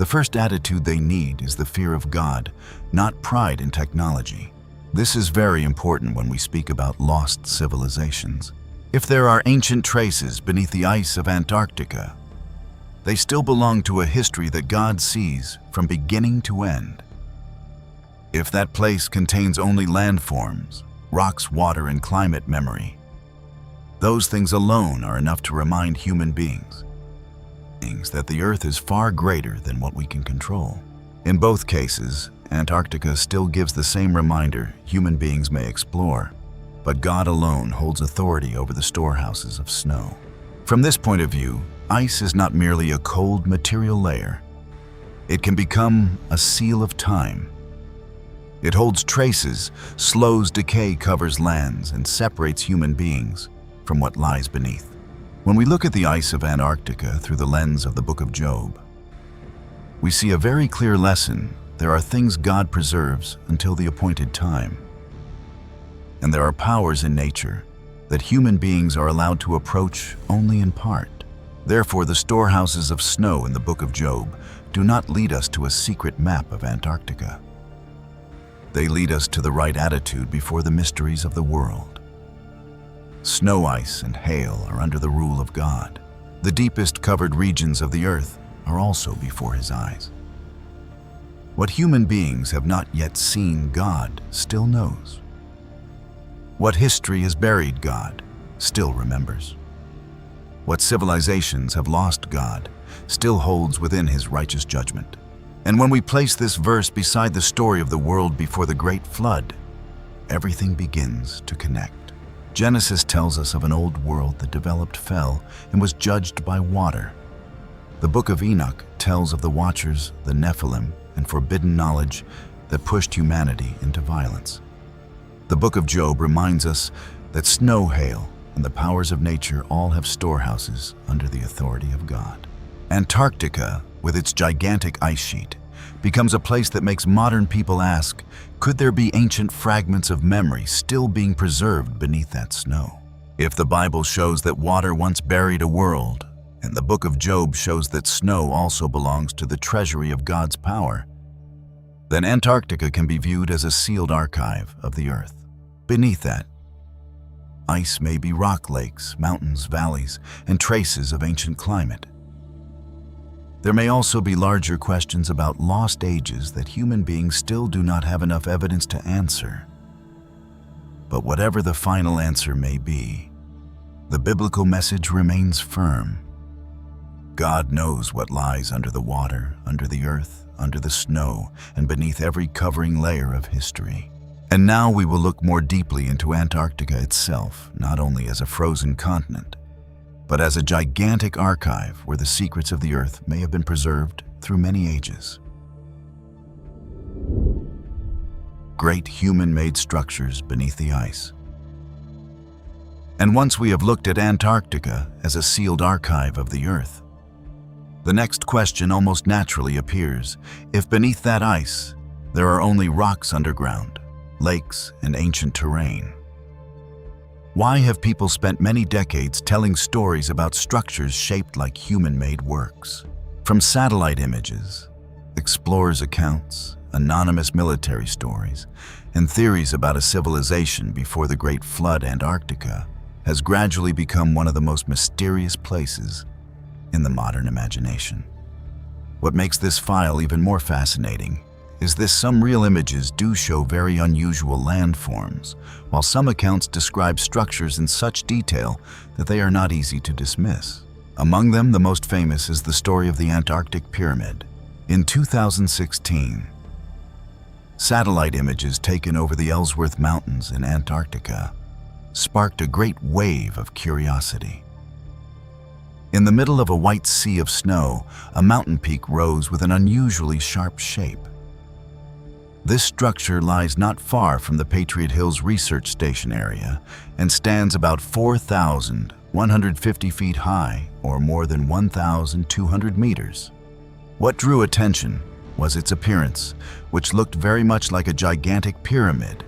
[SPEAKER 1] the first attitude they need is the fear of God, not pride in technology. This is very important when we speak about lost civilizations. If there are ancient traces beneath the ice of Antarctica, they still belong to a history that God sees from beginning to end. If that place contains only landforms, rocks, water, and climate memory, those things alone are enough to remind human beings that the Earth is far greater than what we can control. In both cases, Antarctica still gives the same reminder human beings may explore, but God alone holds authority over the storehouses of snow. From this point of view, ice is not merely a cold material layer. It can become a seal of time, It holds traces, slows decay, covers lands, and separates human beings from what lies beneath. When we look at the ice of Antarctica through the lens of the Book of Job, we see a very clear lesson. There are things God preserves until the appointed time. And there are powers in nature that human beings are allowed to approach only in part. Therefore, the storehouses of snow in the Book of Job do not lead us to a secret map of Antarctica. They lead us to the right attitude before the mysteries of the world. Snow, ice, and hail are under the rule of God. The deepest covered regions of the earth are also before His eyes. What human beings have not yet seen, God still knows. What history has buried, God still remembers. What civilizations have lost, God still holds within His righteous judgment. And when we place this verse beside the story of the world before the great flood, everything begins to connect. Genesis tells us of an old world that developed, fell, and was judged by water. The Book of Enoch tells of the Watchers, the Nephilim, and forbidden knowledge that pushed humanity into violence. The Book of Job reminds us that snow, hail, and the powers of nature all have storehouses under the authority of God. Antarctica, with its gigantic ice sheet, becomes a place that makes modern people ask, could there be ancient fragments of memory still being preserved beneath that snow? If the Bible shows that water once buried a world, and the Book of Job shows that snow also belongs to the treasury of God's power, then Antarctica can be viewed as a sealed archive of the earth. Beneath that, ice may be rock lakes, mountains, valleys, and traces of ancient climate. There may also be larger questions about lost ages that human beings still do not have enough evidence to answer. But whatever the final answer may be, the biblical message remains firm. God knows what lies under the water, under the earth, under the snow, and beneath every covering layer of history. And now we will look more deeply into Antarctica itself, not only as a frozen continent, but as a gigantic archive where the secrets of the earth may have been preserved through many ages. Great human-made structures beneath the ice. And once we have looked at Antarctica as a sealed archive of the earth, the next question almost naturally appears. If beneath that ice, there are only rocks underground, lakes, and ancient terrain, why have people spent many decades telling stories about structures shaped like human-made works? From satellite images, explorers' accounts, anonymous military stories, and theories about a civilization before the Great Flood, Antarctica has gradually become one of the most mysterious places in the modern imagination. What makes this file even more fascinating is that some real images do show very unusual landforms, while some accounts describe structures in such detail that they are not easy to dismiss. Among them, the most famous is the story of the Antarctic Pyramid. In 2016, satellite images taken over the Ellsworth Mountains in Antarctica sparked a great wave of curiosity. In the middle of a white sea of snow, a mountain peak rose with an unusually sharp shape. This structure lies not far from the Patriot Hills Research Station area and stands about 4,150 feet high, or more than 1,200 meters. What drew attention was its appearance, which looked very much like a gigantic pyramid,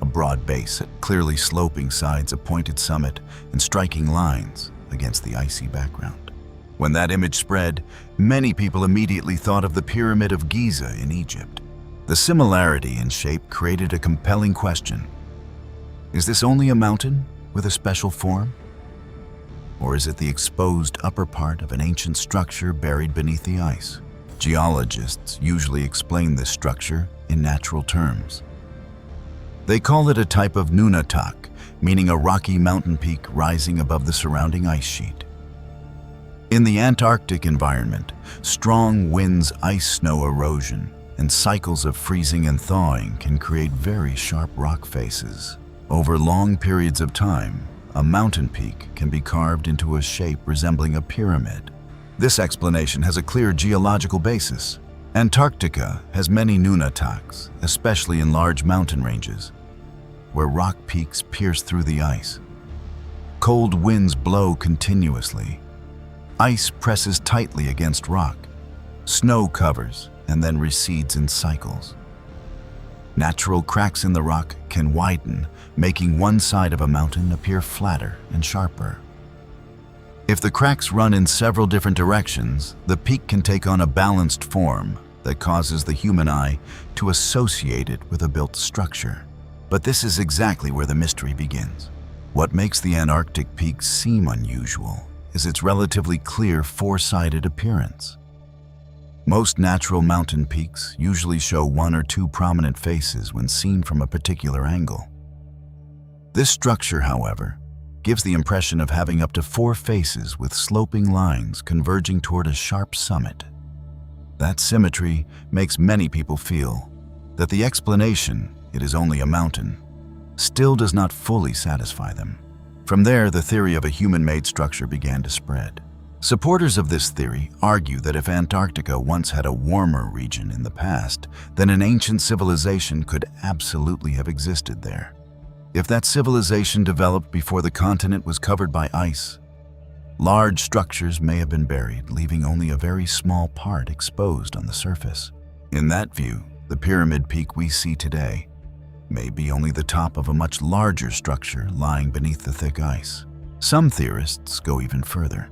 [SPEAKER 1] a broad base, clearly sloping sides, a pointed summit, and striking lines against the icy background. When that image spread, many people immediately thought of the Pyramid of Giza in Egypt. The similarity in shape created a compelling question. Is this only a mountain with a special form? Or is it the exposed upper part of an ancient structure buried beneath the ice? Geologists usually explain this structure in natural terms. They call it a type of nunatak, meaning a rocky mountain peak rising above the surrounding ice sheet. In the Antarctic environment, strong winds, ice, snow erosion, and cycles of freezing and thawing can create very sharp rock faces. Over long periods of time, a mountain peak can be carved into a shape resembling a pyramid. This explanation has a clear geological basis. Antarctica has many nunataks, especially in large mountain ranges, where rock peaks pierce through the ice. Cold winds blow continuously. Ice presses tightly against rock. Snow covers and then recedes in cycles. Natural cracks in the rock can widen, making one side of a mountain appear flatter and sharper. If the cracks run in several different directions, the peak can take on a balanced form that causes the human eye to associate it with a built structure. But this is exactly where the mystery begins. What makes the Antarctic peaks seem unusual is its relatively clear four-sided appearance. Most natural mountain peaks usually show one or two prominent faces when seen from a particular angle. This structure, however, gives the impression of having up to four faces with sloping lines converging toward a sharp summit. That symmetry makes many people feel that the explanation, it is only a mountain, still does not fully satisfy them. From there, the theory of a human-made structure began to spread. Supporters of this theory argue that if Antarctica once had a warmer region in the past, then an ancient civilization could absolutely have existed there. If that civilization developed before the continent was covered by ice, large structures may have been buried, leaving only a very small part exposed on the surface. In that view, the pyramid peak we see today may be only the top of a much larger structure lying beneath the thick ice. Some theorists go even further.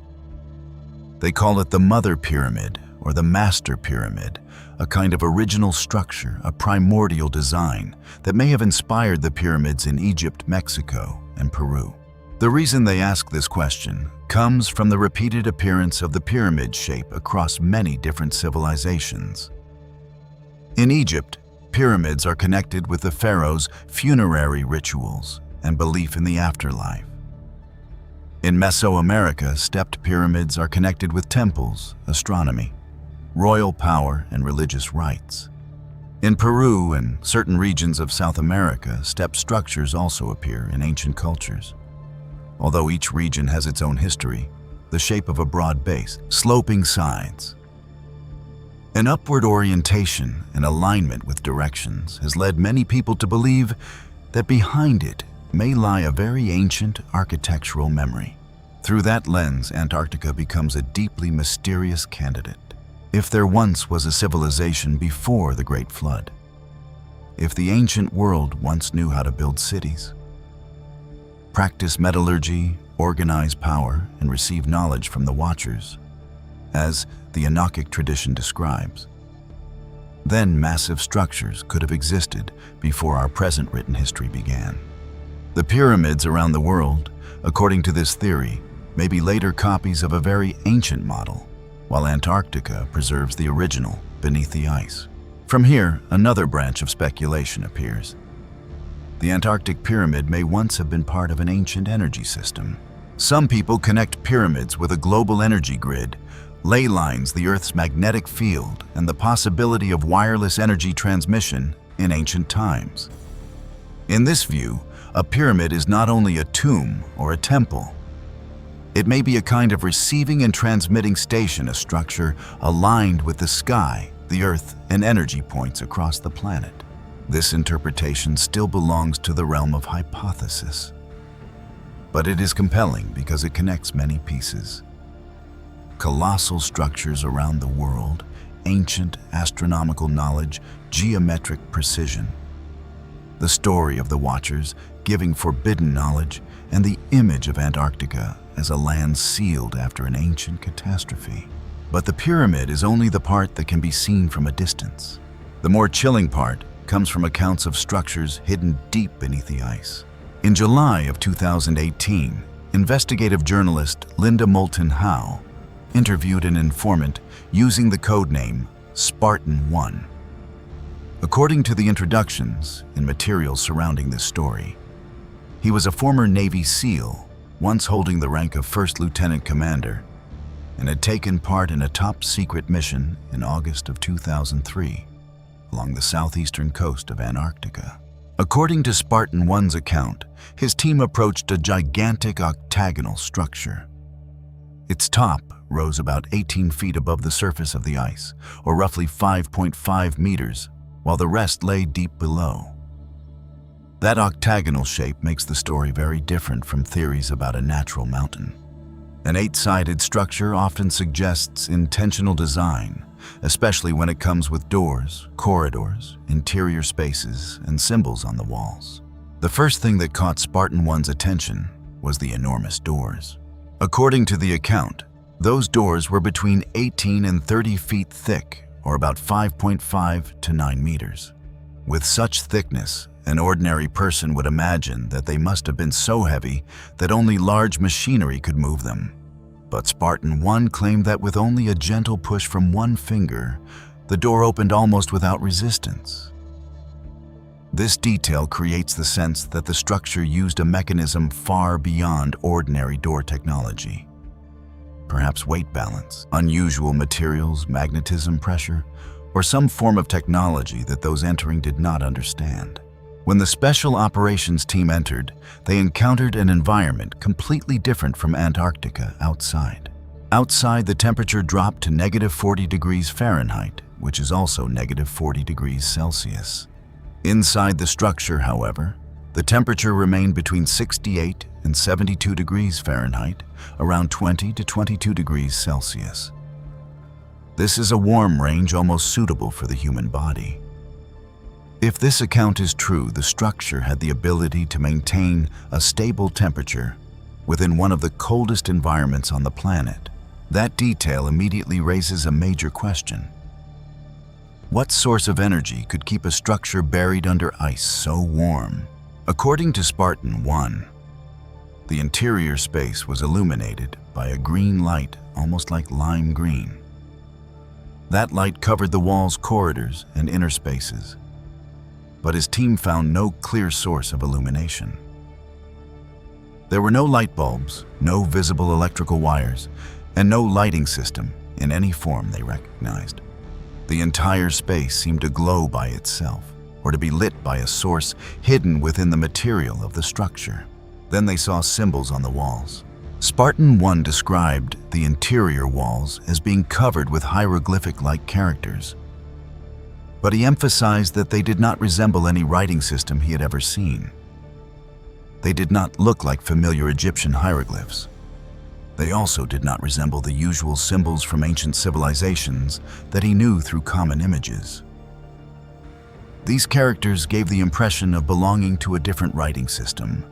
[SPEAKER 1] They call it the Mother Pyramid or the Master Pyramid, a kind of original structure, a primordial design that may have inspired the pyramids in Egypt, Mexico, and Peru. The reason they ask this question comes from the repeated appearance of the pyramid shape across many different civilizations. In Egypt, pyramids are connected with the pharaoh's funerary rituals and belief in the afterlife. In Mesoamerica, stepped pyramids are connected with temples, astronomy, royal power, and religious rites. In Peru and certain regions of South America, stepped structures also appear in ancient cultures. Although each region has its own history, the shape of a broad base, sloping sides, an upward orientation and alignment with directions has led many people to believe that behind it may lie a very ancient architectural memory. Through that lens, Antarctica becomes a deeply mysterious candidate. If there once was a civilization before the Great Flood, if the ancient world once knew how to build cities, practice metallurgy, organize power, and receive knowledge from the Watchers, as the Enochic tradition describes, then massive structures could have existed before our present written history began. The pyramids around the world, according to this theory, may be later copies of a very ancient model, while Antarctica preserves the original beneath the ice. From here, another branch of speculation appears. The Antarctic pyramid may once have been part of an ancient energy system. Some people connect pyramids with a global energy grid, ley lines the Earth's magnetic field, and the possibility of wireless energy transmission in ancient times. In this view, a pyramid is not only a tomb or a temple. It may be a kind of receiving and transmitting station, a structure aligned with the sky, the Earth, and energy points across the planet. This interpretation still belongs to the realm of hypothesis, but it is compelling because it connects many pieces. Colossal structures around the world, ancient astronomical knowledge, geometric precision. The story of the Watchers giving forbidden knowledge, and the image of Antarctica as a land sealed after an ancient catastrophe. But the pyramid is only the part that can be seen from a distance. The more chilling part comes from accounts of structures hidden deep beneath the ice. In July of 2018, investigative journalist Linda Moulton Howe interviewed an informant using the codename Spartan 1. According to the introductions and materials surrounding this story, he was a former Navy SEAL, once holding the rank of First Lieutenant Commander, and had taken part in a top-secret mission in August of 2003 along the southeastern coast of Antarctica. According to Spartan 1's account, his team approached a gigantic octagonal structure. Its top rose about 18 feet above the surface of the ice, or roughly 5.5 meters, while the rest lay deep below. That octagonal shape makes the story very different from theories about a natural mountain. An 8-sided structure often suggests intentional design, especially when it comes with doors, corridors, interior spaces, and symbols on the walls. The first thing that caught Spartan 1's attention was the enormous doors. According to the account, those doors were between 18 and 30 feet thick, or about 5.5 to 9 meters. With such thickness, an ordinary person would imagine that they must have been so heavy that only large machinery could move them. But Spartan 1 claimed that with only a gentle push from one finger, the door opened almost without resistance. This detail creates the sense that the structure used a mechanism far beyond ordinary door technology. Perhaps weight balance, unusual materials, magnetism pressure, or some form of technology that those entering did not understand. When the Special Operations team entered, they encountered an environment completely different from Antarctica outside. Outside, the temperature dropped to -40 degrees Fahrenheit, which is also -40 degrees Celsius. Inside the structure, however, the temperature remained between 68 and 72 degrees Fahrenheit, around 20 to 22 degrees Celsius. This is a warm range almost suitable for the human body. If this account is true, the structure had the ability to maintain a stable temperature within one of the coldest environments on the planet. That detail immediately raises a major question. What source of energy could keep a structure buried under ice so warm? According to Spartan 1, the interior space was illuminated by a green light almost like lime green. That light covered the walls, corridors, and inner spaces. But his team found no clear source of illumination. There were no light bulbs, no visible electrical wires, and no lighting system in any form they recognized. The entire space seemed to glow by itself, or to be lit by a source hidden within the material of the structure. Then they saw symbols on the walls. Spartan 1 described the interior walls as being covered with hieroglyphic-like characters, but he emphasized that they did not resemble any writing system he had ever seen. They did not look like familiar Egyptian hieroglyphs. They also did not resemble the usual symbols from ancient civilizations that he knew through common images. These characters gave the impression of belonging to a different writing system,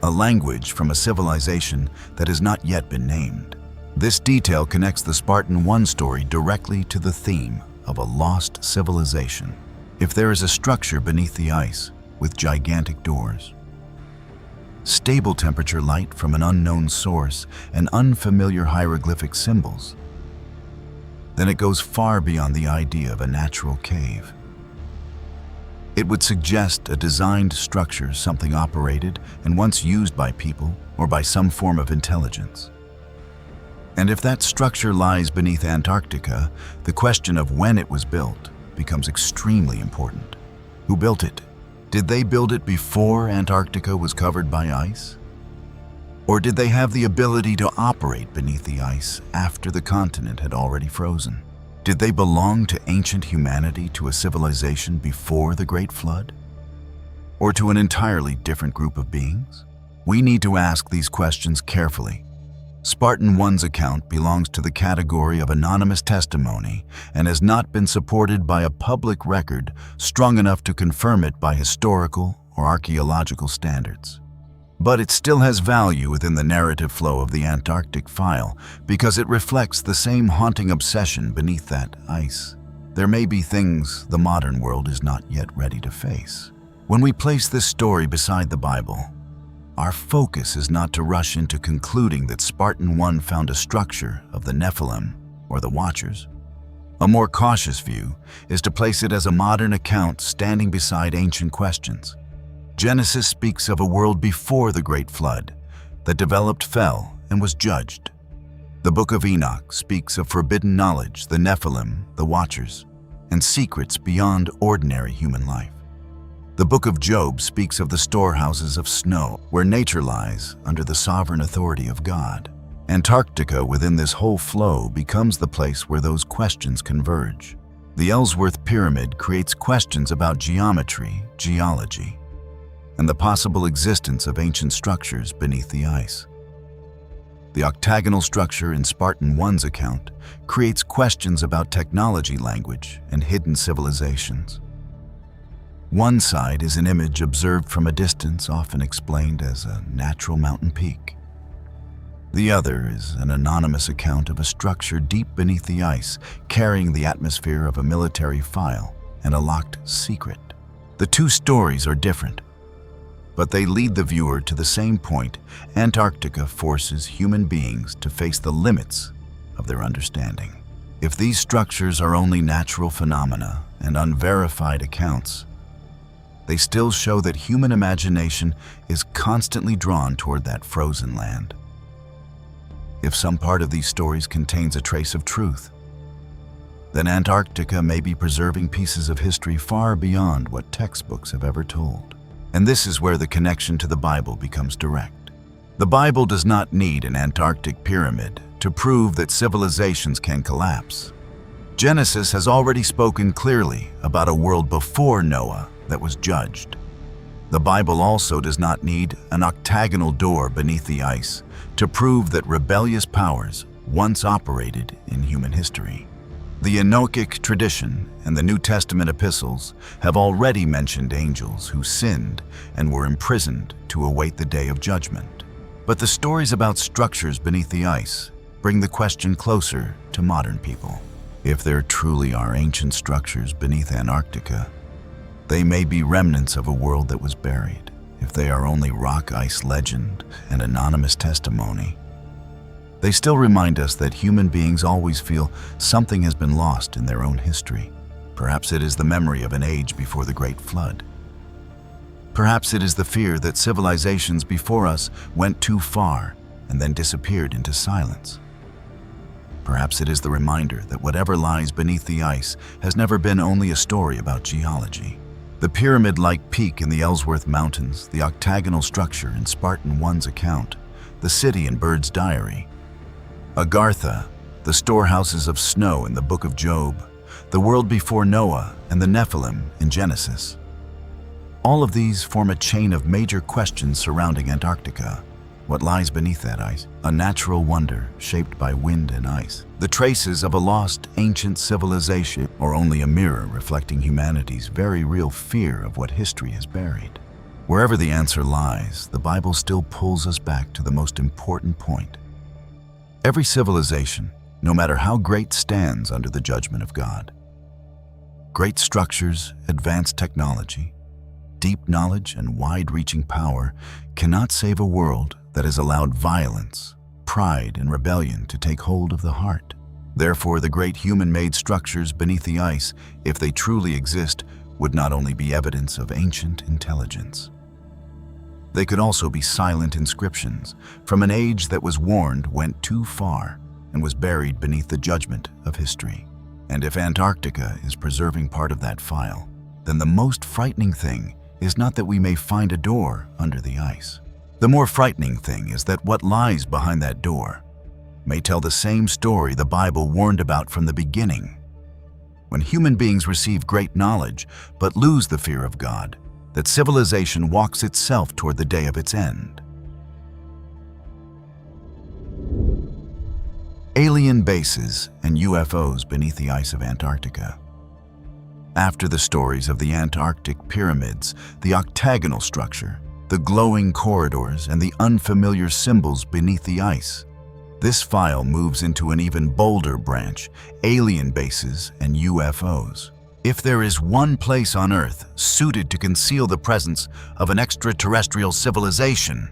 [SPEAKER 1] a language from a civilization that has not yet been named. This detail connects the Spartan 1 story directly to the theme of a lost civilization. If there is a structure beneath the ice with gigantic doors, stable temperature light from an unknown source, and unfamiliar hieroglyphic symbols, then it goes far beyond the idea of a natural cave. It would suggest a designed structure, something operated and once used by people or by some form of intelligence. And if that structure lies beneath Antarctica, the question of when it was built becomes extremely important. Who built it? Did they build it before Antarctica was covered by ice? Or did they have the ability to operate beneath the ice after the continent had already frozen? Did they belong to ancient humanity, to a civilization before the Great Flood? Or to an entirely different group of beings? We need to ask these questions carefully. Spartan 1's account belongs to the category of anonymous testimony and has not been supported by a public record strong enough to confirm it by historical or archaeological standards. But it still has value within the narrative flow of the Antarctic file because it reflects the same haunting obsession beneath that ice. There may be things the modern world is not yet ready to face. When we place this story beside the Bible, our focus is not to rush into concluding that Spartan 1 found a structure of the Nephilim or the Watchers. A more cautious view is to place it as a modern account standing beside ancient questions. Genesis speaks of a world before the Great Flood that developed, fell, and was judged. The Book of Enoch speaks of forbidden knowledge, the Nephilim, the Watchers, and secrets beyond ordinary human life. The Book of Job speaks of the storehouses of snow, where nature lies under the sovereign authority of God. Antarctica within this whole flow becomes the place where those questions converge. The Ellsworth Pyramid creates questions about geometry, geology, and the possible existence of ancient structures beneath the ice. The octagonal structure in Spartan 1's account creates questions about technology, language, and hidden civilizations. One side is an image observed from a distance, often explained as a natural mountain peak. The other is an anonymous account of a structure deep beneath the ice, carrying the atmosphere of a military file and a locked secret. The two stories are different, but they lead the viewer to the same point. Antarctica forces human beings to face the limits of their understanding. If these structures are only natural phenomena and unverified accounts, they still show that human imagination is constantly drawn toward that frozen land. If some part of these stories contains a trace of truth, then Antarctica may be preserving pieces of history far beyond what textbooks have ever told. And this is where the connection to the Bible becomes direct. The Bible does not need an Antarctic pyramid to prove that civilizations can collapse. Genesis has already spoken clearly about a world before Noah that was judged. The Bible also does not need an octagonal door beneath the ice to prove that rebellious powers once operated in human history. The Enochic tradition and the New Testament epistles have already mentioned angels who sinned and were imprisoned to await the day of judgment. But the stories about structures beneath the ice bring the question closer to modern people. If there truly are ancient structures beneath Antarctica, they may be remnants of a world that was buried. If they are only rock ice legend and anonymous testimony, they still remind us that human beings always feel something has been lost in their own history. Perhaps it is the memory of an age before the Great Flood. Perhaps it is the fear that civilizations before us went too far and then disappeared into silence. Perhaps it is the reminder that whatever lies beneath the ice has never been only a story about geology. The pyramid-like peak in the Ellsworth Mountains, the octagonal structure in Spartan 1's account, the city in Byrd's diary, Agartha, the storehouses of snow in the Book of Job, the world before Noah, and the Nephilim in Genesis. All of these form a chain of major questions surrounding Antarctica. What lies beneath that ice? A natural wonder shaped by wind and ice. The traces of a lost ancient civilization, or only a mirror reflecting humanity's very real fear of what history has buried. Wherever the answer lies, the Bible still pulls us back to the most important point. Every civilization, no matter how great, stands under the judgment of God. Great structures, advanced technology, deep knowledge, and wide-reaching power cannot save a world that has allowed violence, pride, and rebellion to take hold of the heart. Therefore, the great human-made structures beneath the ice, if they truly exist, would not only be evidence of ancient intelligence. They could also be silent inscriptions from an age that was warned went too far and was buried beneath the judgment of history. And if Antarctica is preserving part of that file, then the most frightening thing is not that we may find a door under the ice. The more frightening thing is that what lies behind that door may tell the same story the Bible warned about from the beginning. When human beings receive great knowledge but lose the fear of God, that civilization walks itself toward the day of its end. Alien bases and UFOs beneath the ice of Antarctica. After the stories of the Antarctic pyramids, the octagonal structure, the glowing corridors, and the unfamiliar symbols beneath the ice, this file moves into an even bolder branch: alien bases and UFOs. If there is one place on Earth suited to conceal the presence of an extraterrestrial civilization,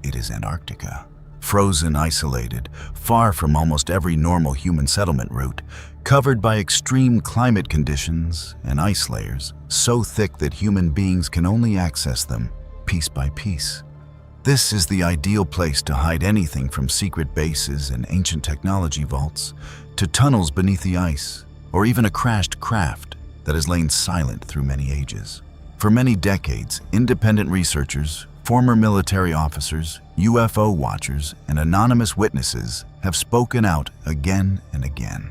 [SPEAKER 1] it is Antarctica. Frozen, isolated, far from almost every normal human settlement route, covered by extreme climate conditions and ice layers, so thick that human beings can only access them piece by piece. This is the ideal place to hide anything from secret bases and ancient technology vaults to tunnels beneath the ice, or even a crashed craft that has lain silent through many ages. For many decades, independent researchers Former military officers, UFO watchers, and anonymous witnesses have spoken out again and again.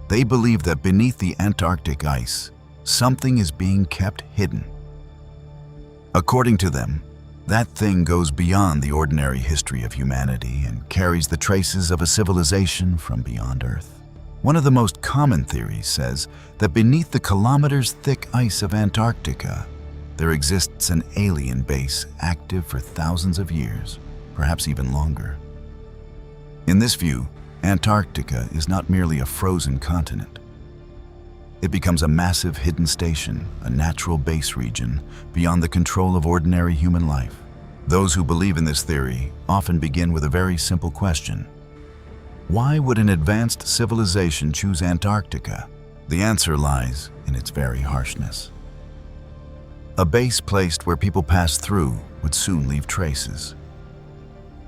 [SPEAKER 1] They believe that beneath the Antarctic ice, something is being kept hidden. According to them, that thing goes beyond the ordinary history of humanity and carries the traces of a civilization from beyond Earth. One of the most common theories says that beneath the kilometers-thick ice of Antarctica, there exists an alien base active for thousands of years, perhaps even longer. In this view, Antarctica is not merely a frozen continent. It becomes a massive hidden station, a natural base region beyond the control of ordinary human life. Those who believe in this theory often begin with a very simple question. Why would an advanced civilization choose Antarctica? The answer lies in its very harshness. A base placed where people pass through would soon leave traces.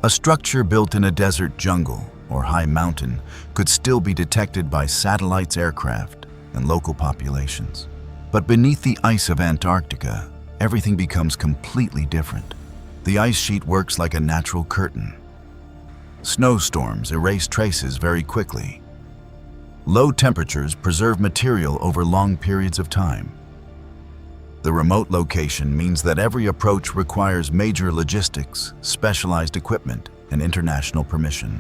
[SPEAKER 1] A structure built in a desert jungle or high mountain could still be detected by satellites, aircraft, and local populations. But beneath the ice of Antarctica, everything becomes completely different. The ice sheet works like a natural curtain. Snowstorms erase traces very quickly. Low temperatures preserve material over long periods of time. The remote location means that every approach requires major logistics, specialized equipment, and international permission.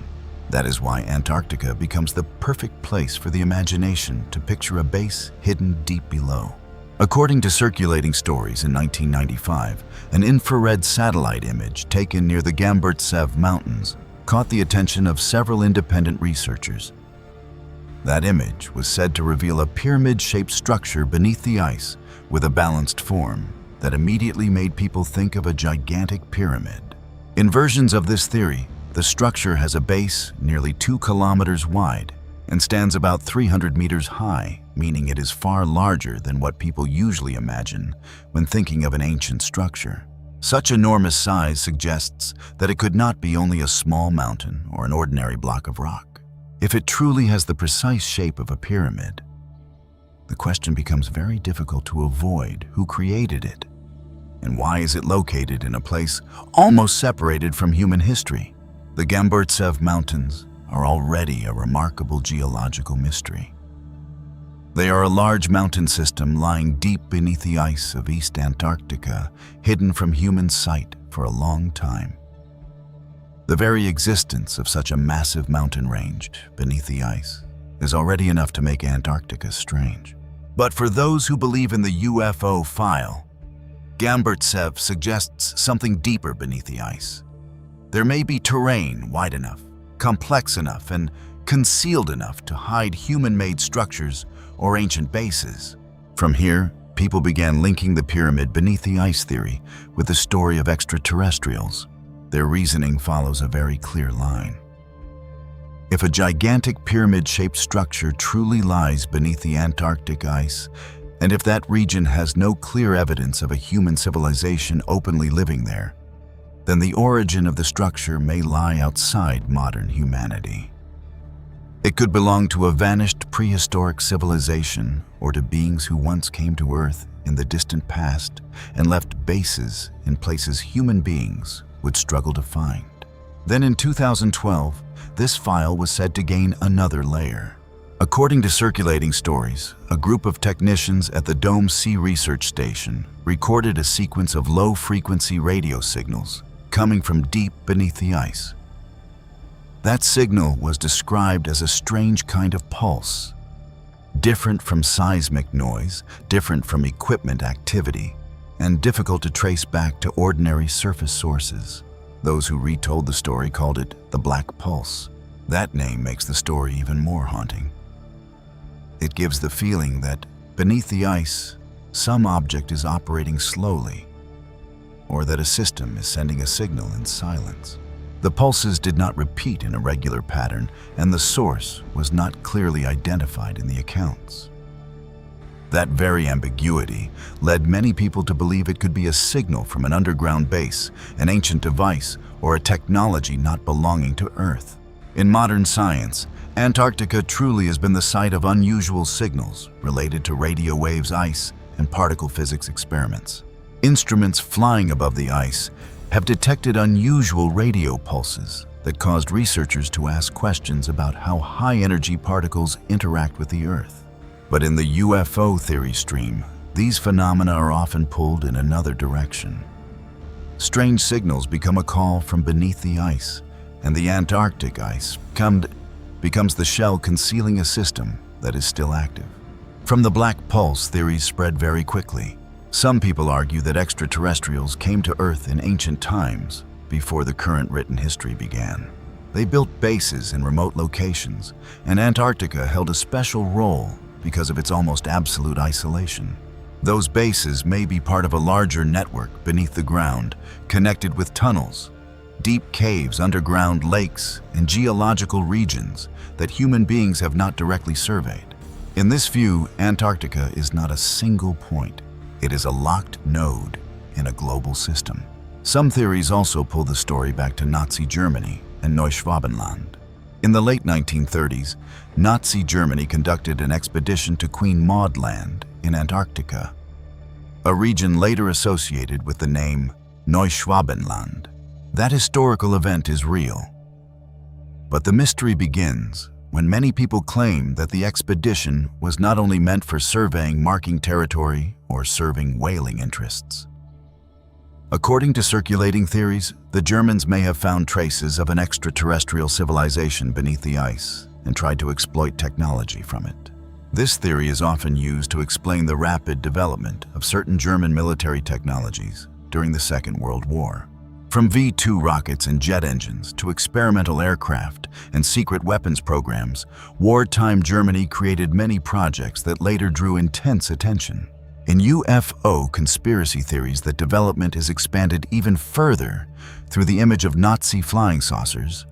[SPEAKER 1] That is why Antarctica becomes the perfect place for the imagination to picture a base hidden deep below. According to circulating stories in 1995, an infrared satellite image taken near the Gamburtsev Mountains caught the attention of several independent researchers. That image was said to reveal a pyramid-shaped structure beneath the ice with a balanced form that immediately made people think of a gigantic pyramid. In versions of this theory, the structure has a base nearly 2 kilometers wide and stands about 300 meters high, meaning it is far larger than what people usually imagine when thinking of an ancient structure. Such enormous size suggests that it could not be only a small mountain or an ordinary block of rock. If it truly has the precise shape of a pyramid, the question becomes very difficult to avoid who created it, and why is it located in a place almost separated from human history? The Gamburtsev Mountains are already a remarkable geological mystery. They are a large mountain system lying deep beneath the ice of East Antarctica, hidden from human sight for a long time. The very existence of such a massive mountain range beneath the ice is already enough to make Antarctica strange. But for those who believe in the UFO file, Gamburtsev suggests something deeper beneath the ice. There may be terrain wide enough, complex enough, and concealed enough to hide human-made structures or ancient bases. From here, people began linking the pyramid beneath the ice theory with the story of extraterrestrials. Their reasoning follows a very clear line. If a gigantic pyramid-shaped structure truly lies beneath the Antarctic ice, and if that region has no clear evidence of a human civilization openly living there, then the origin of the structure may lie outside modern humanity. It could belong to a vanished prehistoric civilization or to beings who once came to Earth in the distant past and left bases in places human beings would struggle to find. Then in 2012, this file was said to gain another layer. According to circulating stories, a group of technicians at the Dome Sea Research Station recorded a sequence of low-frequency radio signals coming from deep beneath the ice. That signal was described as a strange kind of pulse, different from seismic noise, different from equipment activity, and difficult to trace back to ordinary surface sources. Those who retold the story called it the Black Pulse. That name makes the story even more haunting. It gives the feeling that beneath the ice, some object is operating slowly, or that a system is sending a signal in silence. The pulses did not repeat in a regular pattern, and the source was not clearly identified in the accounts. That very ambiguity led many people to believe it could be a signal from an underground base, an ancient device, or a technology not belonging to Earth. In modern science, Antarctica truly has been the site of unusual signals related to radio waves, ice, and particle physics experiments. Instruments flying above the ice have detected unusual radio pulses that caused researchers to ask questions about how high-energy particles interact with the Earth. But in the UFO theory stream, these phenomena are often pulled in another direction. Strange signals become a call from beneath the ice, and the Antarctic ice becomes the shell concealing a system that is still active. From the black pulse, theories spread very quickly. Some people argue that extraterrestrials came to Earth in ancient times before the current written history began. They built bases in remote locations, and Antarctica held a special role because of its almost absolute isolation. Those bases may be part of a larger network beneath the ground, connected with tunnels, deep caves, underground lakes, and geological regions that human beings have not directly surveyed. In this view, Antarctica is not a single point. It is a locked node in a global system. Some theories also pull the story back to Nazi Germany and Neuschwabenland. In the late 1930s, Nazi Germany conducted an expedition to Queen Maud Land in Antarctica, a region later associated with the name Neuschwabenland. That historical event is real. But the mystery begins when many people claim that the expedition was not only meant for surveying marking territory or serving whaling interests. According to circulating theories, the Germans may have found traces of an extraterrestrial civilization beneath the ice and tried to exploit technology from it. This theory is often used to explain the rapid development of certain German military technologies during the Second World War. From V-2 rockets and jet engines to experimental aircraft and secret weapons programs, wartime Germany created many projects that later drew intense attention. In UFO conspiracy theories, that development is expanded even further through the image of Nazi flying saucers,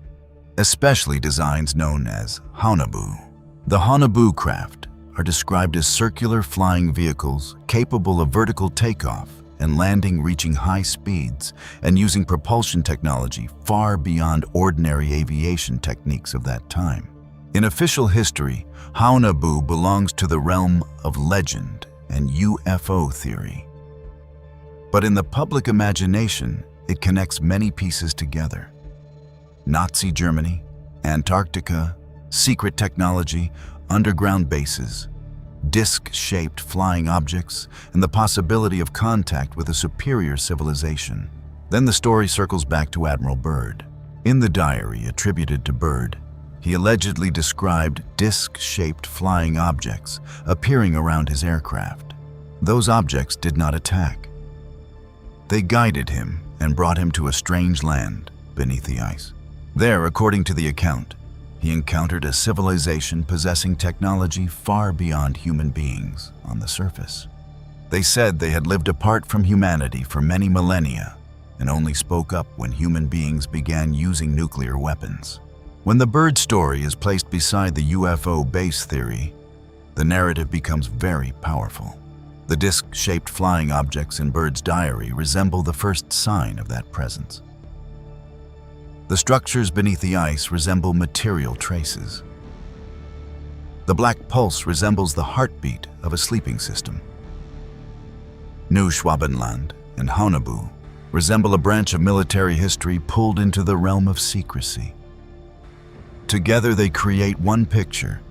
[SPEAKER 1] especially designs known as Humanoid. The Humanoid craft are described as circular flying vehicles capable of vertical takeoff and landing, reaching high speeds and using propulsion technology far beyond ordinary aviation techniques of that time. In official history, Humanoid belongs to the realm of legend and UFO theory. But in the public imagination, it connects many pieces together. Nazi Germany, Antarctica, secret technology, underground bases, disc-shaped flying objects, and the possibility of contact with a superior civilization. Then the story circles back to Admiral Byrd. In the diary attributed to Byrd, he allegedly described disc-shaped flying objects appearing around his aircraft. Those objects did not attack. They guided him and brought him to a strange land beneath the ice. There, according to the account, he encountered a civilization possessing technology far beyond human beings on the surface. They said they had lived apart from humanity for many millennia and only spoke up when human beings began using nuclear weapons. When the Byrd story is placed beside the UFO base theory, the narrative becomes very powerful. The disc-shaped flying objects in Byrd's diary resemble the first sign of that presence. The structures beneath the ice resemble material traces. The black pulse resembles the heartbeat of a sleeping system. Neuschwabenland and Humanoid resemble a branch of military history pulled into the realm of secrecy. Together they create one picture.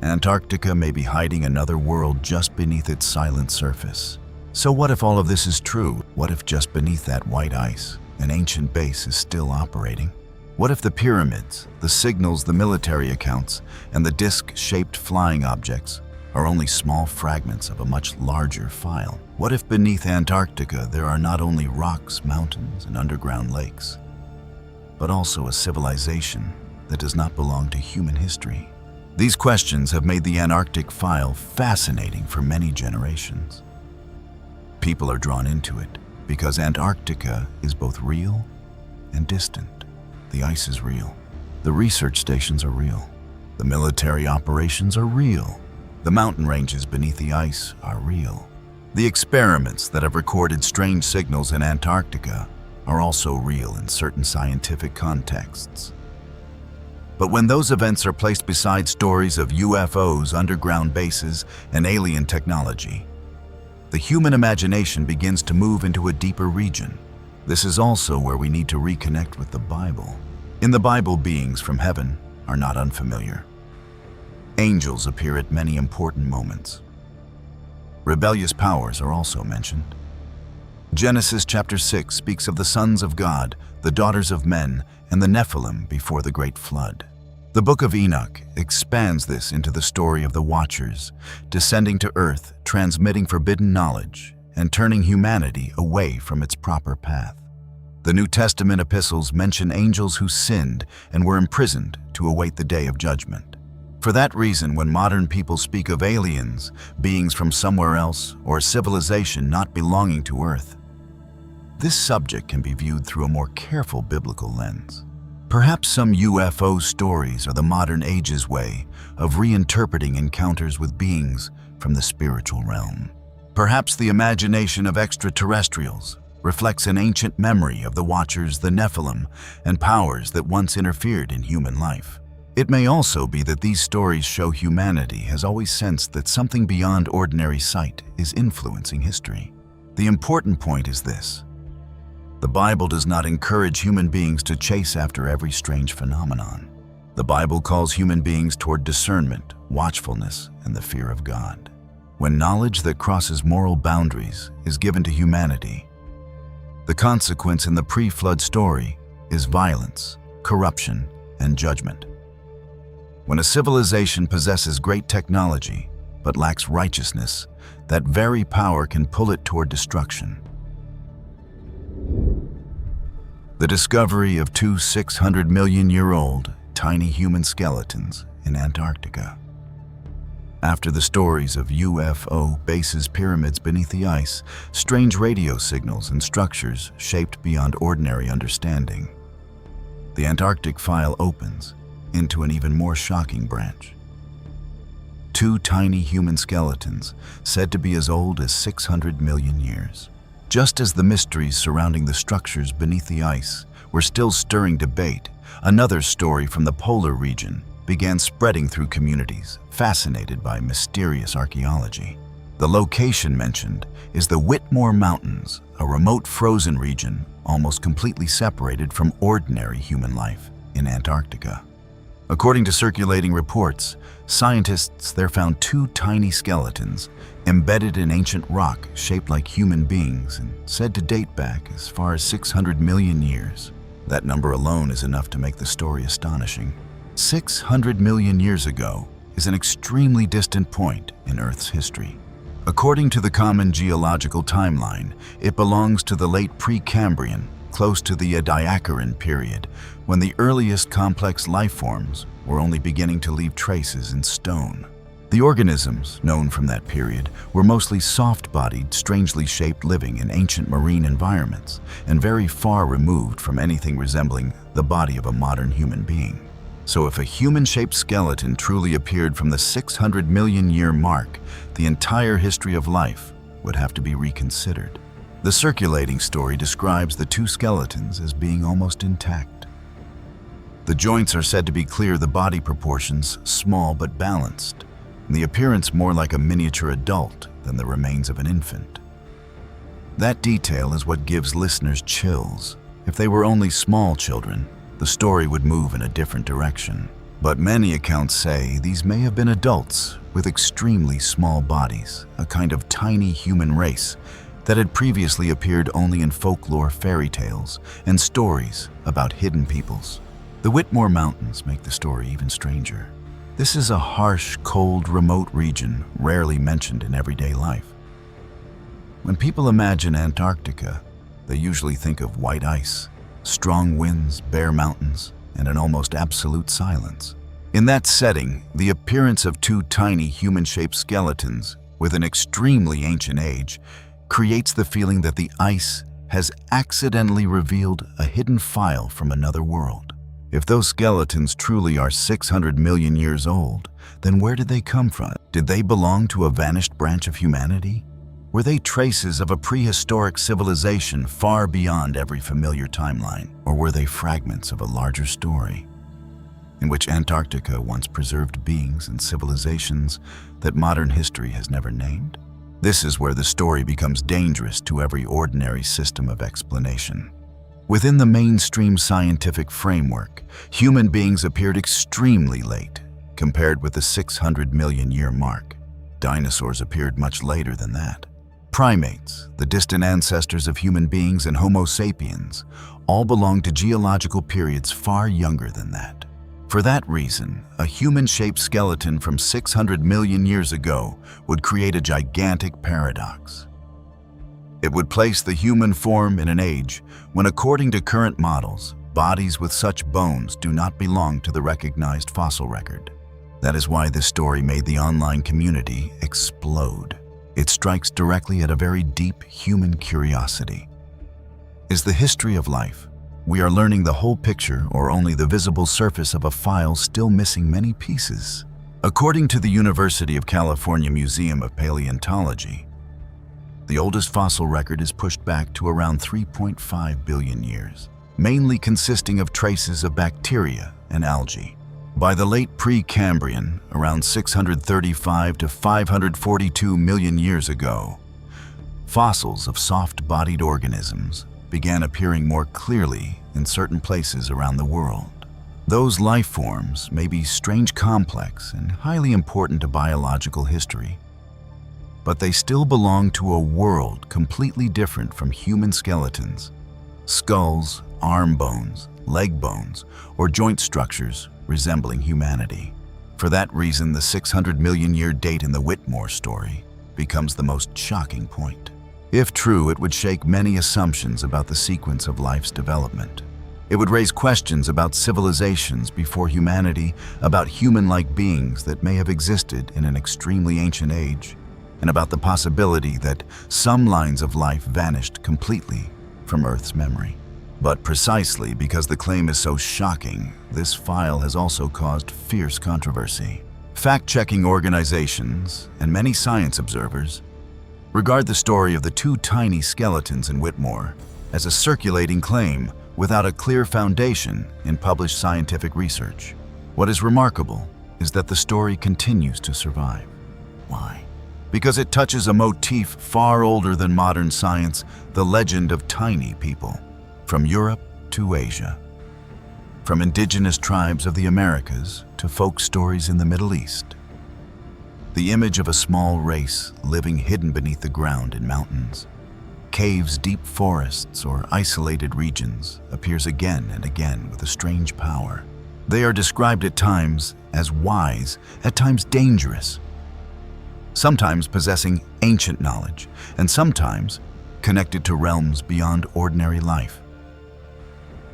[SPEAKER 1] Antarctica may be hiding another world just beneath its silent surface. So what if all of this is true? What if just beneath that white ice, an ancient base is still operating? What if the pyramids, the signals, the military accounts, and the disc-shaped flying objects are only small fragments of a much larger file? What if beneath Antarctica there are not only rocks, mountains, and underground lakes, but also a civilization that does not belong to human history? These questions have made the Antarctic file fascinating for many generations. People are drawn into it because Antarctica is both real and distant. The ice is real. The research stations are real. The military operations are real. The mountain ranges beneath the ice are real. The experiments that have recorded strange signals in Antarctica are also real in certain scientific contexts. But when those events are placed beside stories of UFOs, underground bases, and alien technology, the human imagination begins to move into a deeper region. This is also where we need to reconnect with the Bible. In the Bible, beings from heaven are not unfamiliar. Angels appear at many important moments. Rebellious powers are also mentioned. Genesis chapter 6 speaks of the sons of God, the daughters of men, and the Nephilim before the great flood. The book of Enoch expands this into the story of the Watchers, descending to earth, transmitting forbidden knowledge, and turning humanity away from its proper path. The New Testament epistles mention angels who sinned and were imprisoned to await the day of judgment. For that reason, when modern people speak of aliens, beings from somewhere else, or civilization not belonging to Earth, this subject can be viewed through a more careful biblical lens. Perhaps some UFO stories are the modern age's way of reinterpreting encounters with beings from the spiritual realm. Perhaps the imagination of extraterrestrials reflects an ancient memory of the Watchers, the Nephilim, and powers that once interfered in human life. It may also be that these stories show humanity has always sensed that something beyond ordinary sight is influencing history. The important point is this: the Bible does not encourage human beings to chase after every strange phenomenon. The Bible calls human beings toward discernment, watchfulness, and the fear of God. When knowledge that crosses moral boundaries is given to humanity, the consequence in the pre-flood story is violence, corruption, and judgment. When a civilization possesses great technology but lacks righteousness, that very power can pull it toward destruction. The discovery of two 600-million-year-old tiny human skeletons in Antarctica. After the stories of UFO bases, pyramids beneath the ice, strange radio signals, and structures shaped beyond ordinary understanding, the Antarctic file opens into an even more shocking branch. Two tiny human skeletons said to be as old as 600 million years. Just as the mysteries surrounding the structures beneath the ice were still stirring debate, another story from the polar region began spreading through communities fascinated by mysterious archaeology. The location mentioned is the Whitmore Mountains, a remote frozen region almost completely separated from ordinary human life in Antarctica. According to circulating reports, scientists there found two tiny skeletons embedded in ancient rock shaped like human beings and said to date back as far as 600 million years. That number alone is enough to make the story astonishing. 600 million years ago is an extremely distant point in Earth's history. According to the common geological timeline, it belongs to the late Precambrian, close to the Ediacaran period, when the earliest complex life forms were only beginning to leave traces in stone. The organisms known from that period were mostly soft-bodied, strangely shaped, living in ancient marine environments and very far removed from anything resembling the body of a modern human being. So if a human-shaped skeleton truly appeared from the 600 million year mark, the entire history of life would have to be reconsidered. The circulating story describes the two skeletons as being almost intact. The joints are said to be clear, the body proportions small but balanced, and the appearance more like a miniature adult than the remains of an infant. That detail is what gives listeners chills. If they were only small children, the story would move in a different direction. But many accounts say these may have been adults with extremely small bodies, a kind of tiny human race that had previously appeared only in folklore, fairy tales, and stories about hidden peoples. The Whitmore Mountains make the story even stranger. This is a harsh, cold, remote region rarely mentioned in everyday life. When people imagine Antarctica, they usually think of white ice, strong winds, bare mountains, and an almost absolute silence. In that setting, the appearance of two tiny human-shaped skeletons with an extremely ancient age creates the feeling that the ice has accidentally revealed a hidden file from another world. If those skeletons truly are 600 million years old, then where did they come from? Did they belong to a vanished branch of humanity? Were they traces of a prehistoric civilization far beyond every familiar timeline? Or were they fragments of a larger story, in which Antarctica once preserved beings and civilizations that modern history has never named? This is where the story becomes dangerous to every ordinary system of explanation. Within the mainstream scientific framework, human beings appeared extremely late, compared with the 600 million year mark. Dinosaurs appeared much later than that. Primates, the distant ancestors of human beings, and Homo sapiens all belong to geological periods far younger than that. For that reason, a human-shaped skeleton from 600 million years ago would create a gigantic paradox. It would place the human form in an age when, according to current models, bodies with such bones do not belong to the recognized fossil record. That is why this story made the online community explode. It strikes directly at a very deep human curiosity. Is the history of life? We are learning the whole picture or only the visible surface of a file still missing many pieces? According to the University of California Museum of Paleontology, the oldest fossil record is pushed back to around 3.5 billion years, mainly consisting of traces of bacteria and algae. By the late Precambrian, around 635 to 542 million years ago, fossils of soft-bodied organisms began appearing more clearly in certain places around the world. Those life forms may be strange, complex, and highly important to biological history, but they still belong to a world completely different from human skeletons, skulls, arm bones, leg bones, or joint structures resembling humanity. For that reason, the 600 million year date in the Whitmore story becomes the most shocking point. If true, it would shake many assumptions about the sequence of life's development. It would raise questions about civilizations before humanity, about human-like beings that may have existed in an extremely ancient age, and about the possibility that some lines of life vanished completely from Earth's memory. But precisely because the claim is so shocking, this file has also caused fierce controversy. Fact-checking organizations and many science observers regard the story of the two tiny skeletons in Whitmore as a circulating claim without a clear foundation in published scientific research. What is remarkable is that the story continues to survive. Why? Because it touches a motif far older than modern science, the legend of tiny people. From Europe to Asia, from indigenous tribes of the Americas to folk stories in the Middle East. The image of a small race living hidden beneath the ground in mountains, caves, deep forests, or isolated regions appears again and again with a strange power. They are described at times as wise, at times dangerous, sometimes possessing ancient knowledge, and sometimes connected to realms beyond ordinary life.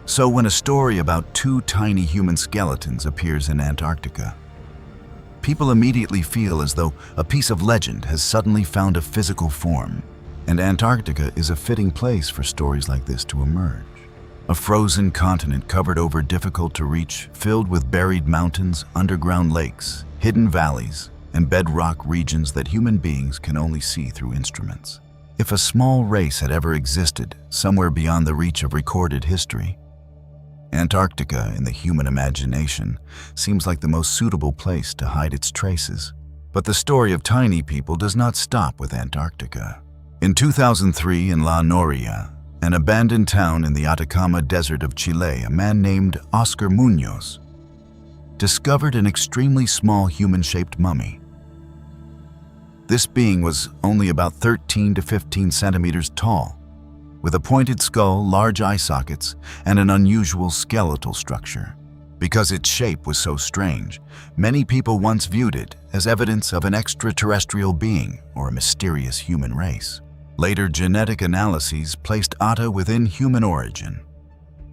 [SPEAKER 1] So when a story about two tiny human skeletons appears in Antarctica, people immediately feel as though a piece of legend has suddenly found a physical form, and Antarctica is a fitting place for stories like this to emerge. A frozen continent covered over, difficult to reach, filled with buried mountains, underground lakes, hidden valleys, and bedrock regions that human beings can only see through instruments. If a small race had ever existed somewhere beyond the reach of recorded history, Antarctica, in the human imagination, seems like the most suitable place to hide its traces. But the story of tiny people does not stop with Antarctica. In 2003, in La Noria, an abandoned town in the Atacama Desert of Chile, a man named Oscar Munoz discovered an extremely small human-shaped mummy. This being was only about 13 to 15 centimeters tall, with a pointed skull, large eye sockets, and an unusual skeletal structure. Because its shape was so strange, many people once viewed it as evidence of an extraterrestrial being or a mysterious human race. Later genetic analyses placed Atta within human origin,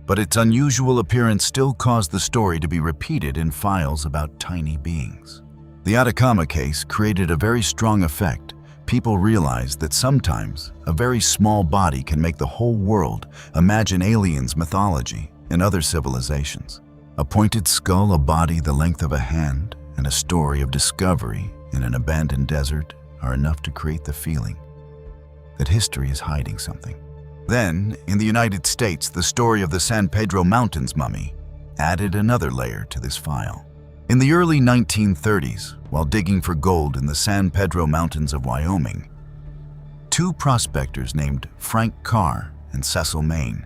[SPEAKER 1] but its unusual appearance still caused the story to be repeated in files about tiny beings. The Atacama case created a very strong effect. People realized that sometimes a very small body can make the whole world imagine aliens' mythology and other civilizations. A pointed skull, a body the length of a hand, and a story of discovery in an abandoned desert are enough to create the feeling that history is hiding something. Then, in the United States, the story of the San Pedro Mountains mummy added another layer to this file. In the early 1930s, while digging for gold in the San Pedro Mountains of Wyoming, Two prospectors named Frank Carr and Cecil Maine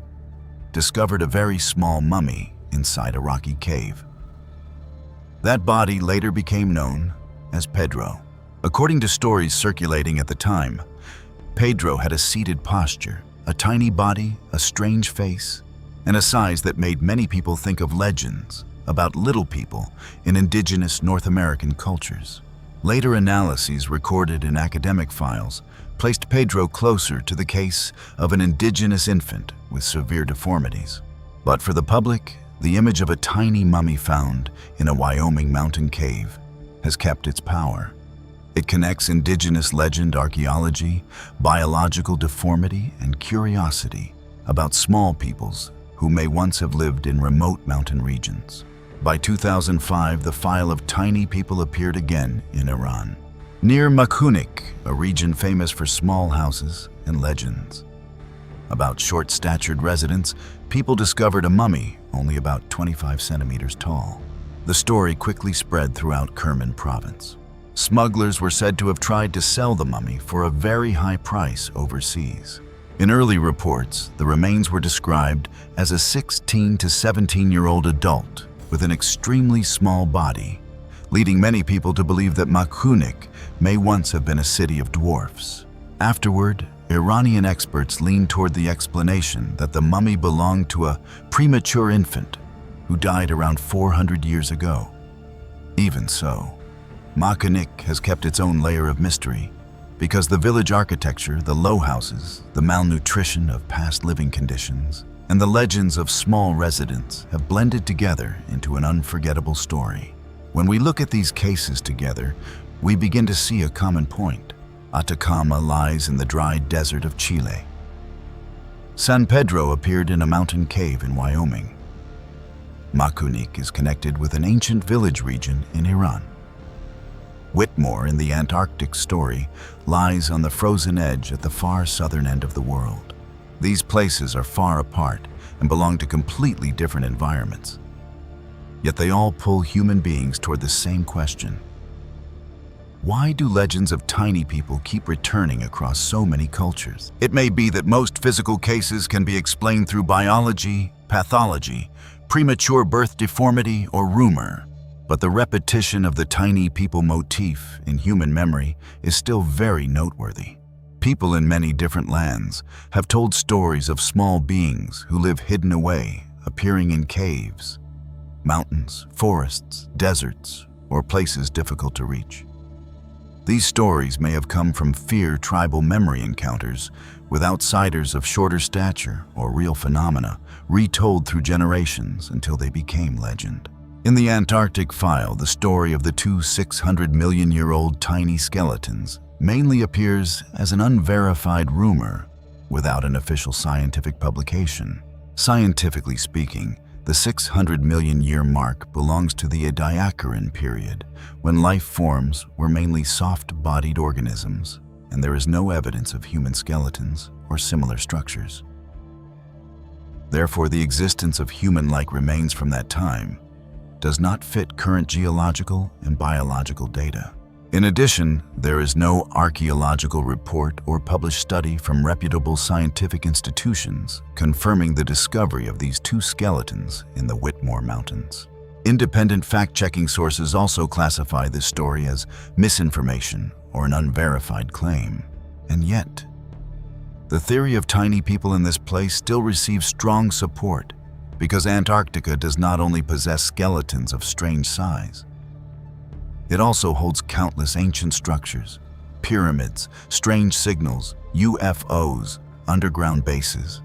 [SPEAKER 1] discovered a very small mummy inside a rocky cave. That body later became known as Pedro. According to stories circulating at the time, Pedro had a seated posture, a tiny body, a strange face, and a size that made many people think of legends about little people in indigenous North American cultures. Later analyses recorded in academic files placed Pedro closer to the case of an indigenous infant with severe deformities. But for the public, the image of a tiny mummy found in a Wyoming mountain cave has kept its power. It connects indigenous legend, archaeology, biological deformity, and curiosity about small peoples who may once have lived in remote mountain regions. By 2005, the file of tiny people appeared again in Iran, near Makhunik, a region famous for small houses and legends. About short-statured residents, people discovered a mummy only about 25 centimeters tall. The story quickly spread throughout Kerman province. Smugglers were said to have tried to sell the mummy for a very high price overseas. In early reports, the remains were described as a 16 to 17-year-old adult with an extremely small body, leading many people to believe that Makhunik may once have been a city of dwarfs. Afterward, Iranian experts leaned toward the explanation that the mummy belonged to a premature infant who died around 400 years ago. Even so, Makhunik has kept its own layer of mystery because the village architecture, the low houses, the malnutrition of past living conditions, and the legends of small residents have blended together into an unforgettable story. When we look at these cases together, we begin to see a common point. Atacama lies in the dry desert of Chile. San Pedro appeared in a mountain cave in Wyoming. Makhunik is connected with an ancient village region in Iran. Whitmore in the Antarctic story lies on the frozen edge at the far southern end of the world. These places are far apart and belong to completely different environments. Yet they all pull human beings toward the same question. Why do legends of tiny people keep returning across so many cultures? It may be that most physical cases can be explained through biology, pathology, premature birth deformity, or rumor. But the repetition of the tiny people motif in human memory is still very noteworthy. People in many different lands have told stories of small beings who live hidden away, appearing in caves, mountains, forests, deserts, or places difficult to reach. These stories may have come from tribal memory encounters with outsiders of shorter stature or real phenomena, retold through generations until they became legend. In the Antarctic file, the story of the two 600-million-year-old tiny skeletons mainly appears as an unverified rumor without an official scientific publication. Scientifically speaking, the 600-million-year mark belongs to the Ediacaran period, when life forms were mainly soft-bodied organisms, and there is no evidence of human skeletons or similar structures. Therefore, the existence of human-like remains from that time does not fit current geological and biological data. In addition, there is no archaeological report or published study from reputable scientific institutions confirming the discovery of these two skeletons in the Whitmore Mountains. Independent fact-checking sources also classify this story as misinformation or an unverified claim. And yet, the theory of tiny people in this place still receives strong support because Antarctica does not only possess skeletons of strange size, it also holds countless ancient structures, pyramids, strange signals, UFOs, underground bases,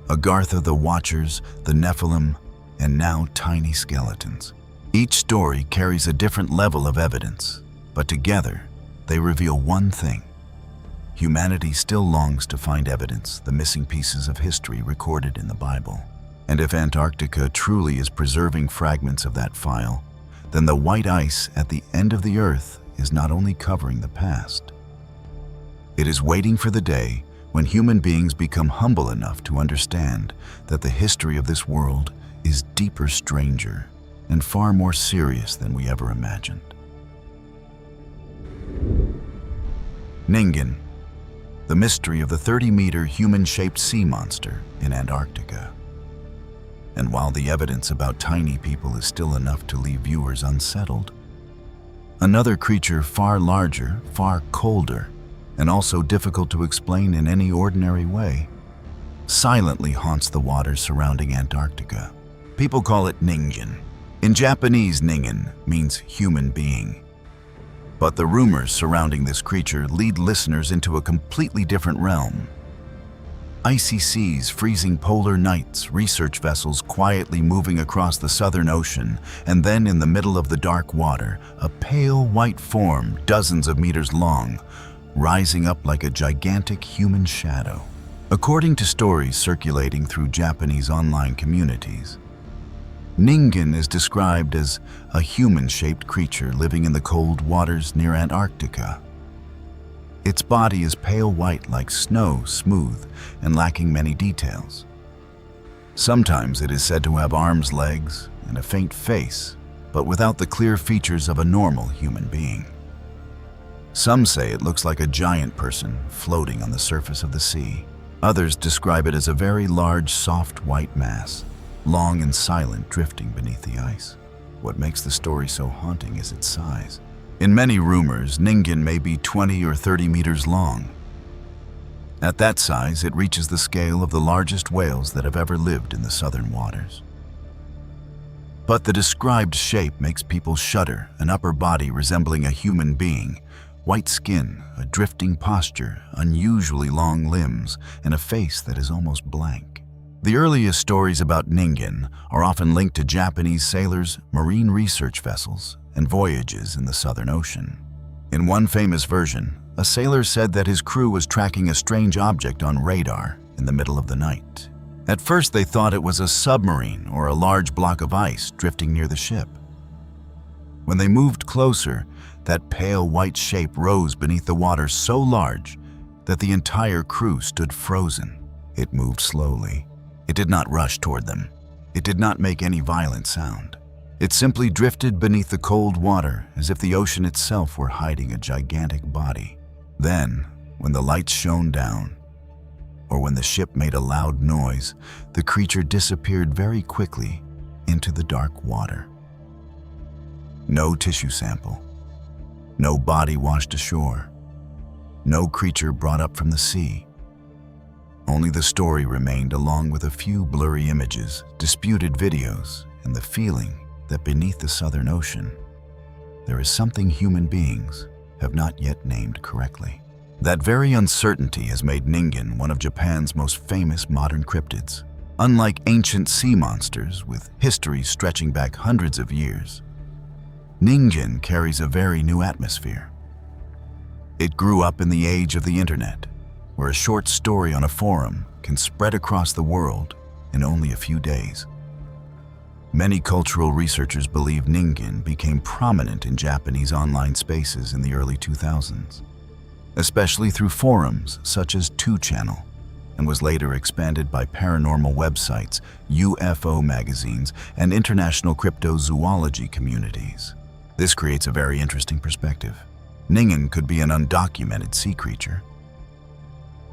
[SPEAKER 1] Agartha the Watchers, the Nephilim, and now tiny skeletons. Each story carries a different level of evidence, but together they reveal one thing. Humanity still longs to find evidence, the missing pieces of history recorded in the Bible. And if Antarctica truly is preserving fragments of that file, then the white ice at the end of the Earth is not only covering the past. It is waiting for the day when human beings become humble enough to understand that the history of this world is deeper, stranger, and far more serious than we ever imagined. Ningen. the mystery of the 30-meter human-shaped sea monster in Antarctica. And while the evidence about tiny people is still enough to leave viewers unsettled, another creature far larger, far colder, and also difficult to explain in any ordinary way, silently haunts the waters surrounding Antarctica. People call it Ningen. In Japanese, Ningen means human being. But the rumors surrounding this creature lead listeners into a completely different realm. Icy seas, freezing polar nights, research vessels quietly moving across the Southern Ocean, and then in the middle of the dark water, a pale white form dozens of meters long, rising up like a gigantic human shadow. According to stories circulating through Japanese online communities, Ningen is described as a human-shaped creature living in the cold waters near Antarctica. Its body is pale white like snow, smooth, and lacking many details. Sometimes it is said to have arms, legs, and a faint face, but without the clear features of a normal human being. Some say it looks like a giant person floating on the surface of the sea. Others describe it as a very large, soft white mass, long and silent, drifting beneath the ice. What makes the story so haunting is its size. In many rumors, Ningen may be 20 or 30 meters long. At that size, it reaches the scale of the largest whales that have ever lived in the southern waters. But the described shape makes people shudder, an upper body resembling a human being, white skin, a drifting posture, unusually long limbs, and a face that is almost blank. The earliest stories about Ningen are often linked to Japanese sailors, marine research vessels, and voyages in the Southern Ocean. In one famous version, a sailor said that his crew was tracking a strange object on radar in the middle of the night. At first they thought it was a submarine or a large block of ice drifting near the ship. When they moved closer, that pale white shape rose beneath the water so large that the entire crew stood frozen. It moved slowly. It did not rush toward them. It did not make any violent sound. It simply drifted beneath the cold water as if the ocean itself were hiding a gigantic body. Then, when the lights shone down, or when the ship made a loud noise, the creature disappeared very quickly into the dark water. No tissue sample, no body washed ashore, no creature brought up from the sea. Only the story remained, along with a few blurry images, disputed videos, and the feeling that beneath the Southern Ocean, there is something human beings have not yet named correctly. That very uncertainty has made Ningen one of Japan's most famous modern cryptids. Unlike ancient sea monsters with history stretching back hundreds of years, Ningen carries a very new atmosphere. It grew up in the age of the internet, where a short story on a forum can spread across the world in only a few days. Many cultural researchers believe Ningen became prominent in Japanese online spaces in the early 2000s, especially through forums such as 2channel, and was later expanded by paranormal websites, UFO magazines, and international cryptozoology communities. This creates a very interesting perspective. Ningen could be an undocumented sea creature,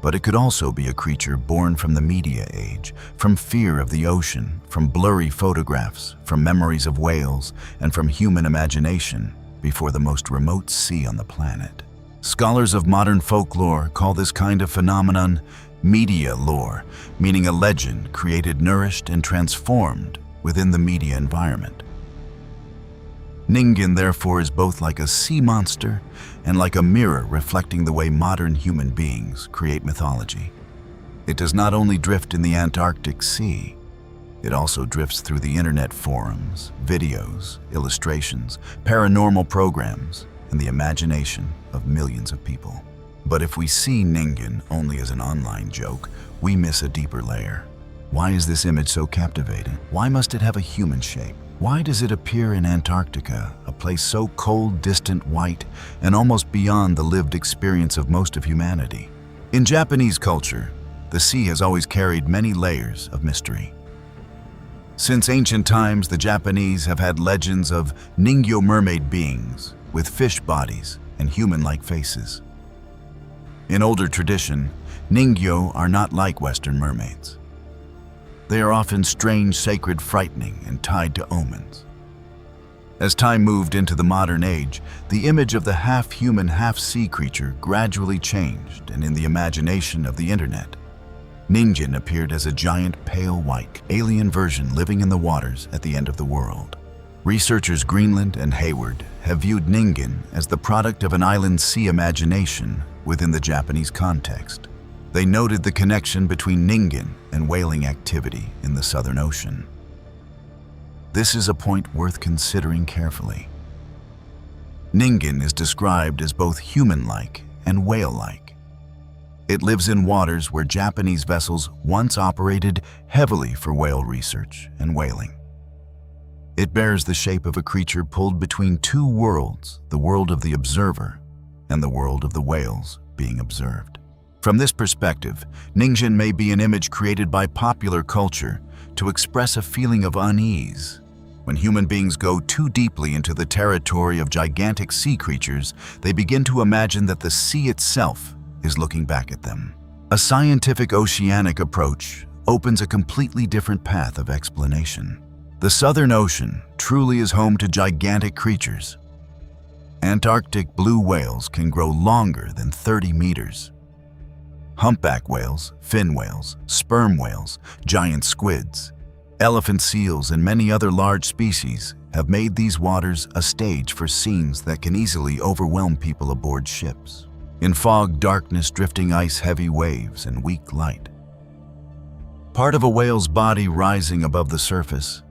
[SPEAKER 1] but it could also be a creature born from the media age, from fear of the ocean, from blurry photographs, from memories of whales, and from human imagination before the most remote sea on the planet. Scholars of modern folklore call this kind of phenomenon media lore, meaning a legend created, nourished, and transformed within the media environment. Ningen, therefore, is both like a sea monster and like a mirror reflecting the way modern human beings create mythology. It does not only drift in the Antarctic Sea, it also drifts through the internet forums, videos, illustrations, paranormal programs, and the imagination of millions of people. But if we see Ningen only as an online joke, we miss a deeper layer. Why is this image so captivating? Why must it have a human shape? Why does it appear in Antarctica, a place so cold, distant, white, and almost beyond the lived experience of most of humanity? In Japanese culture, the sea has always carried many layers of mystery. Since ancient times, the Japanese have had legends of Ningyo mermaid beings with fish bodies and human-like faces. In older tradition, Ningyo are not like Western mermaids. They are often strange, sacred, frightening, and tied to omens. As time moved into the modern age, the image of the half-human, half-sea creature gradually changed, and in the imagination of the internet, Ningen appeared as a giant, pale white, alien version living in the waters at the end of the world. Researchers Greenland and Hayward have viewed Ningen as the product of an island sea imagination within the Japanese context. They noted the connection between Ningen and whaling activity in the Southern Ocean. This is a point worth considering carefully. Ningen is described as both human-like and whale-like. It lives in waters where Japanese vessels once operated heavily for whale research and whaling. It bears the shape of a creature pulled between two worlds, the world of the observer and the world of the whales being observed. From this perspective, Ningen may be an image created by popular culture to express a feeling of unease. When human beings go too deeply into the territory of gigantic sea creatures, they begin to imagine that the sea itself is looking back at them. A scientific oceanic approach opens a completely different path of explanation. The Southern Ocean truly is home to gigantic creatures. Antarctic blue whales can grow longer than 30 meters. Humpback whales, fin whales, sperm whales, giant squids, elephant seals, and many other large species have made these waters a stage for scenes that can easily overwhelm people aboard ships. In fog, darkness, drifting ice, heavy waves, and weak light. Part of a whale's body rising above the surface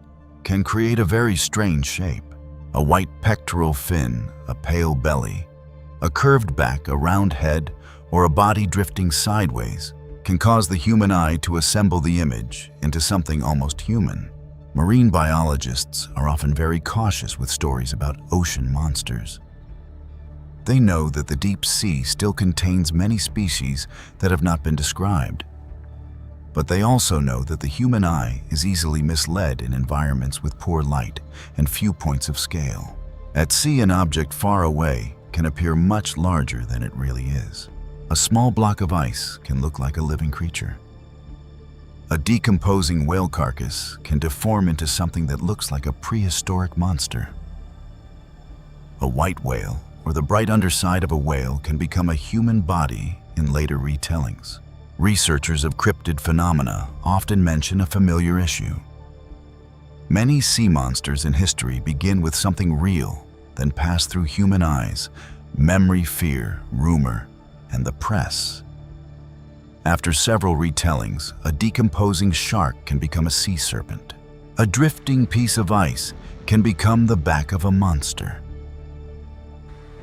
[SPEAKER 1] can create a very strange shape. A white pectoral fin, a pale belly, a curved back, a round head, or a body drifting sideways can cause the human eye to assemble the image into something almost human. Marine biologists are often very cautious with stories about ocean monsters. They know that the deep sea still contains many species that have not been described. But they also know that the human eye is easily misled in environments with poor light and few points of scale. At sea, an object far away can appear much larger than it really is. A small block of ice can look like a living creature. A decomposing whale carcass can deform into something that looks like a prehistoric monster. A white whale or the bright underside of a whale can become a human body in later retellings. Researchers of cryptid phenomena often mention a familiar issue. Many sea monsters in history begin with something real, then pass through human eyes, memory, fear, rumor, and the press. After several retellings, a decomposing shark can become a sea serpent. A drifting piece of ice can become the back of a monster.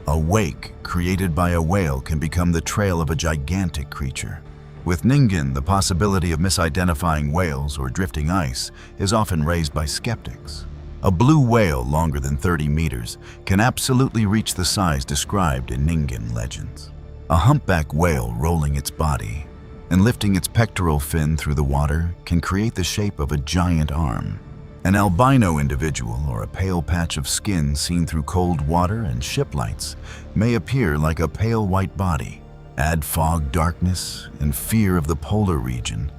[SPEAKER 1] A wake created by a whale can become the trail of a gigantic creature. With Ningen, the possibility of misidentifying whales or drifting ice is often raised by skeptics. A blue whale longer than 30 meters can absolutely reach the size described in Ningen legends. A humpback whale rolling its body and lifting its pectoral fin through the water can create the shape of a giant arm. An albino individual or a pale patch of skin seen through cold water and ship lights may appear like a pale white body. Add fog, darkness, and fear of the polar region,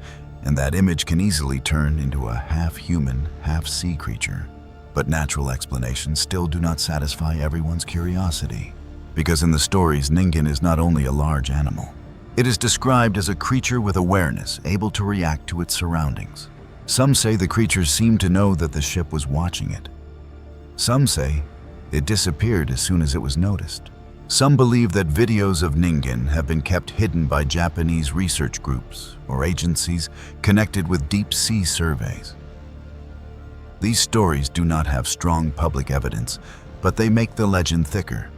[SPEAKER 1] and that image can easily turn into a half-human, half-sea creature. But natural explanations still do not satisfy everyone's curiosity. Because in the stories, Ningen is not only a large animal. It is described as a creature with awareness, able to react to its surroundings. Some say the creature seemed to know that the ship was watching it. Some say it disappeared as soon as it was noticed. Some believe that videos of Ningen have been kept hidden by Japanese research groups or agencies connected with deep sea surveys. These stories do not have strong public evidence, but they make the legend thicker.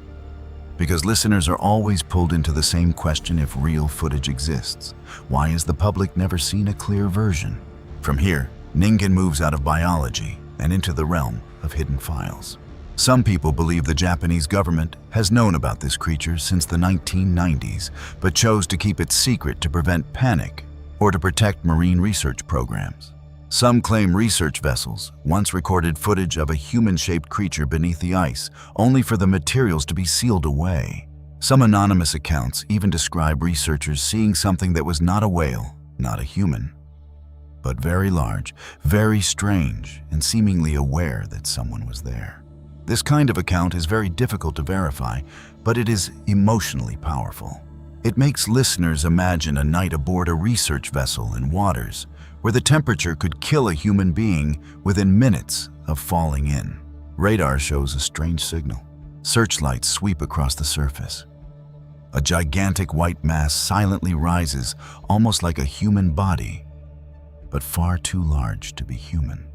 [SPEAKER 1] Because listeners are always pulled into the same question: if real footage exists, why has the public never seen a clear version? From here, Ningen moves out of biology and into the realm of hidden files. Some people believe the Japanese government has known about this creature since the 1990s, but chose to keep it secret to prevent panic or to protect marine research programs. Some claim research vessels once recorded footage of a human-shaped creature beneath the ice, only for the materials to be sealed away. Some anonymous accounts even describe researchers seeing something that was not a whale, not a human, but very large, very strange, and seemingly aware that someone was there. This kind of account is very difficult to verify, but it is emotionally powerful. It makes listeners imagine a night aboard a research vessel in waters where the temperature could kill a human being within minutes of falling in. Radar shows a strange signal. Searchlights sweep across the surface. A gigantic white mass silently rises, almost like a human body, but far too large to be human.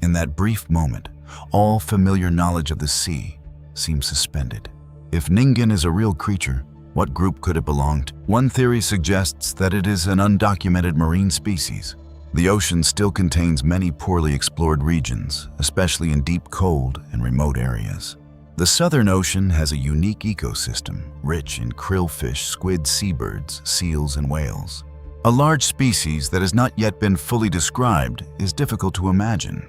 [SPEAKER 1] In that brief moment, all familiar knowledge of the sea seems suspended. If Ningen is a real creature, what group could it belong to? One theory suggests that it is an undocumented marine species. The ocean still contains many poorly explored regions, especially in deep cold and remote areas. The Southern Ocean has a unique ecosystem, rich in krillfish, squid, seabirds, seals, and whales. A large species that has not yet been fully described is difficult to imagine.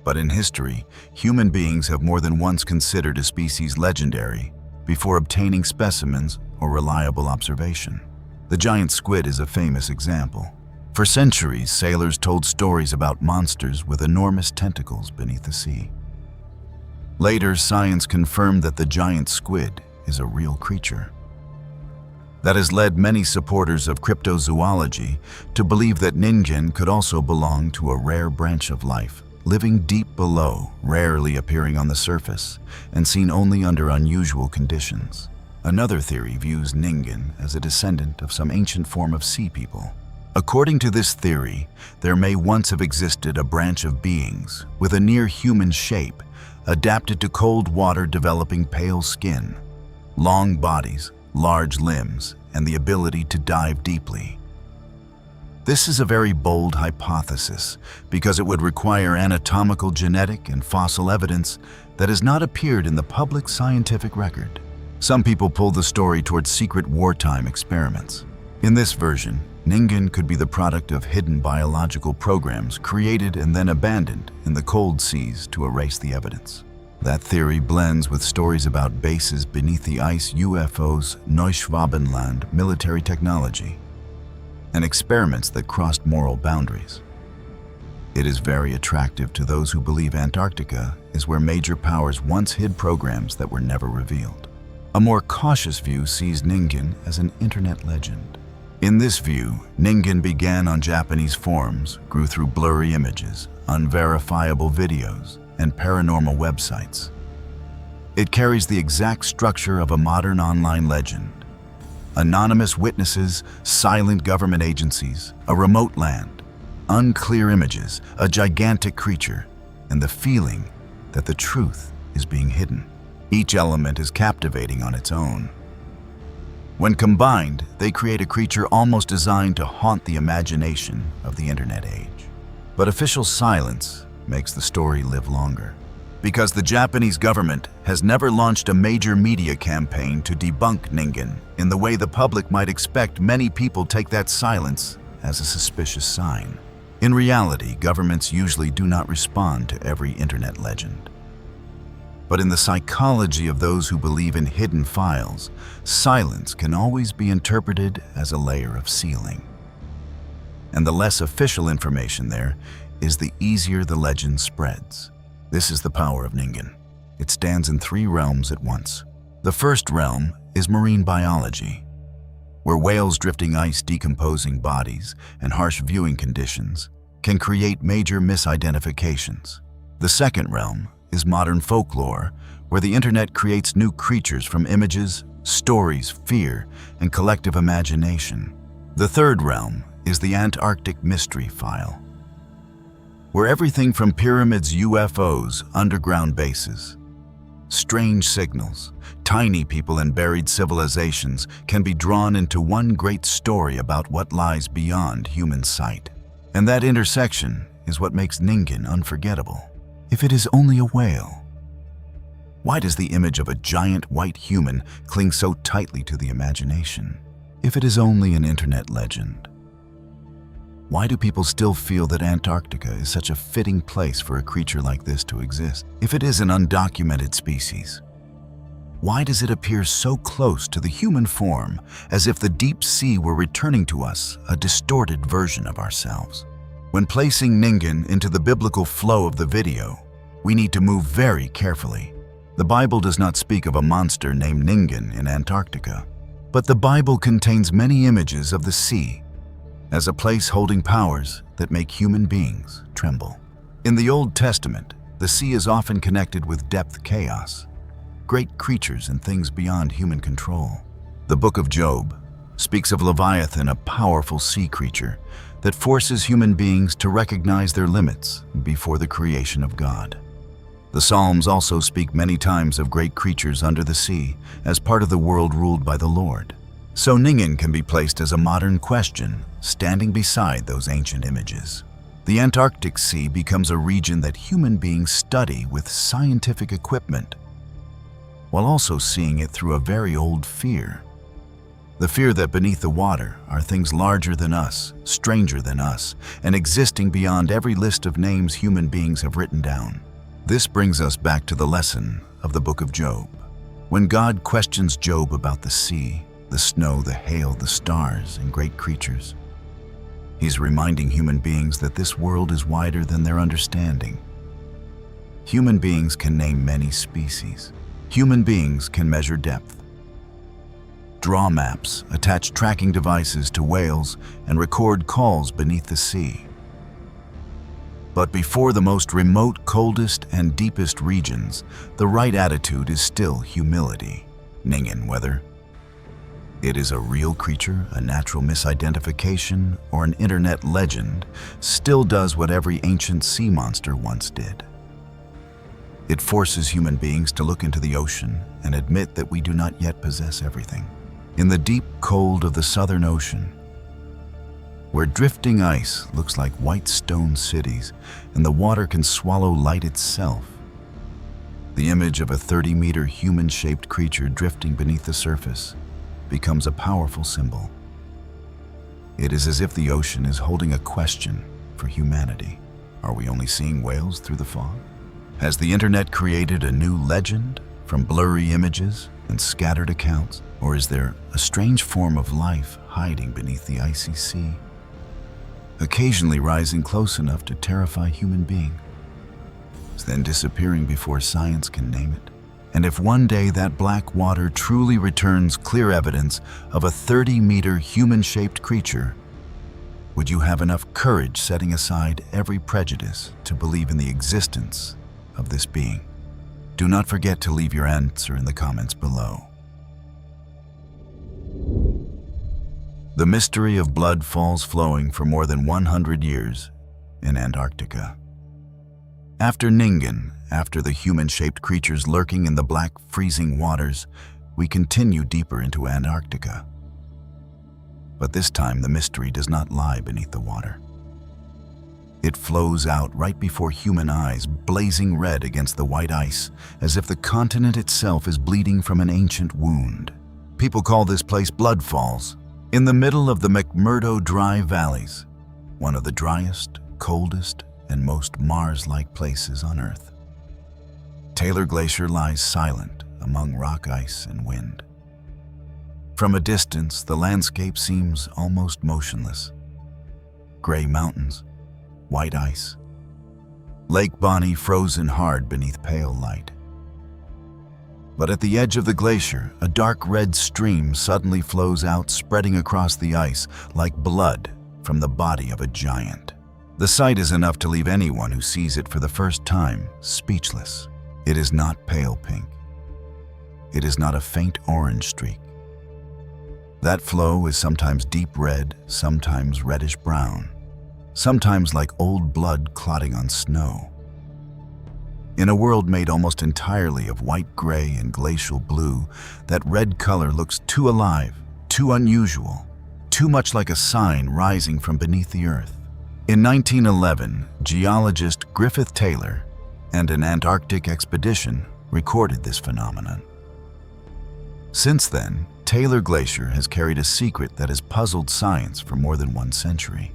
[SPEAKER 1] But in history, human beings have more than once considered a species legendary before obtaining specimens or reliable observation. The giant squid is a famous example. For centuries, sailors told stories about monsters with enormous tentacles beneath the sea. Later, science confirmed that the giant squid is a real creature. That has led many supporters of cryptozoology to believe that Ningen could also belong to a rare branch of life, living deep below, rarely appearing on the surface, and seen only under unusual conditions. Another theory views Ningen as a descendant of some ancient form of sea people. According to this theory, there may once have existed a branch of beings with a near-human shape, adapted to cold water, developing pale skin, long bodies, large limbs, and the ability to dive deeply. This is a very bold hypothesis because it would require anatomical, genetic, and fossil evidence that has not appeared in the public scientific record. Some people pull the story towards secret wartime experiments. In this version, Ningen could be the product of hidden biological programs created and then abandoned in the cold seas to erase the evidence. That theory blends with stories about bases beneath the ice, UFOs, Neuschwabenland, military technology, and experiments that crossed moral boundaries. It is very attractive to those who believe Antarctica is where major powers once hid programs that were never revealed. A more cautious view sees Ningen as an internet legend. In this view, Ningen began on Japanese forums, grew through blurry images, unverifiable videos, and paranormal websites. It carries the exact structure of a modern online legend. Anonymous witnesses, silent government agencies, a remote land, unclear images, a gigantic creature, and the feeling that the truth is being hidden. Each element is captivating on its own. When combined, they create a creature almost designed to haunt the imagination of the internet age. But official silence makes the story live longer, because the Japanese government has never launched a major media campaign to debunk Ningen in the way the public might expect. Many people take that silence as a suspicious sign. In reality, governments usually do not respond to every internet legend. But in the psychology of those who believe in hidden files, silence can always be interpreted as a layer of sealing. And the less official information there is, the easier the legend spreads. This is the power of Ningen. It stands in three realms at once. The first realm is marine biology, where whales drifting ice, decomposing bodies, and harsh viewing conditions can create major misidentifications. The second realm is modern folklore, where the internet creates new creatures from images, stories, fear, and collective imagination. The third realm is the Antarctic mystery file, where everything from pyramids, UFOs, underground bases, strange signals, tiny people, and buried civilizations can be drawn into one great story about what lies beyond human sight. And that intersection is what makes Ningen unforgettable. If it is only a whale, why does the image of a giant white human cling so tightly to the imagination? If it is only an internet legend, why do people still feel that Antarctica is such a fitting place for a creature like this to exist? If it is an undocumented species, Why does it appear so close to the human form, as if the deep sea were returning to us a distorted version of ourselves? When placing Ningen into the biblical flow of the video, we need to move very carefully. The Bible does not speak of a monster named Ningen in Antarctica, but the Bible contains many images of the sea as a place holding powers that make human beings tremble. In the Old Testament, the sea is often connected with depth chaos, great creatures and things beyond human control. The book of Job speaks of Leviathan, a powerful sea creature that forces human beings to recognize their limits before the creation of God. The Psalms also speak many times of great creatures under the sea as part of the world ruled by the Lord. So Ningen can be placed as a modern question, standing beside those ancient images. The Antarctic Sea becomes a region that human beings study with scientific equipment, while also seeing it through a very old fear. The fear that beneath the water are things larger than us, stranger than us, and existing beyond every list of names human beings have written down. This brings us back to the lesson of the book of Job. When God questions Job about the sea, the snow, the hail, the stars, and great creatures, He's reminding human beings that this world is wider than their understanding. Human beings can name many species. Human beings can measure depth, draw maps, attach tracking devices to whales, and record calls beneath the sea. But before the most remote, coldest, and deepest regions, the right attitude is still humility. Ningen, whether it is a real creature, a natural misidentification, or an internet legend, still does what every ancient sea monster once did. It forces human beings to look into the ocean and admit that we do not yet possess everything. In the deep cold of the Southern Ocean, where drifting ice looks like white stone cities and the water can swallow light itself, the image of a 30-meter human-shaped creature drifting beneath the surface becomes a powerful symbol. It is as if the ocean is holding a question for humanity. Are we only seeing whales through the fog? Has the internet created a new legend from blurry images and scattered accounts? Or is there a strange form of life hiding beneath the icy sea, occasionally rising close enough to terrify human beings, then disappearing before science can name it? And if one day that black water truly returns clear evidence of a 30-meter human-shaped creature, would you have enough courage, setting aside every prejudice, to believe in the existence of this being? Do not forget to leave your answer in the comments below. The mystery of blood falls flowing for more than 100 years in Antarctica. After Ningen, after the human-shaped creatures lurking in the black, freezing waters, we continue deeper into Antarctica. But this time, the mystery does not lie beneath the water. It flows out right before human eyes, blazing red against the white ice, as if the continent itself is bleeding from an ancient wound. People call this place Blood Falls, in the middle of the McMurdo Dry Valleys, one of the driest, coldest, and most Mars-like places on Earth. Taylor Glacier lies silent among rock ice and wind. From a distance, the landscape seems almost motionless. Gray mountains, white ice, Lake Bonny frozen hard beneath pale light. But at the edge of the glacier, a dark red stream suddenly flows out, spreading across the ice like blood from the body of a giant. The sight is enough to leave anyone who sees it for the first time speechless. It is not pale pink. It is not a faint orange streak. That flow is sometimes deep red, sometimes reddish brown, sometimes like old blood clotting on snow. In a world made almost entirely of white, gray, and glacial blue, that red color looks too alive, too unusual, too much like a sign rising from beneath the earth. In 1911, geologist Griffith Taylor and an Antarctic expedition recorded this phenomenon. Since then, Taylor Glacier has carried a secret that has puzzled science for more than 1 century.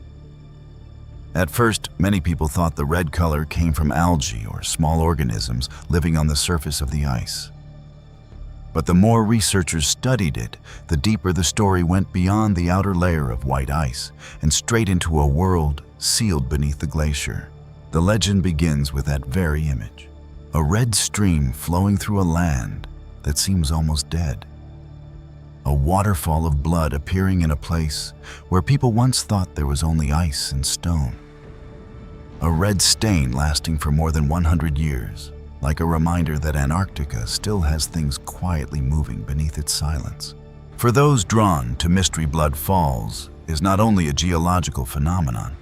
[SPEAKER 1] At first, many people thought the red color came from algae or small organisms living on the surface of the ice. But the more researchers studied it, the deeper the story went beyond the outer layer of white ice and straight into a world sealed beneath the glacier. The legend begins with that very image, a red stream flowing through a land that seems almost dead. A waterfall of blood appearing in a place where people once thought there was only ice and stone. A red stain lasting for more than 100 years, like a reminder that Antarctica still has things quietly moving beneath its silence. For those drawn to mystery, Blood Falls is not only a geological phenomenon,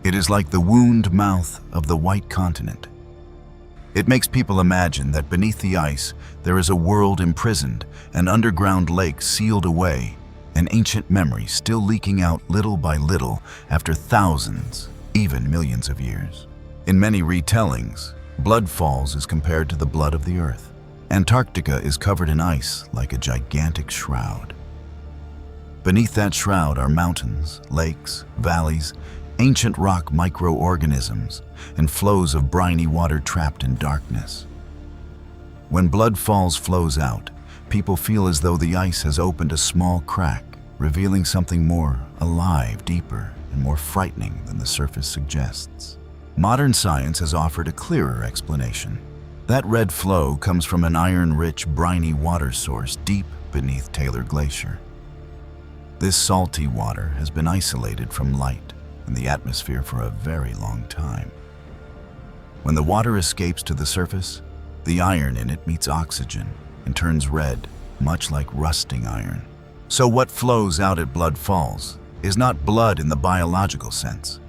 [SPEAKER 1] it is like the wound mouth of the White Continent. It makes people imagine that beneath the ice there is a world imprisoned, an underground lake sealed away, an ancient memory still leaking out little by little after thousands, even millions of years. In many retellings, Blood Falls is compared to the blood of the earth. Antarctica is covered in ice like a gigantic shroud. Beneath that shroud are mountains, lakes, valleys, ancient rock microorganisms, and flows of briny water trapped in darkness. When Blood Falls flows out, people feel as though the ice has opened a small crack, revealing something more alive, deeper, and more frightening than the surface suggests. Modern science has offered a clearer explanation. That red flow comes from an iron-rich, briny water source deep beneath Taylor Glacier. This salty water has been isolated from light and the atmosphere for a very long time. When the water escapes to the surface, the iron in it meets oxygen and turns red, much like rusting iron. So what flows out at Blood Falls is not blood in the biological sense.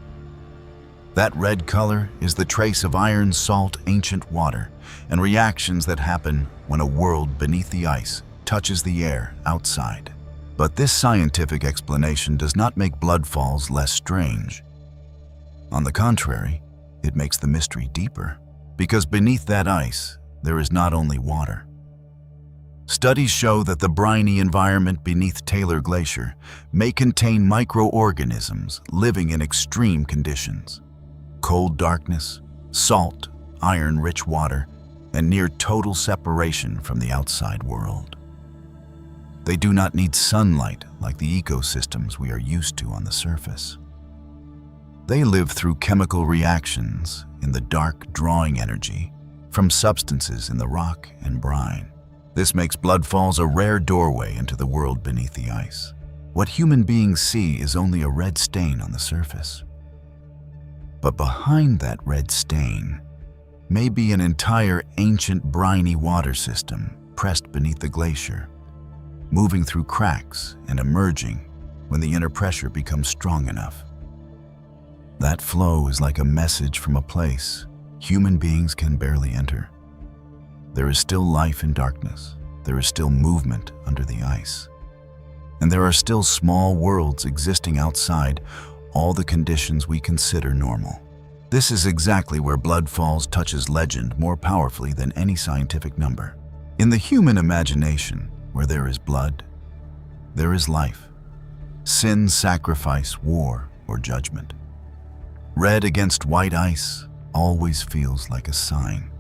[SPEAKER 1] That red color is the trace of iron salt ancient water and reactions that happen when a world beneath the ice touches the air outside. But this scientific explanation does not make Blood Falls less strange. On the contrary, it makes the mystery deeper, because beneath that ice, there is not only water. Studies show that the briny environment beneath Taylor Glacier may contain microorganisms living in extreme conditions. Cold darkness, salt, iron-rich water, and near total separation from the outside world. They do not need sunlight like the ecosystems we are used to on the surface. They live through chemical reactions in the dark, drawing energy from substances in the rock and brine. This makes Blood Falls a rare doorway into the world beneath the ice. What human beings see is only a red stain on the surface. But behind that red stain may be an entire ancient briny water system pressed beneath the glacier, moving through cracks and emerging when the inner pressure becomes strong enough. That flow is like a message from a place human beings can barely enter. There is still life in darkness. There is still movement under the ice. And there are still small worlds existing outside all the conditions we consider normal. This is exactly where Blood Falls touches legend more powerfully than any scientific number. In the human imagination, where there is blood, there is life. Sin, sacrifice, war, or judgment. Red against white ice always feels like a sign.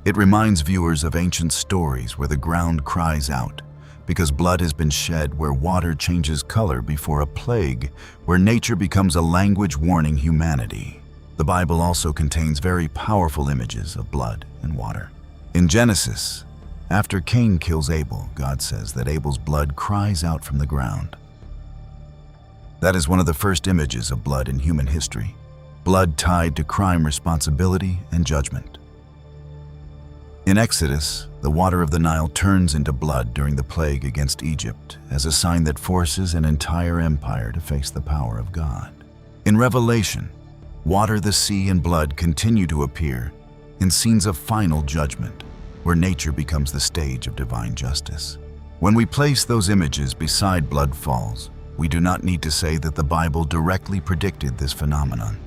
[SPEAKER 1] It reminds viewers of ancient stories where the ground cries out because blood has been shed, where water changes color before a plague, where nature becomes a language warning humanity. The Bible also contains very powerful images of blood and water. In Genesis, after Cain kills Abel, God says that Abel's blood cries out from the ground. That is one of the first images of blood in human history. Blood tied to crime responsibility and judgment. In Exodus, the water of the Nile turns into blood during the plague against Egypt as a sign that forces an entire empire to face the power of God. In Revelation, water, the sea, and blood continue to appear in scenes of final judgment, where nature becomes the stage of divine justice. When we place those images beside Blood Falls, we do not need to say that the Bible directly predicted this phenomenon.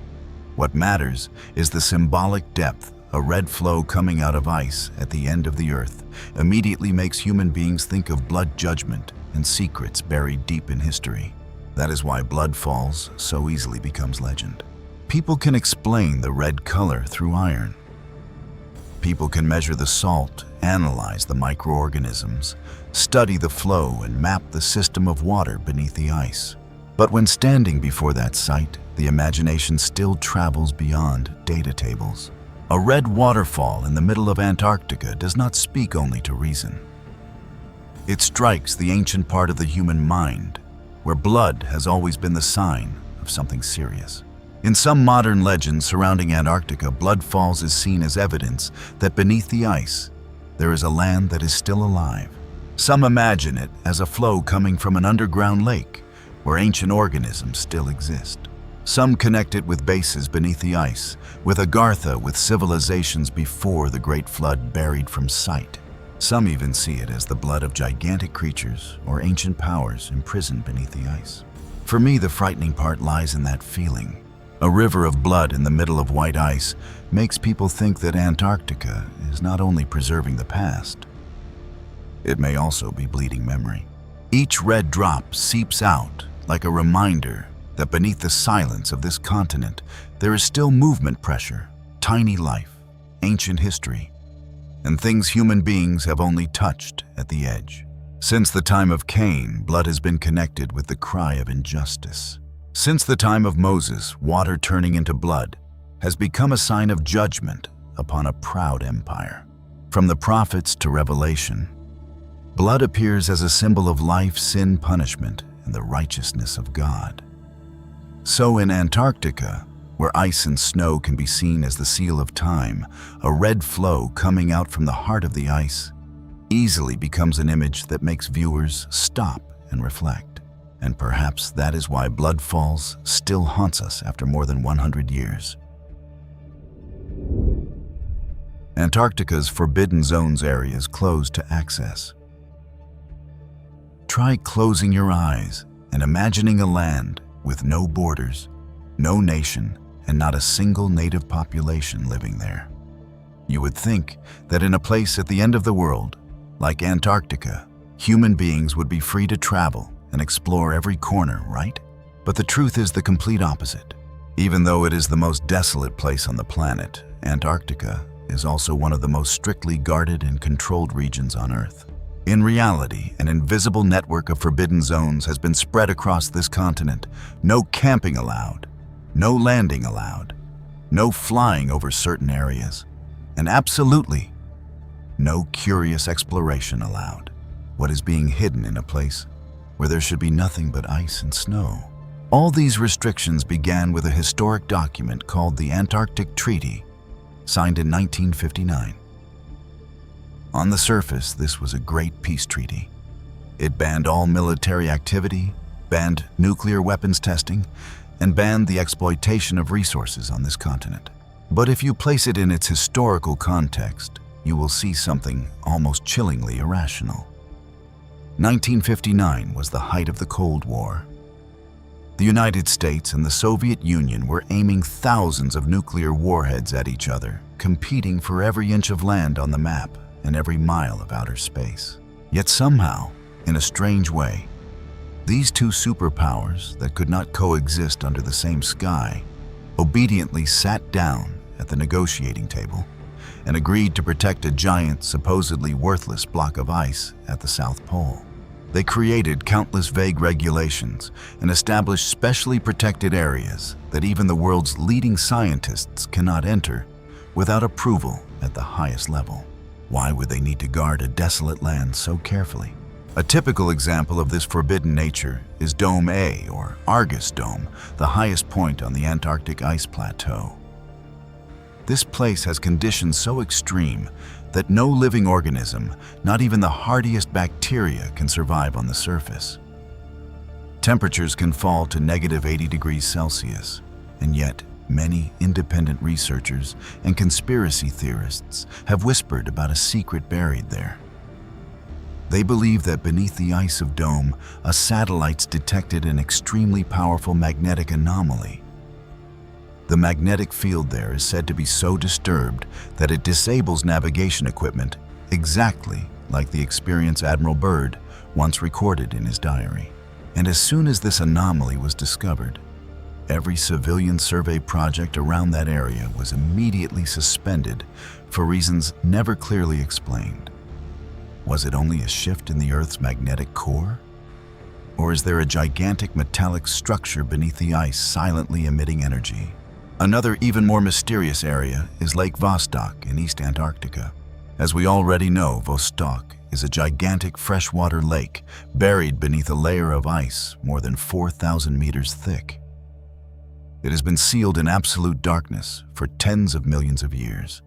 [SPEAKER 1] What matters is the symbolic depth. A red flow coming out of ice at the end of the earth immediately makes human beings think of blood judgment and secrets buried deep in history. That is why Blood Falls so easily becomes legend. People can explain the red color through iron. People can measure the salt analyze the microorganisms, study the flow, and map the system of water beneath the ice. But when standing before that sight, the imagination still travels beyond data tables. A red waterfall in the middle of Antarctica does not speak only to reason. It strikes the ancient part of the human mind, where blood has always been the sign of something serious. In some modern legends surrounding Antarctica, blood falls is seen as evidence that beneath the ice, there is a land that is still alive. Some imagine it as a flow coming from an underground lake, where ancient organisms still exist. Some connect it with bases beneath the ice, with Agartha with civilizations before the Great Flood buried from sight. Some even see it as the blood of gigantic creatures or ancient powers imprisoned beneath the ice. For me, the frightening part lies in that feeling. A river of blood in the middle of white ice makes people think that Antarctica is not only preserving the past, it may also be bleeding memory. Each red drop seeps out like a reminder that beneath the silence of this continent, there is still movement pressure, tiny life, ancient history, and things human beings have only touched at the edge. Since the time of Cain, blood has been connected with the cry of injustice. Since the time of Moses, water turning into blood has become a sign of judgment upon a proud empire. From the prophets to Revelation, blood appears as a symbol of life, sin, punishment, and the righteousness of God. So in Antarctica, where ice and snow can be seen as the seal of time, a red flow coming out from the heart of the ice easily becomes an image that makes viewers stop and reflect. And perhaps that is why blood falls still haunts us after more than 100 years. Antarctica's Forbidden Zones area is closed to access. Try closing your eyes and imagining a land with no borders, no nation, and not a single native population living there. You would think that in a place at the end of the world, like Antarctica, human beings would be free to travel and explore every corner, right? But the truth is the complete opposite. Even though it is the most desolate place on the planet, Antarctica is also one of the most strictly guarded and controlled regions on Earth. In reality, an invisible network of forbidden zones has been spread across this continent. No camping allowed, no landing allowed, no flying over certain areas, and absolutely no curious exploration allowed. What is being hidden in a place where there should be nothing but ice and snow? All these restrictions began with a historic document called the Antarctic Treaty, signed in 1959. On the surface, this was a great peace treaty. It banned all military activity, banned nuclear weapons testing, and banned the exploitation of resources on this continent. But if you place it in its historical context, you will see something almost chillingly irrational. 1959 was the height of the Cold War. The United States and the Soviet Union were aiming thousands of nuclear warheads at each other, competing for every inch of land on the map and every mile of outer space. Yet somehow, in a strange way, these two superpowers that could not coexist under the same sky obediently sat down at the negotiating table and agreed to protect a giant, supposedly worthless block of ice at the South Pole. They created countless vague regulations and established specially protected areas that even the world's leading scientists cannot enter without approval at the highest level. Why would they need to guard a desolate land so carefully? A typical example of this forbidden nature is Dome A, or Argus Dome, the highest point on the Antarctic ice plateau. This place has conditions so extreme that no living organism, not even the hardiest bacteria, can survive on the surface. Temperatures can fall to -80 degrees Celsius, and yet many independent researchers and conspiracy theorists have whispered about a secret buried there. They believe that beneath the ice of Dome, a satellite's detected an extremely powerful magnetic anomaly. The magnetic field there is said to be so disturbed that it disables navigation equipment, exactly like the experience Admiral Byrd once recorded in his diary. And as soon as this anomaly was discovered, every civilian survey project around that area was immediately suspended for reasons never clearly explained. Was it only a shift in the Earth's magnetic core? Or is there a gigantic metallic structure beneath the ice silently emitting energy? Another even more mysterious area is Lake Vostok in East Antarctica. As we already know, Vostok is a gigantic freshwater lake buried beneath a layer of ice more than 4,000 meters thick. It has been sealed in absolute darkness for tens of millions of years.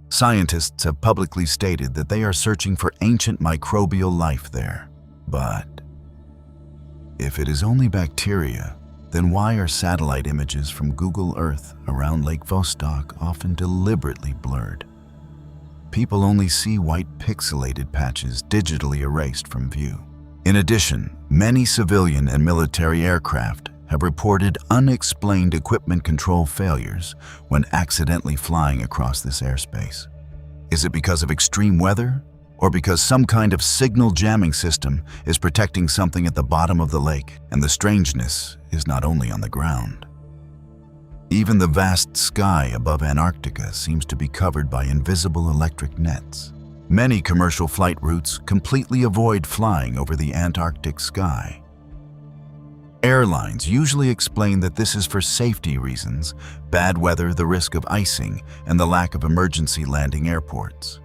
[SPEAKER 1] Scientists have publicly stated that they are searching for ancient microbial life there. But if it is only bacteria, then why are satellite images from Google Earth around Lake Vostok often deliberately blurred? People only see white pixelated patches digitally erased from view. In addition, many civilian and military aircraft have reported unexplained equipment control failures when accidentally flying across this airspace. Is it because of extreme weather, or because some kind of signal jamming system is protecting something at the bottom of the lake, and the strangeness is not only on the ground? Even the vast sky above Antarctica seems to be covered by invisible electric nets. Many commercial flight routes completely avoid flying over the Antarctic sky. Airlines usually explain that this is for safety reasons, bad weather, the risk of icing, and the lack of emergency landing airports.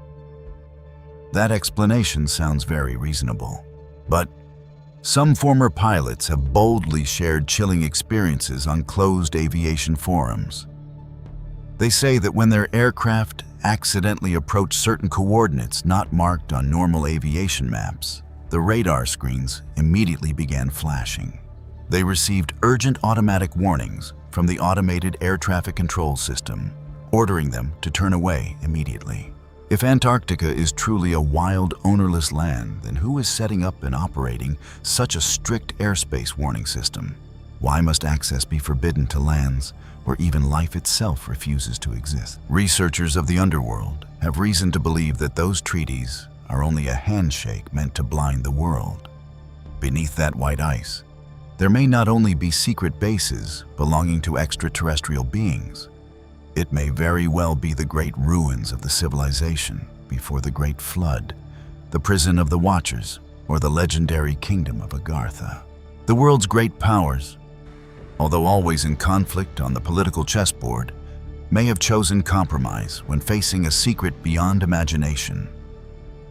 [SPEAKER 1] That explanation sounds very reasonable, but some former pilots have boldly shared chilling experiences on closed aviation forums. They say that when their aircraft accidentally approached certain coordinates not marked on normal aviation maps, the radar screens immediately began flashing. They received urgent automatic warnings from the automated air traffic control system, ordering them to turn away immediately. If Antarctica is truly a wild, ownerless land, then who is setting up and operating such a strict airspace warning system? Why must access be forbidden to lands where even life itself refuses to exist? Researchers of the underworld have reason to believe that those treaties are only a handshake meant to blind the world. Beneath that white ice, there may not only be secret bases belonging to extraterrestrial beings, it may very well be the great ruins of the civilization before the Great Flood, the prison of the Watchers, or the legendary kingdom of Agartha. The world's great powers, although always in conflict on the political chessboard, may have chosen compromise when facing a secret beyond imagination,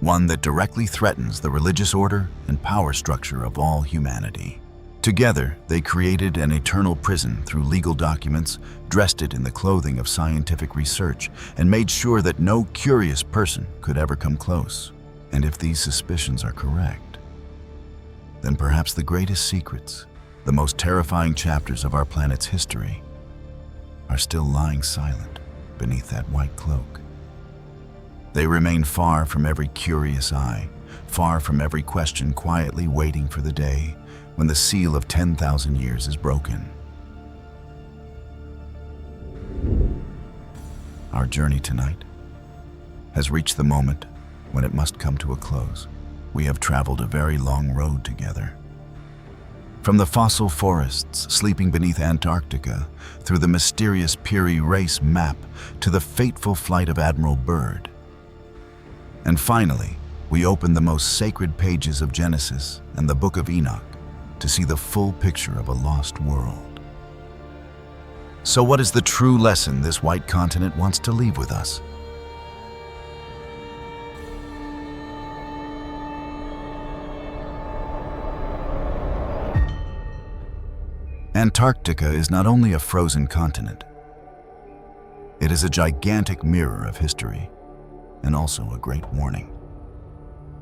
[SPEAKER 1] one that directly threatens the religious order and power structure of all humanity. Together, they created an eternal prison through legal documents, dressed it in the clothing of scientific research, and made sure that no curious person could ever come close. And if these suspicions are correct, then perhaps the greatest secrets, the most terrifying chapters of our planet's history, are still lying silent beneath that white cloak. They remain far from every curious eye, far from every question, quietly waiting for the day when the seal of 10,000 years is broken. Our journey tonight has reached the moment when it must come to a close. We have traveled a very long road together. From the fossil forests sleeping beneath Antarctica, through the mysterious Piri race map, to the fateful flight of Admiral Byrd. And finally, we open the most sacred pages of Genesis and the Book of Enoch to see the full picture of a lost world. So what is the true lesson this white continent wants to leave with us? Antarctica is not only a frozen continent, it is a gigantic mirror of history and also a great warning.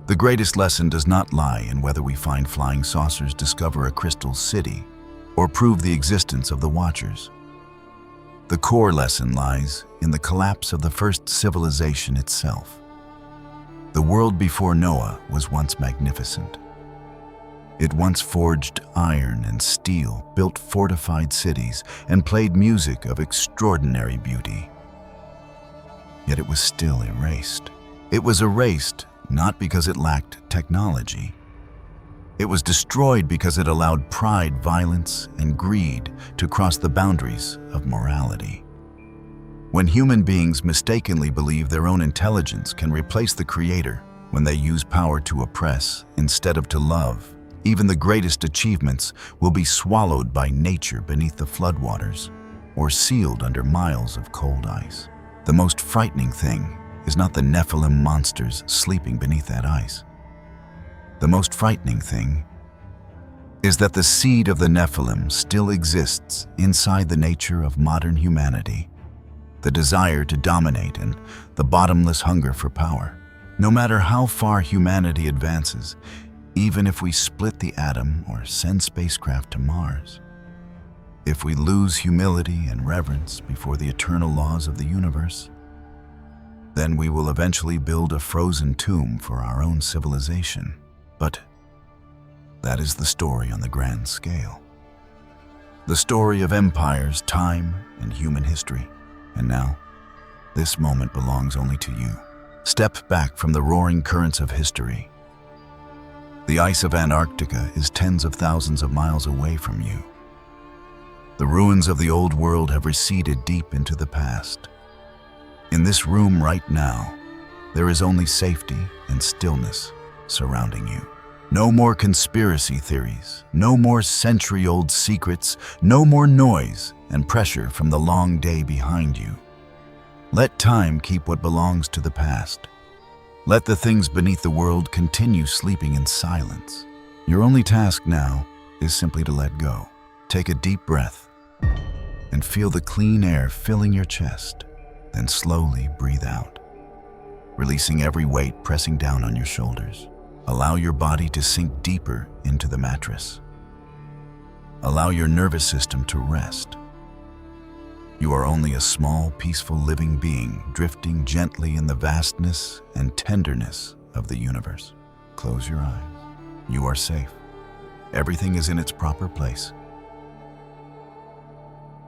[SPEAKER 1] The greatest lesson does not lie in whether we find flying saucers, discover a crystal city, or prove the existence of the Watchers. The core lesson lies in the collapse of the first civilization itself. The world before Noah was once magnificent. It once forged iron and steel, built fortified cities, and played music of extraordinary beauty. Yet it was still erased. It was erased not because it lacked technology. It was destroyed because it allowed pride, violence, and greed to cross the boundaries of morality. When human beings mistakenly believe their own intelligence can replace the Creator, when they use power to oppress instead of to love, even the greatest achievements will be swallowed by nature beneath the floodwaters or sealed under miles of cold ice. The most frightening thing is not the Nephilim monsters sleeping beneath that ice. The most frightening thing is that the seed of the Nephilim still exists inside the nature of modern humanity, the desire to dominate and the bottomless hunger for power. No matter how far humanity advances, even if we split the atom or send spacecraft to Mars, if we lose humility and reverence before the eternal laws of the universe, then we will eventually build a frozen tomb for our own civilization. But that is the story on the grand scale. The story of empires, time, and human history. And now, this moment belongs only to you. Step back from the roaring currents of history. The ice of Antarctica is tens of thousands of miles away from you. The ruins of the old world have receded deep into the past. In this room right now, there is only safety and stillness surrounding you. No more conspiracy theories, no more century-old secrets, no more noise and pressure from the long day behind you. Let time keep what belongs to the past. Let the things beneath the world continue sleeping in silence. Your only task now is simply to let go. Take a deep breath and feel the clean air filling your chest. Then slowly breathe out, releasing every weight pressing down on your shoulders. Allow your body to sink deeper into the mattress. Allow your nervous system to rest. You are only a small, peaceful living being drifting gently in the vastness and tenderness of the universe. Close your eyes. You are safe. Everything is in its proper place.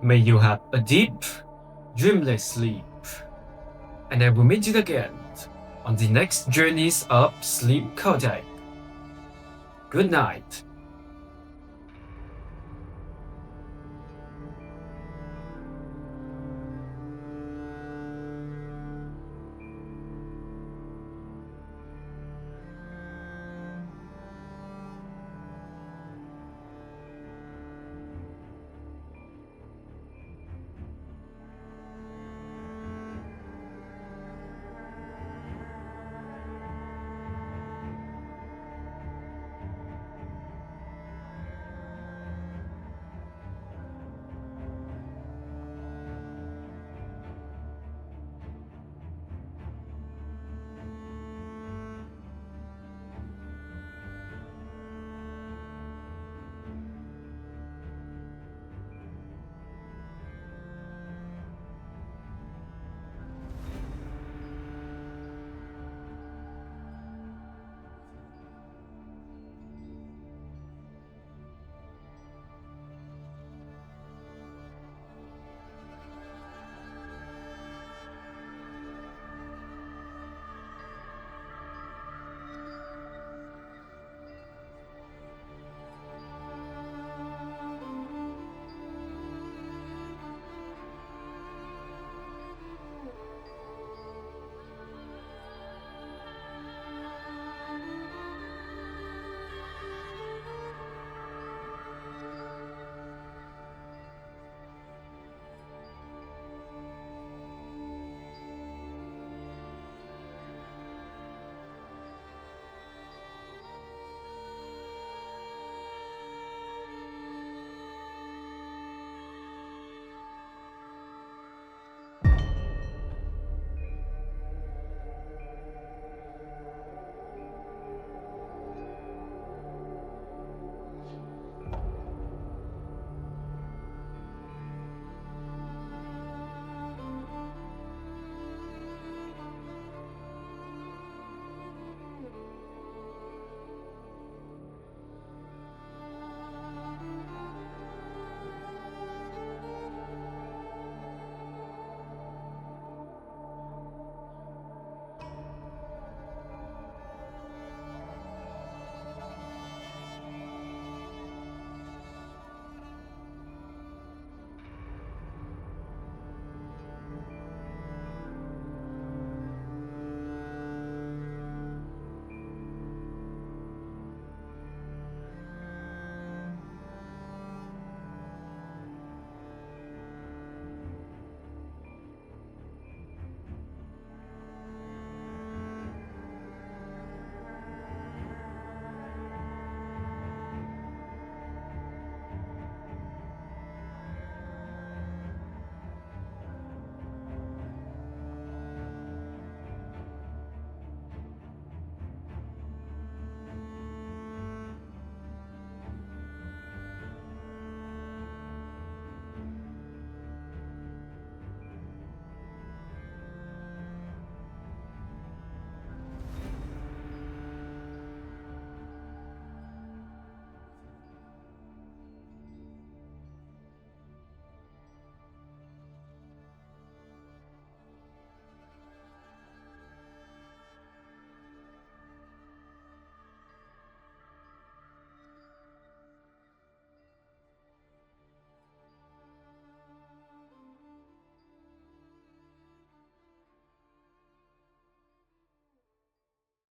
[SPEAKER 2] May you have a deep, dreamless sleep. And I will meet you again on the next journeys of SleepCodex. Good night.